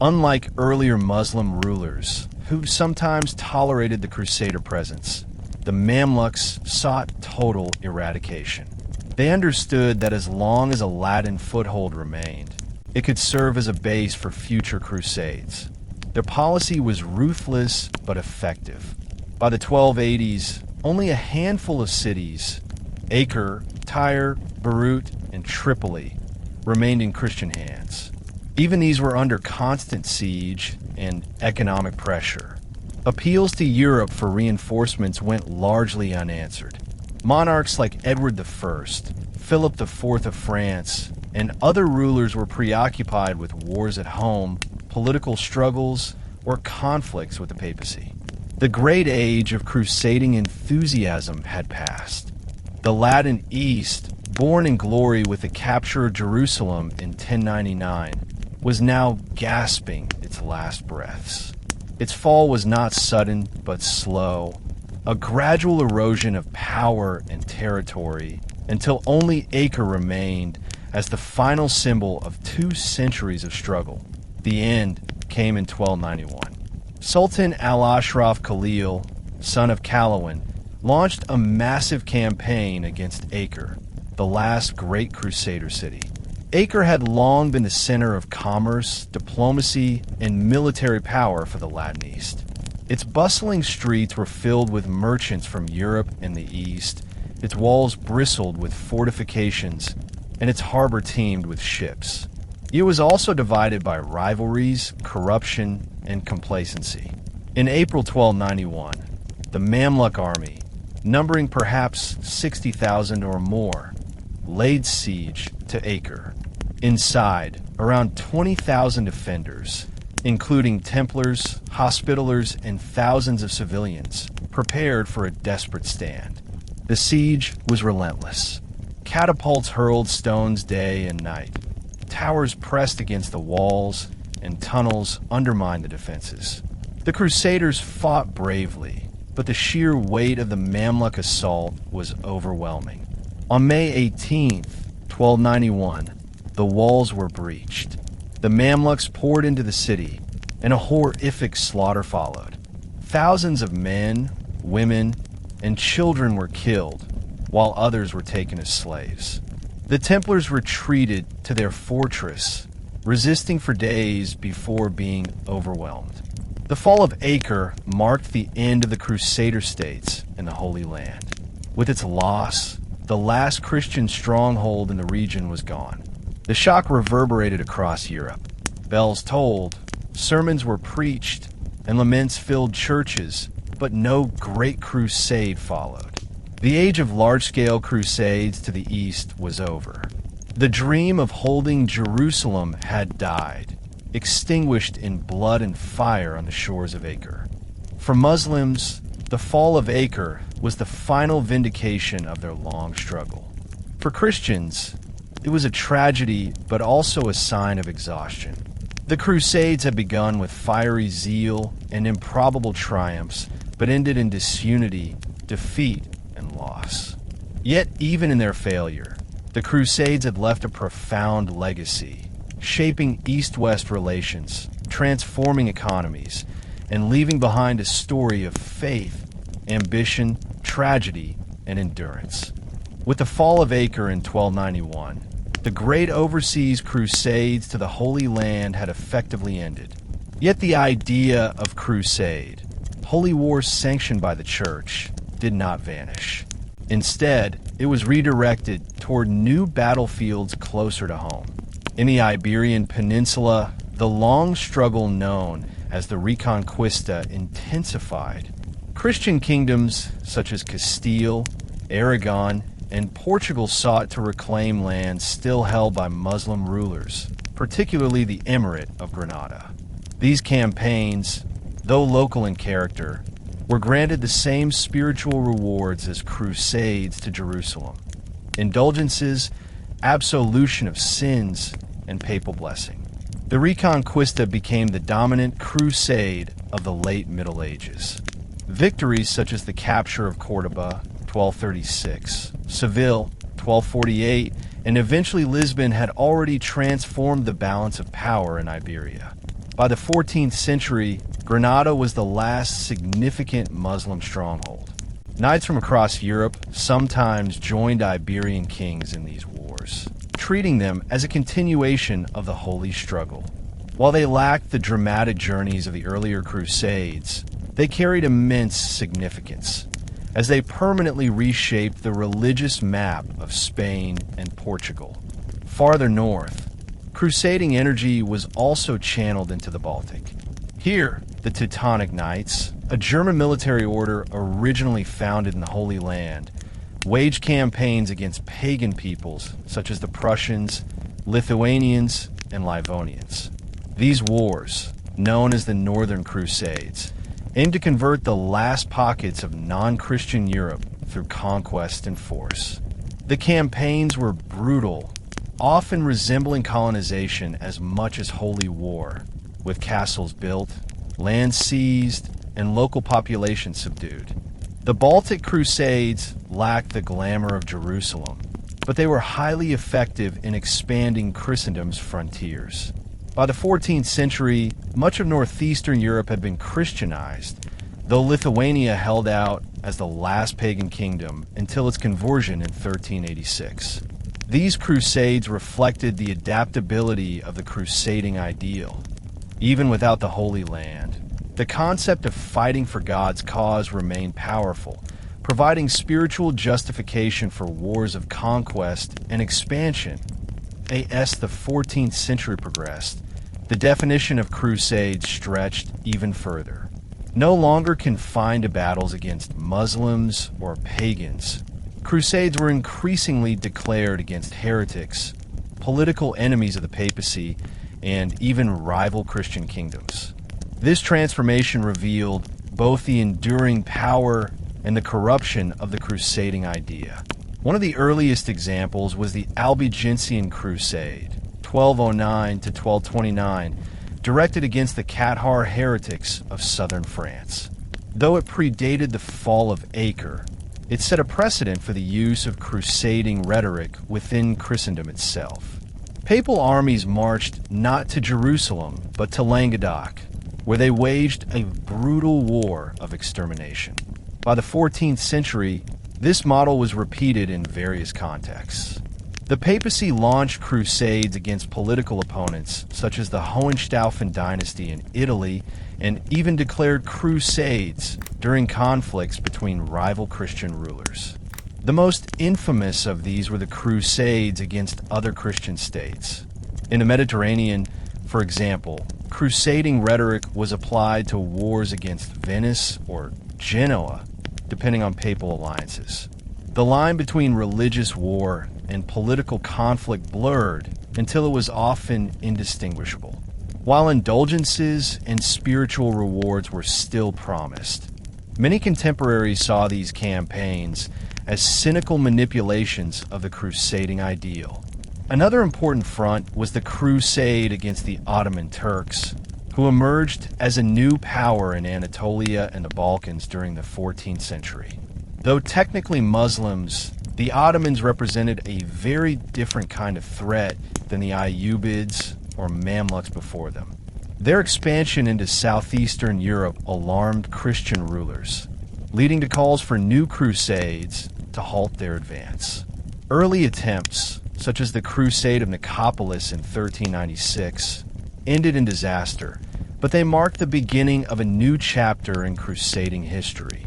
Unlike earlier Muslim rulers, who sometimes tolerated the Crusader presence, the Mamluks sought total eradication. They understood that as long as a Latin foothold remained, it could serve as a base for future crusades. Their policy was ruthless but effective. By the 1280s, only a handful of cities, Acre, Tyre, Beirut, and Tripoli, remained in Christian hands. Even these were under constant siege and economic pressure. Appeals to Europe for reinforcements went largely unanswered. Monarchs like Edward I, Philip IV of France, and other rulers were preoccupied with wars at home, political struggles, or conflicts with the papacy. The great age of crusading enthusiasm had passed. The Latin East, born in glory with the capture of Jerusalem in 1099, was now gasping its last breaths. Its fall was not sudden, but slow, a gradual erosion of power and territory, until only Acre remained as the final symbol of 2 centuries of struggle. The end came in 1291. Sultan Al-Ashraf Khalil, son of Kalawan, launched a massive campaign against Acre, the last great Crusader city. Acre had long been the center of commerce, diplomacy, and military power for the Latin East. Its bustling streets were filled with merchants from Europe and the East, its walls bristled with fortifications, and its harbor teemed with ships. It was also divided by rivalries, corruption, and complacency. In April 1291, the Mamluk army, numbering perhaps 60,000 or more, laid siege to Acre. Inside, around 20,000 defenders, including Templars, Hospitallers, and thousands of civilians, prepared for a desperate stand. The siege was relentless. Catapults hurled stones day and night. Towers pressed against the walls, and tunnels undermined the defenses. The Crusaders fought bravely, but the sheer weight of the Mamluk assault was overwhelming. On May 18th, 1291, the walls were breached. The Mamluks poured into the city, and a horrific slaughter followed. Thousands of men, women, and children were killed, while others were taken as slaves. The Templars retreated to their fortress, resisting for days before being overwhelmed. The fall of Acre marked the end of the Crusader states in the Holy Land. With its loss, the last Christian stronghold in the region was gone. The shock reverberated across Europe. Bells tolled, sermons were preached, and laments filled churches, but no great crusade followed. The age of large-scale crusades to the east was over. The dream of holding Jerusalem had died, extinguished in blood and fire on the shores of Acre. For Muslims, the fall of Acre was the final vindication of their long struggle. For Christians, it was a tragedy, but also a sign of exhaustion. The Crusades had begun with fiery zeal and improbable triumphs, but ended in disunity, defeat, and loss. Yet, even in their failure, the Crusades had left a profound legacy, shaping East-West relations, transforming economies, and leaving behind a story of faith, ambition, tragedy, and endurance. With the fall of Acre in 1291, the great overseas crusades to the Holy Land had effectively ended. Yet the idea of crusade, holy wars sanctioned by the Church, did not vanish. Instead, it was redirected toward new battlefields closer to home. In the Iberian Peninsula, the long struggle known as the Reconquista intensified. Christian kingdoms such as Castile, Aragon, and Portugal sought to reclaim lands still held by Muslim rulers, particularly the Emirate of Granada. These campaigns, though local in character, were granted the same spiritual rewards as crusades to Jerusalem: indulgences, absolution of sins, and papal blessing. The Reconquista became the dominant crusade of the late Middle Ages. Victories such as the capture of Córdoba, 1236, Seville, 1248, and eventually Lisbon had already transformed the balance of power in Iberia. By the 14th century, Granada was the last significant Muslim stronghold. Knights from across Europe sometimes joined Iberian kings in these wars, treating them as a continuation of the holy struggle. While they lacked the dramatic journeys of the earlier Crusades, they carried immense significance, as they permanently reshaped the religious map of Spain and Portugal. Farther north, crusading energy was also channeled into the Baltic. Here, the Teutonic Knights, a German military order originally founded in the Holy Land, waged campaigns against pagan peoples such as the Prussians, Lithuanians, and Livonians. These wars, known as the Northern Crusades, aimed to convert the last pockets of non-Christian Europe through conquest and force. The campaigns were brutal, often resembling colonization as much as holy war, with castles built, land seized, and local population subdued. The Baltic Crusades lacked the glamour of Jerusalem, but they were highly effective in expanding Christendom's frontiers. By the 14th century, much of northeastern Europe had been Christianized, though Lithuania held out as the last pagan kingdom until its conversion in 1386. These crusades reflected the adaptability of the crusading ideal. Even without the Holy Land, the concept of fighting for God's cause remained powerful, providing spiritual justification for wars of conquest and expansion. As the 14th century progressed, the definition of crusades stretched even further. No longer confined to battles against Muslims or pagans, crusades were increasingly declared against heretics, political enemies of the papacy, and even rival Christian kingdoms. This transformation revealed both the enduring power and the corruption of the crusading idea. One of the earliest examples was the Albigensian Crusade, 1209 to 1229, directed against the Cathar heretics of southern France. Though it predated the fall of Acre, it set a precedent for the use of crusading rhetoric within Christendom itself. Papal armies marched not to Jerusalem, but to Languedoc, where they waged a brutal war of extermination. By the 14th century, this model was repeated in various contexts. The papacy launched crusades against political opponents, such as the Hohenstaufen dynasty in Italy, and even declared crusades during conflicts between rival Christian rulers. The most infamous of these were the Crusades against other Christian states. In the Mediterranean, for example, crusading rhetoric was applied to wars against Venice or Genoa, depending on papal alliances. The line between religious war and political conflict blurred until it was often indistinguishable, while indulgences and spiritual rewards were still promised. Many contemporaries saw these campaigns as cynical manipulations of the crusading ideal. Another important front was the crusade against the Ottoman Turks, who emerged as a new power in Anatolia and the Balkans during the 14th century. Though technically Muslims, the Ottomans represented a very different kind of threat than the Ayyubids or Mamluks before them. Their expansion into southeastern Europe alarmed Christian rulers, leading to calls for new crusades to halt their advance. Early attempts, such as the Crusade of Nicopolis in 1396, ended in disaster, but they marked the beginning of a new chapter in crusading history,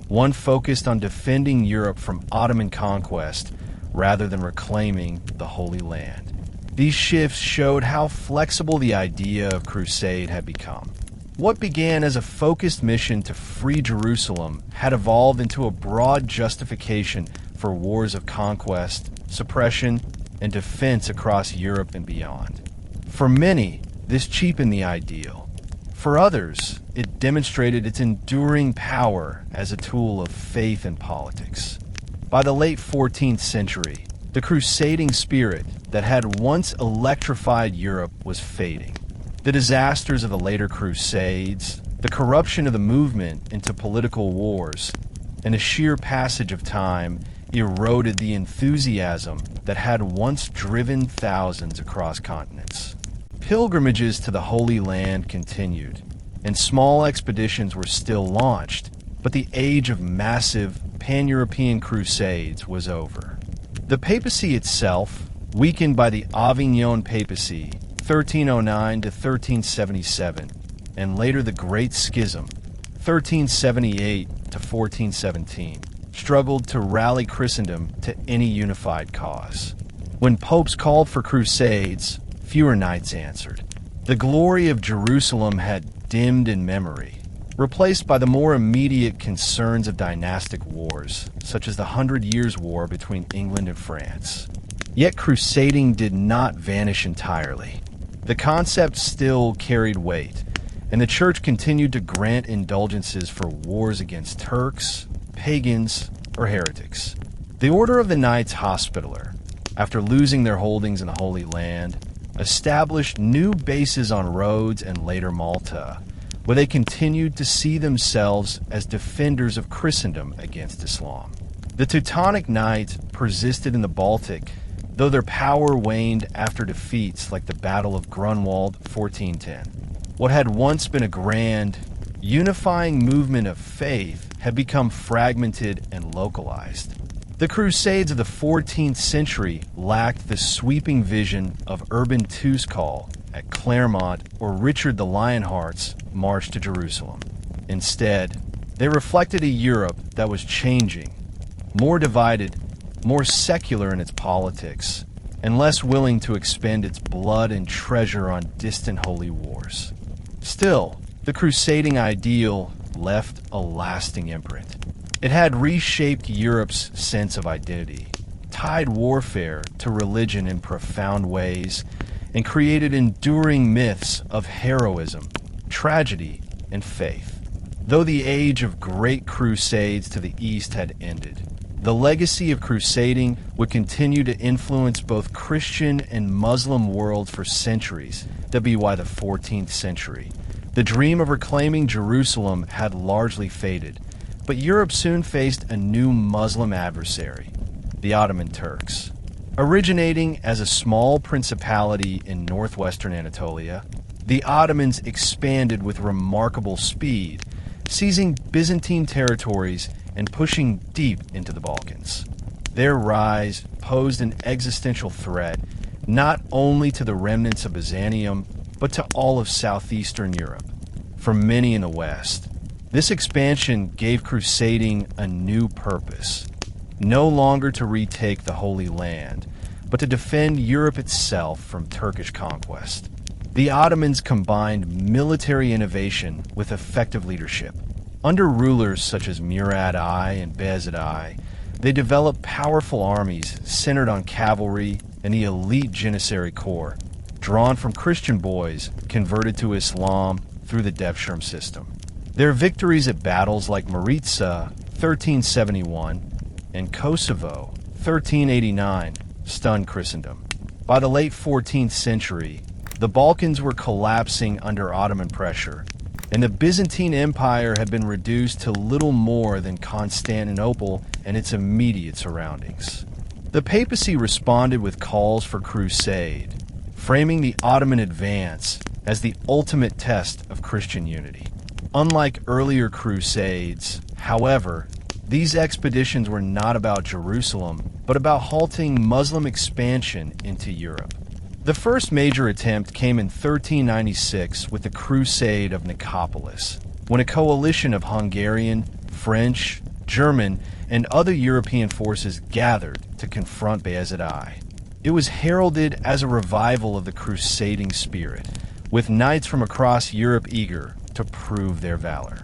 one focused on defending Europe from Ottoman conquest rather than reclaiming the Holy Land. These shifts showed how flexible the idea of crusade had become. What began as a focused mission to free Jerusalem had evolved into a broad justification for wars of conquest, suppression, and defense across Europe and beyond. For many, this cheapened the ideal. For others, it demonstrated its enduring power as a tool of faith and politics. By the late 14th century, the crusading spirit that had once electrified Europe was fading. The disasters of the later Crusades, the corruption of the movement into political wars, and the sheer passage of time eroded the enthusiasm that had once driven thousands across continents. Pilgrimages to the Holy Land continued, and small expeditions were still launched, but the age of massive pan-European crusades was over. The papacy itself, weakened by the Avignon Papacy, 1309 to 1377, and later the Great Schism, 1378 to 1417, struggled to rally Christendom to any unified cause. When popes called for crusades, fewer knights answered. The glory of Jerusalem had dimmed in memory, replaced by the more immediate concerns of dynastic wars, such as the 100 Years' War between England and France. Yet crusading did not vanish entirely. The concept still carried weight, and the church continued to grant indulgences for wars against Turks, pagans, or heretics. The Order of the Knights Hospitaller, after losing their holdings in the Holy Land, established new bases on Rhodes and later Malta, where they continued to see themselves as defenders of Christendom against Islam. The Teutonic Knights persisted in the Baltic, though their power waned after defeats like the Battle of Grunwald 1410. What had once been a grand, unifying movement of faith had become fragmented and localized. The Crusades of the 14th century lacked the sweeping vision of Urban II's call at Clermont or Richard the Lionheart's march to Jerusalem. Instead, they reflected a Europe that was changing, more divided, more secular in its politics, and less willing to expend its blood and treasure on distant holy wars. Still, the crusading ideal left a lasting imprint. It had reshaped Europe's sense of identity, tied warfare to religion in profound ways, and created enduring myths of heroism, tragedy, and faith. Though the age of great crusades to the east had ended, the legacy of crusading would continue to influence both Christian and Muslim worlds for centuries, WY the 14th century. The dream of reclaiming Jerusalem had largely faded, but Europe soon faced a new Muslim adversary, the Ottoman Turks. Originating as a small principality in northwestern Anatolia, the Ottomans expanded with remarkable speed, seizing Byzantine territories and pushing deep into the Balkans. Their rise posed an existential threat not only to the remnants of Byzantium, but to all of southeastern Europe. For many in the West, this expansion gave crusading a new purpose. no longer to retake the Holy Land, but to defend Europe itself from Turkish conquest. The Ottomans combined military innovation with effective leadership. Under rulers such as Murad I and Bayezid I, they developed powerful armies centered on cavalry and the elite Janissary Corps, drawn from Christian boys converted to Islam through the Devshirme system. Their victories at battles like Maritsa, 1371, and Kosovo, 1389, stunned Christendom. By the late 14th century, the Balkans were collapsing under Ottoman pressure, and the Byzantine Empire had been reduced to little more than Constantinople and its immediate surroundings. The papacy responded with calls for crusade, framing the Ottoman advance as the ultimate test of Christian unity. Unlike earlier crusades, however, these expeditions were not about Jerusalem, but about halting Muslim expansion into Europe. The first major attempt came in 1396 with the Crusade of Nicopolis, when a coalition of Hungarian, French, German, and other European forces gathered to confront Bayezid I. It was heralded as a revival of the crusading spirit, with knights from across Europe eager to prove their valor.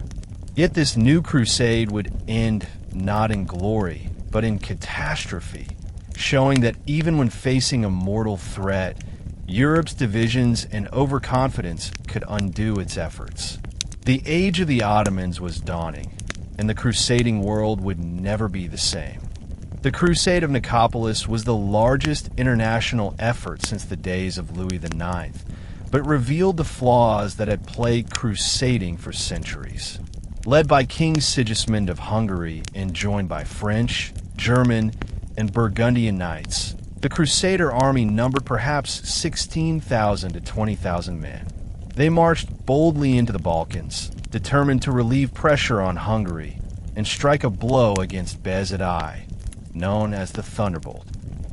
Yet this new crusade would end not in glory, but in catastrophe, showing that even when facing a mortal threat, Europe's divisions and overconfidence could undo its efforts. The age of the Ottomans was dawning, and the crusading world would never be the same. The Crusade of Nicopolis was the largest international effort since the days of Louis IX, but revealed the flaws that had plagued crusading for centuries. Led by King Sigismund of Hungary and joined by French, German, and Burgundian knights, the Crusader army numbered perhaps 16,000 to 20,000 men. They marched boldly into the Balkans, determined to relieve pressure on Hungary and strike a blow against Bayezid I, known as the Thunderbolt.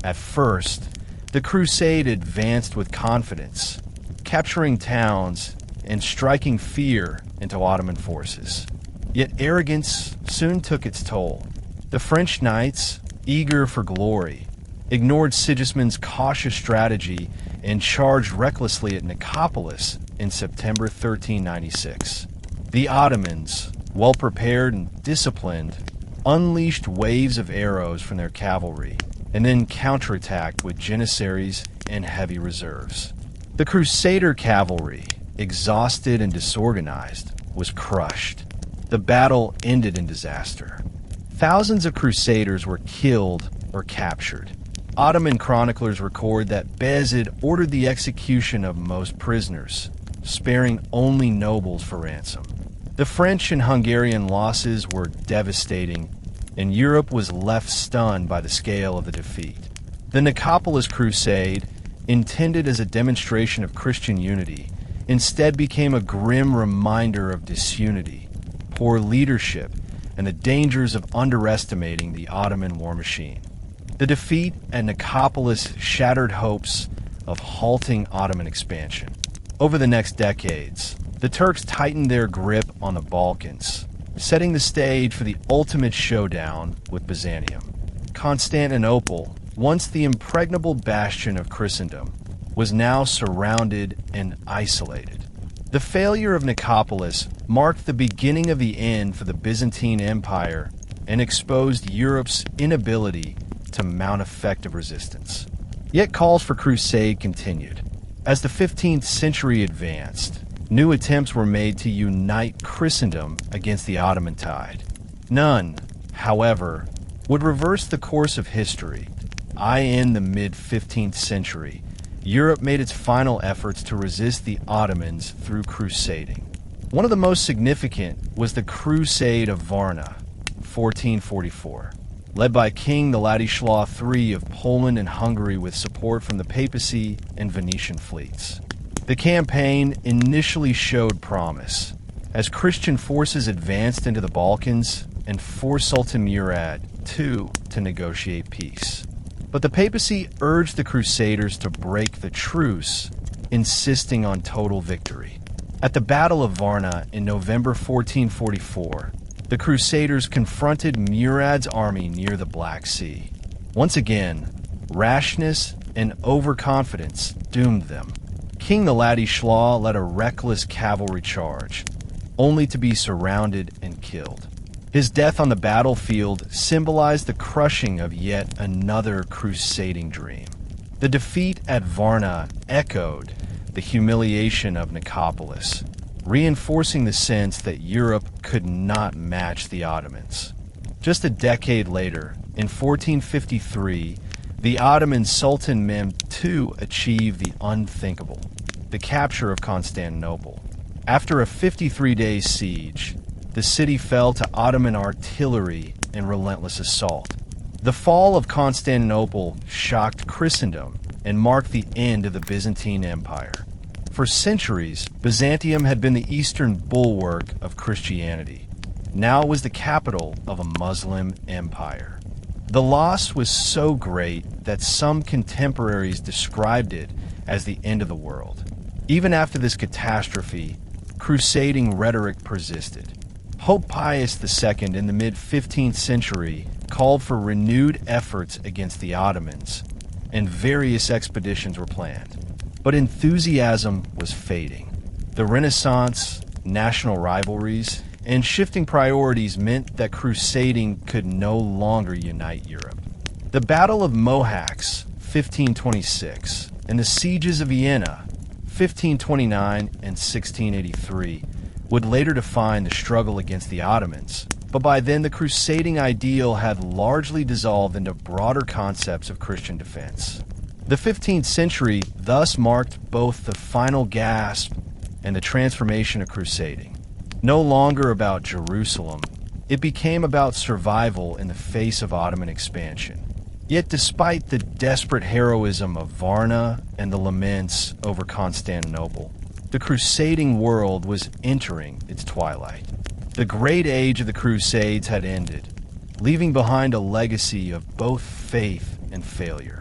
At first, the crusade advanced with confidence, capturing towns and striking fear into Ottoman forces. Yet arrogance soon took its toll. The French knights, eager for glory, ignored Sigismund's cautious strategy and charged recklessly at Nicopolis in September 1396. The Ottomans, well prepared and disciplined, unleashed waves of arrows from their cavalry and then counterattacked with janissaries and heavy reserves. The Crusader cavalry, exhausted and disorganized, was crushed. The battle ended in disaster. Thousands of Crusaders were killed or captured. Ottoman chroniclers record that Bayezid ordered the execution of most prisoners, sparing only nobles for ransom. The French and Hungarian losses were devastating, and Europe was left stunned by the scale of the defeat. The Nicopolis Crusade, intended as a demonstration of Christian unity, instead became a grim reminder of disunity, poor leadership, and the dangers of underestimating the Ottoman war machine. The defeat at Nicopolis shattered hopes of halting Ottoman expansion. Over the next decades, the Turks tightened their grip on the Balkans, setting the stage for the ultimate showdown with Byzantium. Constantinople, once the impregnable bastion of Christendom, was now surrounded and isolated. The failure of Nicopolis marked the beginning of the end for the Byzantine Empire and exposed Europe's inability to mount effective resistance. Yet calls for crusade continued. As the 15th century advanced, new attempts were made to unite Christendom against the Ottoman tide. None, however, would reverse the course of history. In the mid-15th century, Europe made its final efforts to resist the Ottomans through crusading. One of the most significant was the Crusade of Varna, 1444, led by King Ladislaus III of Poland and Hungary with support from the papacy and Venetian fleets. The campaign initially showed promise, as Christian forces advanced into the Balkans and forced Sultan Murad II to negotiate peace. But the papacy urged the Crusaders to break the truce, insisting on total victory. At the Battle of Varna in November 1444, the Crusaders confronted Murad's army near the Black Sea. Once again, rashness and overconfidence doomed them. King Ladislaw led a reckless cavalry charge, only to be surrounded and killed. His death on the battlefield symbolized the crushing of yet another crusading dream. The defeat at Varna echoed the humiliation of Nicopolis, reinforcing the sense that Europe could not match the Ottomans. Just a decade later, in 1453, the Ottoman Sultan Mehmed II achieved the unthinkable, the capture of Constantinople. After a 53-day siege, the city fell to Ottoman artillery and relentless assault. The fall of Constantinople shocked Christendom and marked the end of the Byzantine Empire. For centuries, Byzantium had been the eastern bulwark of Christianity. Now it was the capital of a Muslim empire. The loss was so great that some contemporaries described it as the end of the world. Even after this catastrophe, crusading rhetoric persisted. Pope Pius II in the mid-15th century called for renewed efforts against the Ottomans, and various expeditions were planned. But enthusiasm was fading. The Renaissance, national rivalries, and shifting priorities meant that crusading could no longer unite Europe. The Battle of Mohacs, 1526, and the sieges of Vienna, 1529 and 1683, would later define the struggle against the Ottomans, but by then the crusading ideal had largely dissolved into broader concepts of Christian defense. The 15th century thus marked both the final gasp and the transformation of crusading. No longer about Jerusalem, it became about survival in the face of Ottoman expansion. Yet despite the desperate heroism of Varna and the laments over Constantinople, the crusading world was entering its twilight. The great age of the Crusades had ended, leaving behind a legacy of both faith and failure.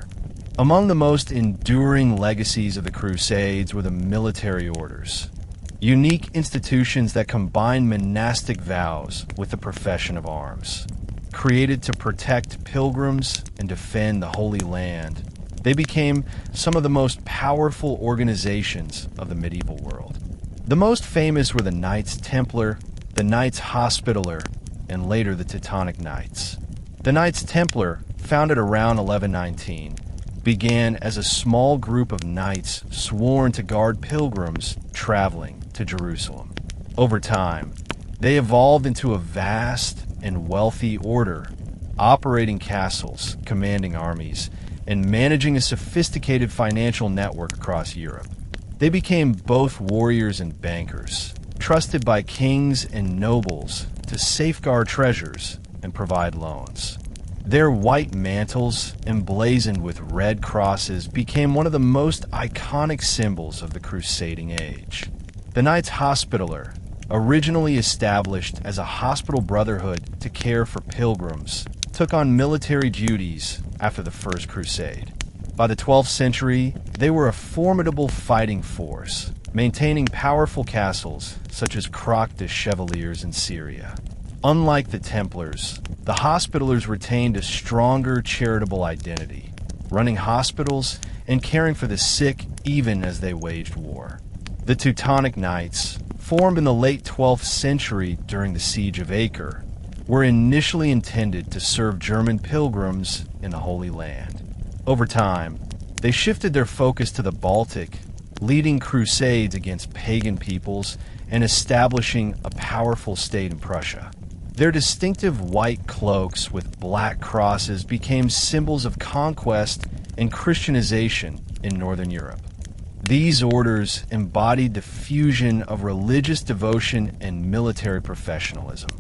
Among the most enduring legacies of the Crusades were the military orders, unique institutions that combined monastic vows with the profession of arms. Created to protect pilgrims and defend the Holy Land, they became some of the most powerful organizations of the medieval world. The most famous were the Knights Templar, the Knights Hospitaller, and later the Teutonic Knights. The Knights Templar, founded around 1119, began as a small group of knights sworn to guard pilgrims traveling to Jerusalem. Over time, they evolved into a vast and wealthy order, operating castles, commanding armies, and managing a sophisticated financial network across Europe. They became both warriors and bankers, trusted by kings and nobles to safeguard treasures and provide loans. Their white mantles, emblazoned with red crosses, became one of the most iconic symbols of the crusading age. The Knights Hospitaller, originally established as a hospital brotherhood to care for pilgrims, took on military duties after the First Crusade. By the 12th century, they were a formidable fighting force, maintaining powerful castles such as Croc de Chevaliers in Syria. Unlike the Templars, the Hospitallers retained a stronger charitable identity, running hospitals and caring for the sick even as they waged war. The Teutonic Knights, formed in the late 12th century during the Siege of Acre, were initially intended to serve German pilgrims in the Holy Land. Over time, they shifted their focus to the Baltic, leading crusades against pagan peoples and establishing a powerful state in Prussia. Their distinctive white cloaks with black crosses became symbols of conquest and Christianization in Northern Europe. These orders embodied the fusion of religious devotion and military professionalism,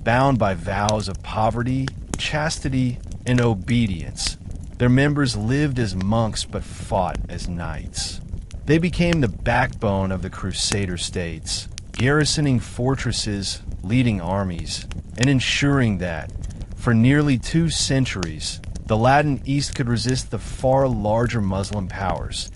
bound by vows of poverty, chastity, and obedience. Their members lived as monks but fought as knights. They became the backbone of the Crusader states, garrisoning fortresses, leading armies, and ensuring that, for nearly 2 centuries, the Latin East could resist the far larger Muslim powers.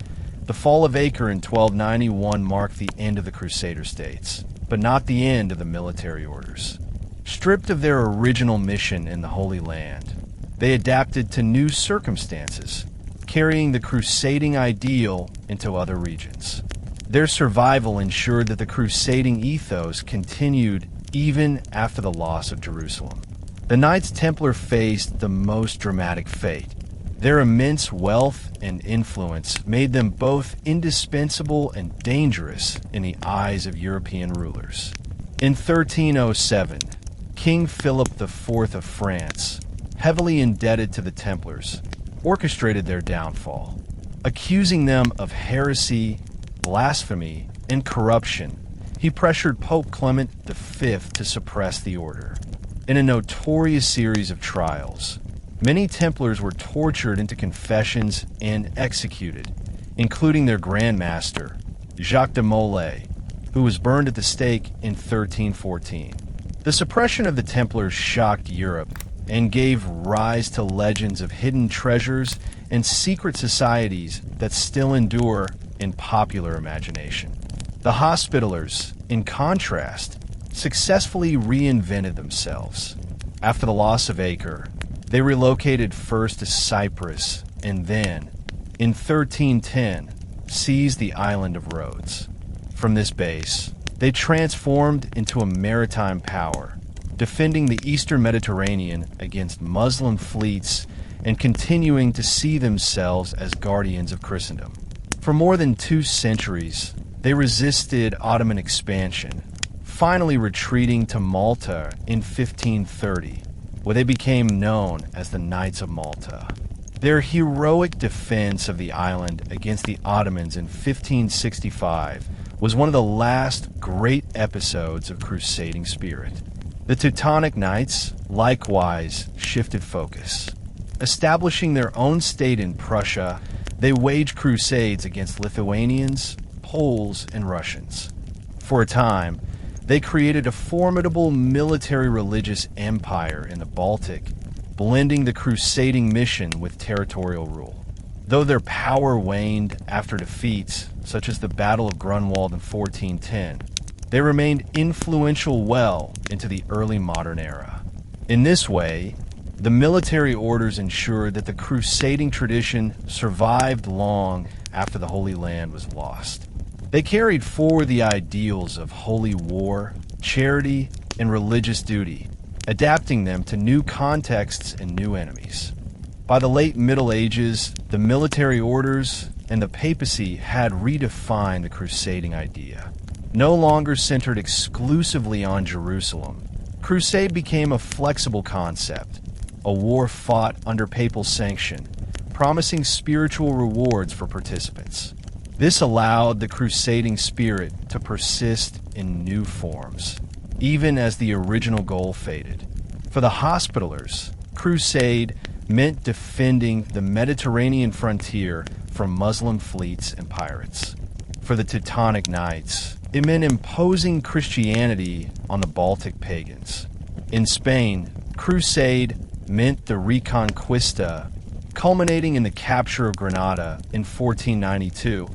The fall of Acre in 1291 marked the end of the Crusader states, but not the end of the military orders. Stripped of their original mission in the Holy Land, they adapted to new circumstances, carrying the crusading ideal into other regions. Their survival ensured that the crusading ethos continued even after the loss of Jerusalem. The Knights Templar faced the most dramatic fate. Their immense wealth and influence made them both indispensable and dangerous in the eyes of European rulers. In 1307, King Philip IV of France, heavily indebted to the Templars, orchestrated their downfall. Accusing them of heresy, blasphemy, and corruption, he pressured Pope Clement V to suppress the order. In a notorious series of trials, many Templars were tortured into confessions and executed, including their Grand Master, Jacques de Molay, who was burned at the stake in 1314. The suppression of the Templars shocked Europe and gave rise to legends of hidden treasures and secret societies that still endure in popular imagination. The Hospitallers, in contrast, successfully reinvented themselves. After the loss of Acre, they relocated first to Cyprus and then, in 1310, seized the island of Rhodes. From this base, they transformed into a maritime power, defending the eastern Mediterranean against Muslim fleets and continuing to see themselves as guardians of Christendom. For more than 2 centuries, they resisted Ottoman expansion, finally retreating to Malta in 1530, where they became known as the Knights of Malta. Their heroic defense of the island against the Ottomans in 1565 was one of the last great episodes of crusading spirit. The Teutonic Knights likewise shifted focus. Establishing their own state in Prussia, they waged crusades against Lithuanians, Poles, and Russians. For a time, they created a formidable military religious empire in the Baltic, blending the crusading mission with territorial rule. Though their power waned after defeats, such as the Battle of Grunwald in 1410, they remained influential well into the early modern era. In this way, the military orders ensured that the crusading tradition survived long after the Holy Land was lost. They carried forward the ideals of holy war, charity, and religious duty, adapting them to new contexts and new enemies. By the late Middle Ages, the military orders and the papacy had redefined the crusading idea. No longer centered exclusively on Jerusalem, crusade became a flexible concept, a war fought under papal sanction, promising spiritual rewards for participants. This allowed the crusading spirit to persist in new forms, even as the original goal faded. For the Hospitallers, crusade meant defending the Mediterranean frontier from Muslim fleets and pirates. For the Teutonic Knights, it meant imposing Christianity on the Baltic pagans. In Spain, crusade meant the Reconquista, culminating in the capture of Granada in 1492,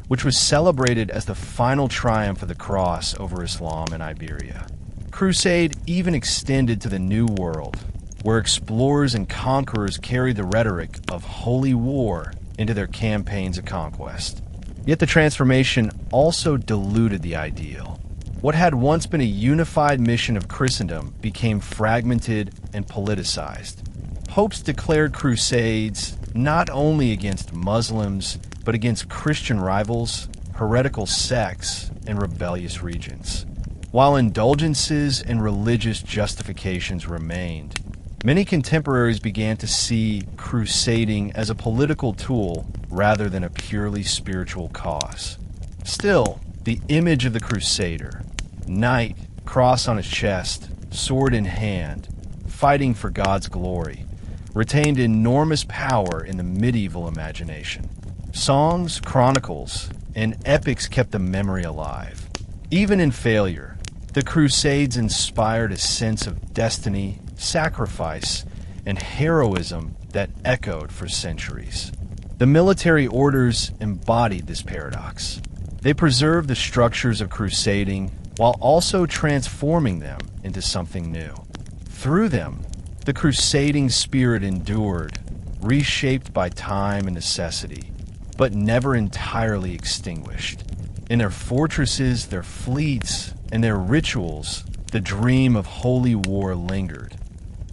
which was celebrated as the final triumph of the cross over Islam in Iberia. Crusade even extended to the New World, where explorers and conquerors carried the rhetoric of holy war into their campaigns of conquest. Yet the transformation also diluted the ideal. What had once been a unified mission of Christendom became fragmented and politicized. Popes declared crusades not only against Muslims, but against Christian rivals, heretical sects, and rebellious regions. While indulgences and religious justifications remained, many contemporaries began to see crusading as a political tool rather than a purely spiritual cause. Still, the image of the crusader, knight, cross on his chest, sword in hand, fighting for God's glory, retained enormous power in the medieval imagination. Songs, chronicles, and epics kept the memory alive. Even in failure, the Crusades inspired a sense of destiny, sacrifice, and heroism that echoed for centuries. The military orders embodied this paradox. They preserved the structures of crusading while also transforming them into something new. Through them, the crusading spirit endured, reshaped by time and necessity, but never entirely extinguished. In their fortresses, their fleets, and their rituals, the dream of holy war lingered,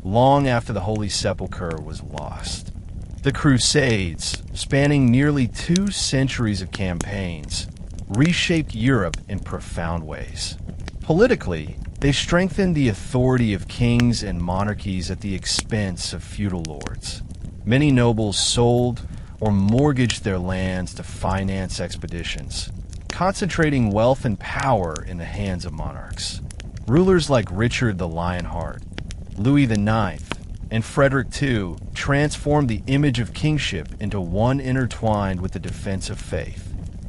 long after the Holy Sepulchre was lost. The Crusades, spanning nearly 2 centuries of campaigns, reshaped Europe in profound ways. Politically, they strengthened the authority of kings and monarchies at the expense of feudal lords. Many nobles sold or mortgaged their lands to finance expeditions, concentrating wealth and power in the hands of monarchs. Rulers like Richard the Lionheart, Louis IX, and Frederick II transformed the image of kingship into one intertwined with the defense of faith.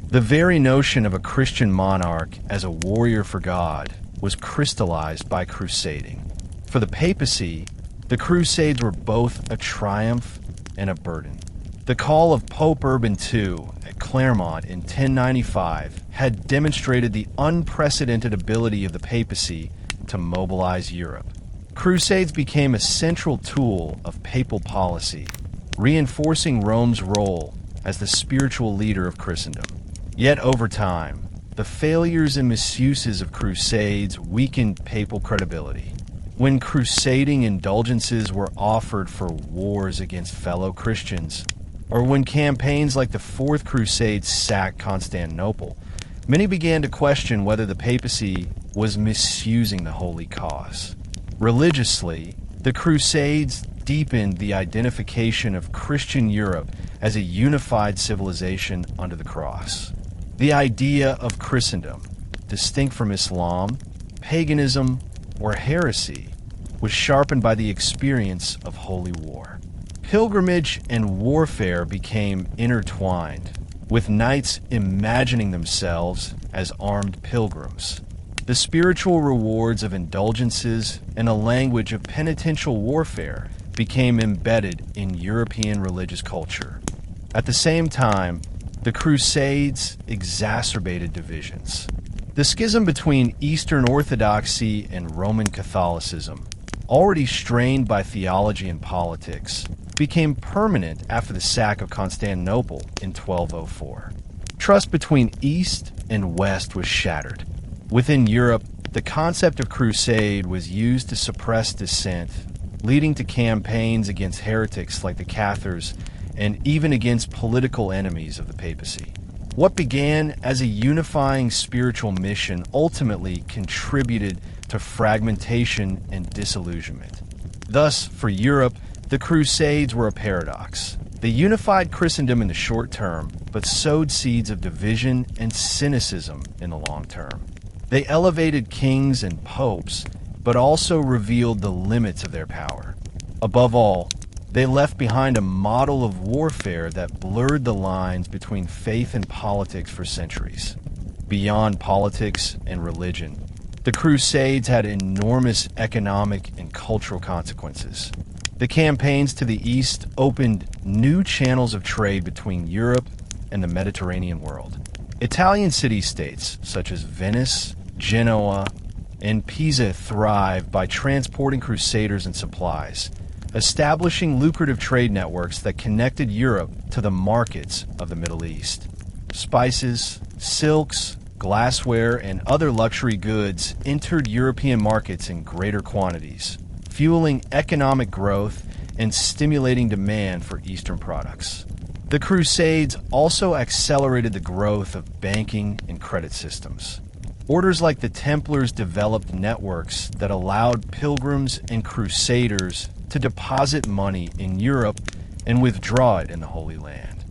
The very notion of a Christian monarch as a warrior for God was crystallized by crusading. For the papacy, the Crusades were both a triumph and a burden. The call of Pope Urban II at Clermont in 1095 had demonstrated the unprecedented ability of the papacy to mobilize Europe. Crusades became a central tool of papal policy, reinforcing Rome's role as the spiritual leader of Christendom. Yet over time, the failures and misuses of crusades weakened papal credibility. When crusading indulgences were offered for wars against fellow Christians, or when campaigns like the Fourth Crusade sacked Constantinople, many began to question whether the papacy was misusing the holy cause. Religiously, the Crusades deepened the identification of Christian Europe as a unified civilization under the cross. The idea of Christendom, distinct from Islam, paganism, or heresy, was sharpened by the experience of holy war. Pilgrimage and warfare became intertwined, with knights imagining themselves as armed pilgrims. The spiritual rewards of indulgences and a language of penitential warfare became embedded in European religious culture. At the same time, the Crusades exacerbated divisions. The schism between Eastern Orthodoxy and Roman Catholicism, already strained by theology and politics, became permanent after the sack of Constantinople in 1204. Trust between East and West was shattered. Within Europe, the concept of crusade was used to suppress dissent, leading to campaigns against heretics like the Cathars and even against political enemies of the papacy. What began as a unifying spiritual mission ultimately contributed to fragmentation and disillusionment. Thus, for Europe, the Crusades were a paradox. They unified Christendom in the short term, but sowed seeds of division and cynicism in the long term. They elevated kings and popes, but also revealed the limits of their power. Above all, they left behind a model of warfare that blurred the lines between faith and politics for centuries. Beyond politics and religion, the Crusades had enormous economic and cultural consequences. The campaigns to the east opened new channels of trade between Europe and the Mediterranean world. Italian city-states such as Venice, Genoa, and Pisa thrived by transporting crusaders and supplies, establishing lucrative trade networks that connected Europe to the markets of the Middle East. Spices, silks, glassware, and other luxury goods entered European markets in greater quantities, fueling economic growth and stimulating demand for Eastern products. The Crusades also accelerated the growth of banking and credit systems. Orders like the Templars developed networks that allowed pilgrims and crusaders to deposit money in Europe and withdraw it in the Holy Land.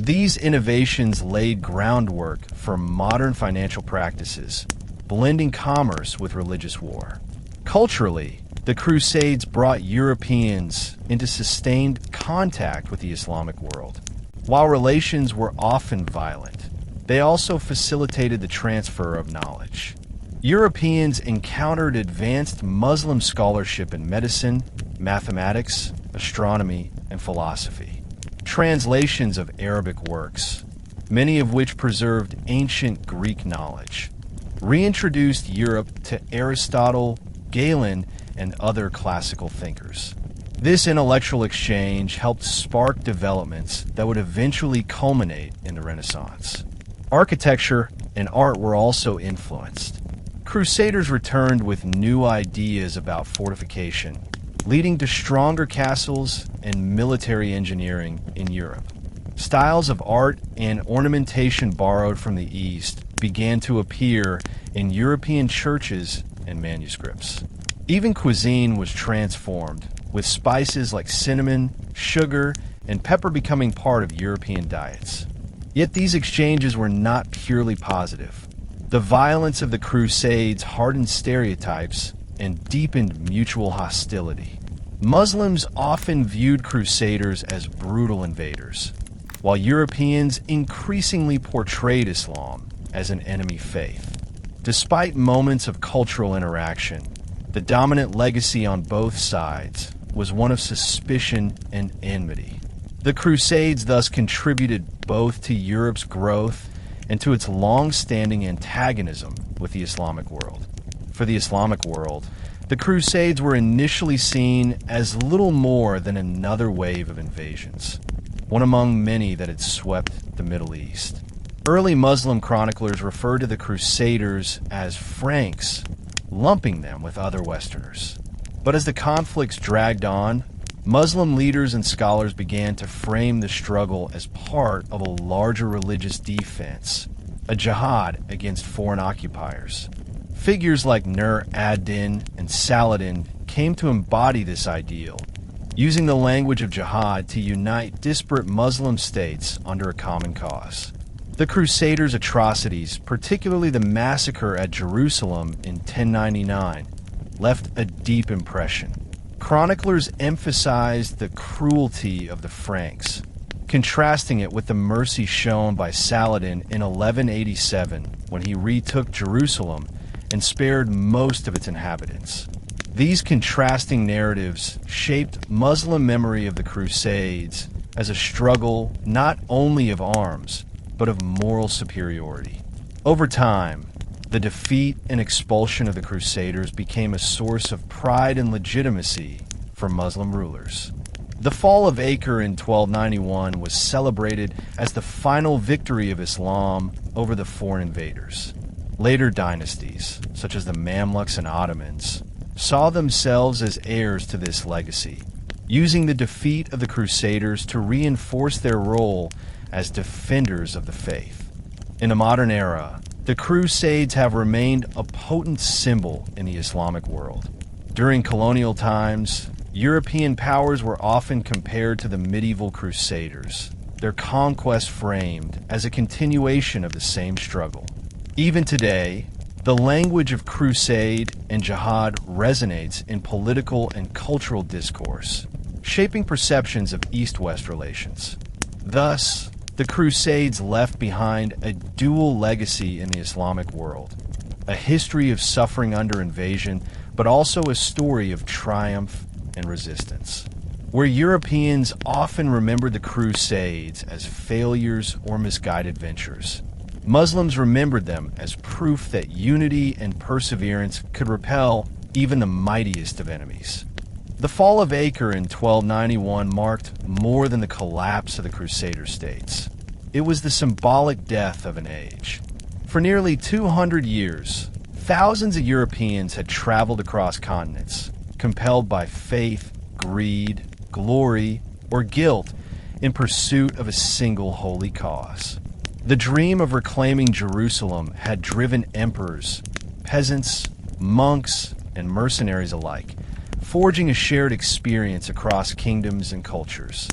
These innovations laid groundwork for modern financial practices, blending commerce with religious war. Culturally, the Crusades brought Europeans into sustained contact with the Islamic world. While relations were often violent, they also facilitated the transfer of knowledge. Europeans encountered advanced Muslim scholarship in medicine, mathematics, astronomy, and philosophy. Translations of Arabic works, many of which preserved ancient Greek knowledge, reintroduced Europe to Aristotle, Galen, and other classical thinkers. This intellectual exchange helped spark developments that would eventually culminate in the Renaissance. Architecture and art were also influenced. Crusaders returned with new ideas about fortification, leading to stronger castles and military engineering in Europe. Styles of art and ornamentation borrowed from the East began to appear in European churches and manuscripts. Even cuisine was transformed, with spices like cinnamon, sugar, and pepper becoming part of European diets. Yet these exchanges were not purely positive. The violence of the Crusades hardened stereotypes and deepened mutual hostility. Muslims often viewed Crusaders as brutal invaders, while Europeans increasingly portrayed Islam as an enemy faith. Despite moments of cultural interaction, the dominant legacy on both sides was one of suspicion and enmity. The Crusades thus contributed both to Europe's growth and to its long-standing antagonism with the Islamic world. For the Islamic world, the Crusades were initially seen as little more than another wave of invasions, one among many that had swept the Middle East. Early Muslim chroniclers referred to the Crusaders as Franks, lumping them with other Westerners. But as the conflicts dragged on, Muslim leaders and scholars began to frame the struggle as part of a larger religious defense, a jihad against foreign occupiers. Figures like Nur ad-Din and Saladin came to embody this ideal, using the language of jihad to unite disparate Muslim states under a common cause. The Crusaders' atrocities, particularly the massacre at Jerusalem in 1099, left a deep impression. Chroniclers emphasized the cruelty of the Franks, contrasting it with the mercy shown by Saladin in 1187 when he retook Jerusalem and spared most of its inhabitants. These contrasting narratives shaped Muslim memory of the Crusades as a struggle not only of arms, but of moral superiority. Over time, the defeat and expulsion of the Crusaders became a source of pride and legitimacy for Muslim rulers. The fall of Acre in 1291 was celebrated as the final victory of Islam over the foreign invaders. Later dynasties, such as the Mamluks and Ottomans, saw themselves as heirs to this legacy, using the defeat of the Crusaders to reinforce their role as defenders of the faith. In the modern era, the Crusades have remained a potent symbol in the Islamic world. During colonial times, European powers were often compared to the medieval Crusaders, their conquest framed as a continuation of the same struggle. Even today, the language of crusade and jihad resonates in political and cultural discourse, shaping perceptions of East-West relations. Thus, the Crusades left behind a dual legacy in the Islamic world, a history of suffering under invasion, but also a story of triumph and resistance. Where Europeans often remembered the Crusades as failures or misguided ventures, Muslims remembered them as proof that unity and perseverance could repel even the mightiest of enemies. The fall of Acre in 1291 marked more than the collapse of the Crusader states. It was the symbolic death of an age. For nearly 200 years, thousands of Europeans had traveled across continents, compelled by faith, greed, glory, or guilt in pursuit of a single holy cause. The dream of reclaiming Jerusalem had driven emperors, peasants, monks, and mercenaries alike, forging a shared experience across kingdoms and cultures.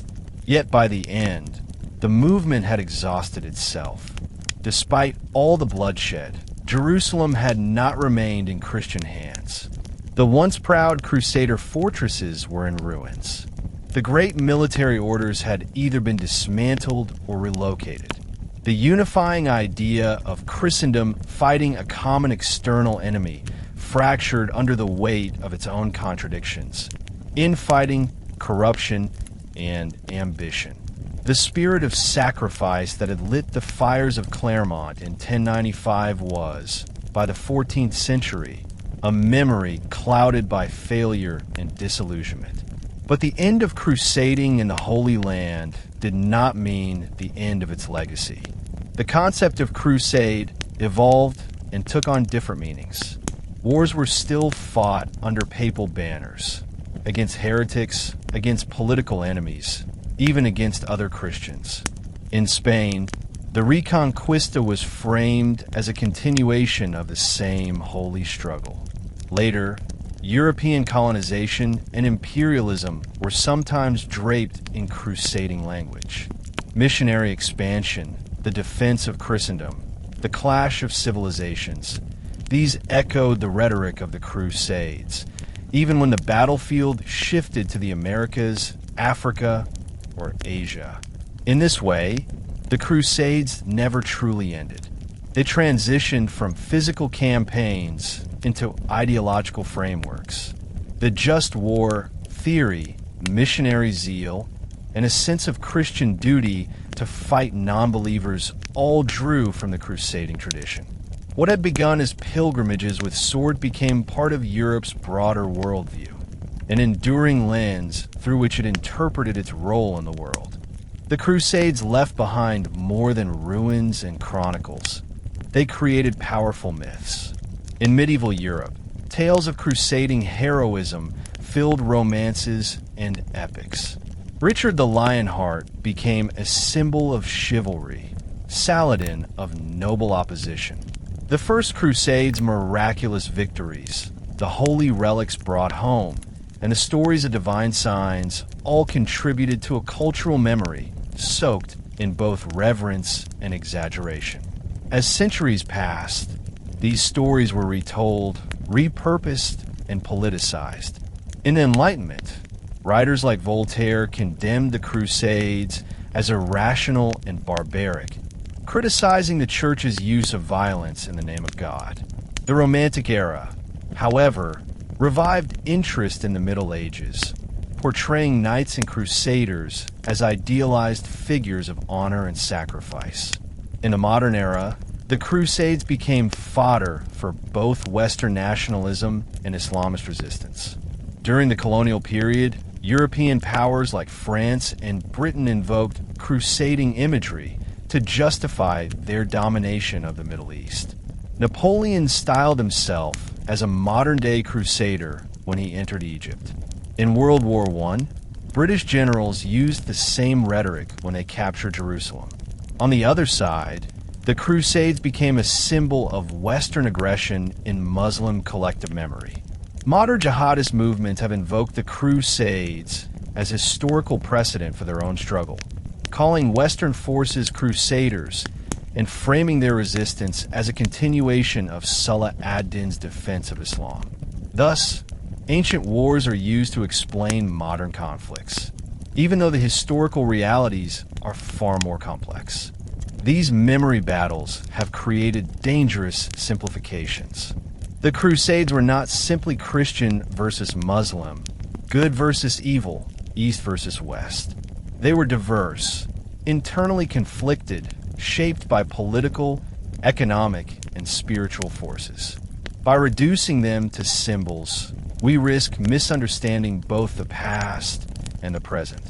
Yet by the end, the movement had exhausted itself. Despite all the bloodshed, Jerusalem had not remained in Christian hands. The once proud Crusader fortresses were in ruins. The great military orders had either been dismantled or relocated. The unifying idea of Christendom fighting a common external enemy fractured under the weight of its own contradictions: infighting, corruption, and ambition. The spirit of sacrifice that had lit the fires of Clermont in 1095 was, by the 14th century, a memory clouded by failure and disillusionment. But the end of crusading in the Holy Land did not mean the end of its legacy. The concept of crusade evolved and took on different meanings. Wars were still fought under papal banners, against heretics, against political enemies, even against other Christians. In Spain, the Reconquista was framed as a continuation of the same holy struggle. Later, European colonization and imperialism were sometimes draped in crusading language. Missionary expansion, the defense of Christendom, the clash of civilizations, these echoed the rhetoric of the Crusades, even when the battlefield shifted to the Americas, Africa, or Asia. In this way, the Crusades never truly ended. They transitioned from physical campaigns into ideological frameworks. The just war theory, missionary zeal, and a sense of Christian duty to fight non-believers all drew from the crusading tradition. What had begun as pilgrimages with sword became part of Europe's broader worldview, an enduring lens through which it interpreted its role in the world. The Crusades left behind more than ruins and chronicles. They created powerful myths. In medieval Europe, tales of crusading heroism filled romances and epics. Richard the Lionheart became a symbol of chivalry, Saladin of noble opposition. The first Crusades' miraculous victories, the holy relics brought home, and the stories of divine signs all contributed to a cultural memory soaked in both reverence and exaggeration. As centuries passed, these stories were retold, repurposed, and politicized. In the Enlightenment, writers like Voltaire condemned the Crusades as irrational and barbaric, criticizing the Church's use of violence in the name of God. The Romantic era, however, revived interest in the Middle Ages, portraying knights and crusaders as idealized figures of honor and sacrifice. In the modern era, the Crusades became fodder for both Western nationalism and Islamist resistance. During the colonial period, European powers like France and Britain invoked crusading imagery to justify their domination of the Middle East. Napoleon styled himself as a modern-day crusader when he entered Egypt. In World War I, British generals used the same rhetoric when they captured Jerusalem. On the other side, the Crusades became a symbol of Western aggression in Muslim collective memory. Modern jihadist movements have invoked the Crusades as historical precedent for their own struggle, calling Western forces crusaders and framing their resistance as a continuation of Salah ad-Din's defense of Islam. Thus, ancient wars are used to explain modern conflicts, even though the historical realities are far more complex. These memory battles have created dangerous simplifications. The Crusades were not simply Christian versus Muslim, good versus evil, East versus West. They were diverse, internally conflicted, shaped by political, economic, and spiritual forces. By reducing them to symbols, we risk misunderstanding both the past and the present.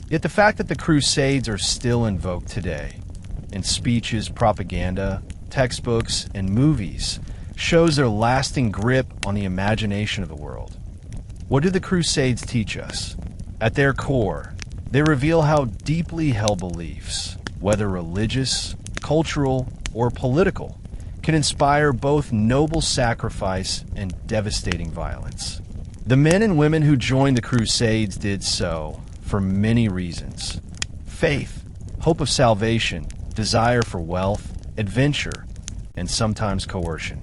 Yet the fact that the Crusades are still invoked today, in speeches, propaganda, textbooks, and movies, shows their lasting grip on the imagination of the world. What do the Crusades teach us? At their core, they reveal how deeply held beliefs, whether religious, cultural, or political, can inspire both noble sacrifice and devastating violence. The men and women who joined the Crusades did so for many reasons: faith, hope of salvation, desire for wealth, adventure, and sometimes coercion.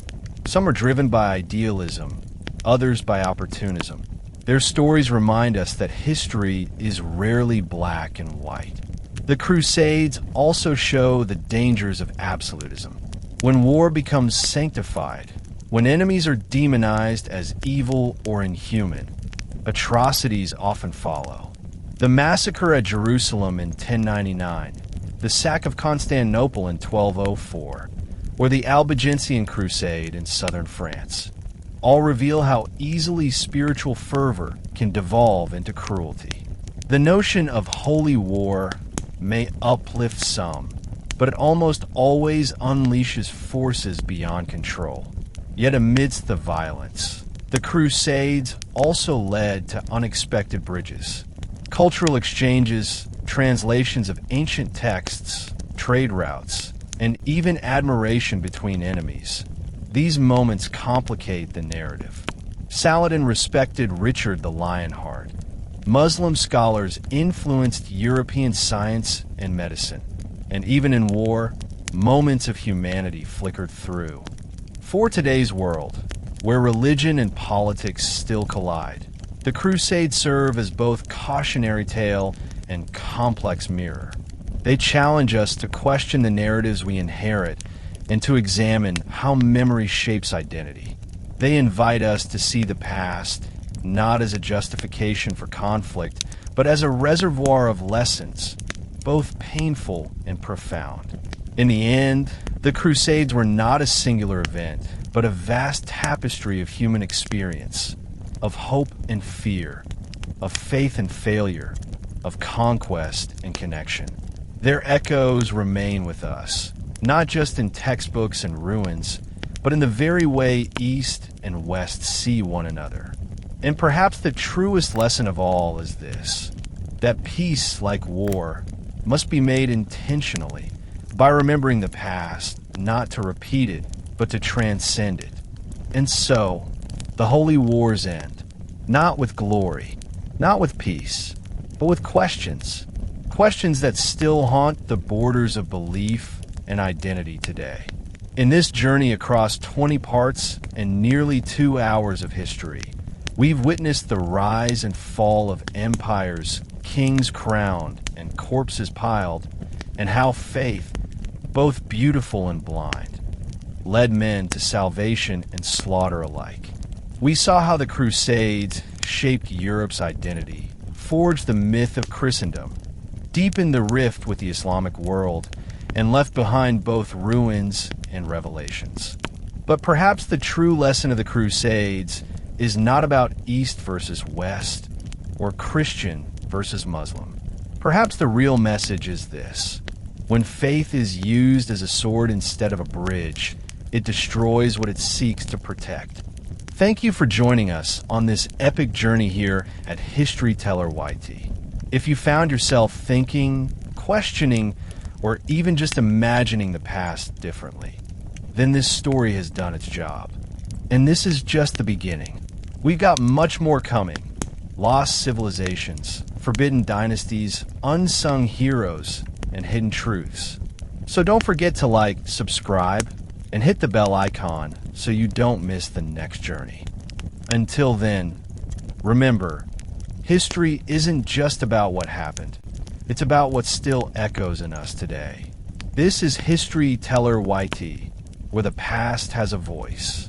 Some are driven by idealism, others by opportunism. Their stories remind us that history is rarely black and white. The Crusades also show the dangers of absolutism. When war becomes sanctified, when enemies are demonized as evil or inhuman, atrocities often follow. The massacre at Jerusalem in 1099, the sack of Constantinople in 1204, or the Albigensian Crusade in southern France, all reveal how easily spiritual fervor can devolve into cruelty. The notion of holy war may uplift some, but it almost always unleashes forces beyond control. Yet amidst the violence, the Crusades also led to unexpected bridges, cultural exchanges, translations of ancient texts, trade routes, and even admiration between enemies. These moments complicate the narrative. Saladin respected Richard the Lionheart. Muslim scholars influenced European science and medicine. And even in war, moments of humanity flickered through. For today's world, where religion and politics still collide, the Crusades serve as both cautionary tale and complex mirror. They challenge us to question the narratives we inherit and to examine how memory shapes identity. They invite us to see the past not as a justification for conflict, but as a reservoir of lessons, both painful and profound. In the end, the Crusades were not a singular event, but a vast tapestry of human experience, of hope and fear, of faith and failure, of conquest and connection. Their echoes remain with us, not just in textbooks and ruins, but in the very way East and West see one another. And perhaps the truest lesson of all is this: that peace, like war, must be made intentionally, by remembering the past, not to repeat it, but to transcend it. And so, the holy wars end, not with glory, not with peace, but with questions. Questions that still haunt the borders of belief and identity today. In this journey across 20 parts and nearly 2 hours of history, we've witnessed the rise and fall of empires, kings crowned, and corpses piled, and how faith, both beautiful and blind, led men to salvation and slaughter alike. We saw how the Crusades shaped Europe's identity, forged the myth of Christendom, deepened the rift with the Islamic world, and left behind both ruins and revelations. But perhaps the true lesson of the Crusades is not about East versus West, or Christian versus Muslim. Perhaps the real message is this: when faith is used as a sword instead of a bridge, it destroys what it seeks to protect. Thank you for joining us on this epic journey here at History Teller YT. If you found yourself thinking, questioning, or even just imagining the past differently, then this story has done its job. And this is just the beginning. We've got much more coming. Lost civilizations, forbidden dynasties, unsung heroes, and hidden truths. So don't forget to like, subscribe, and hit the bell icon so you don't miss the next journey. Until then, remember, history isn't just about what happened. It's about what still echoes in us today. This is History Teller YT, where the past has a voice.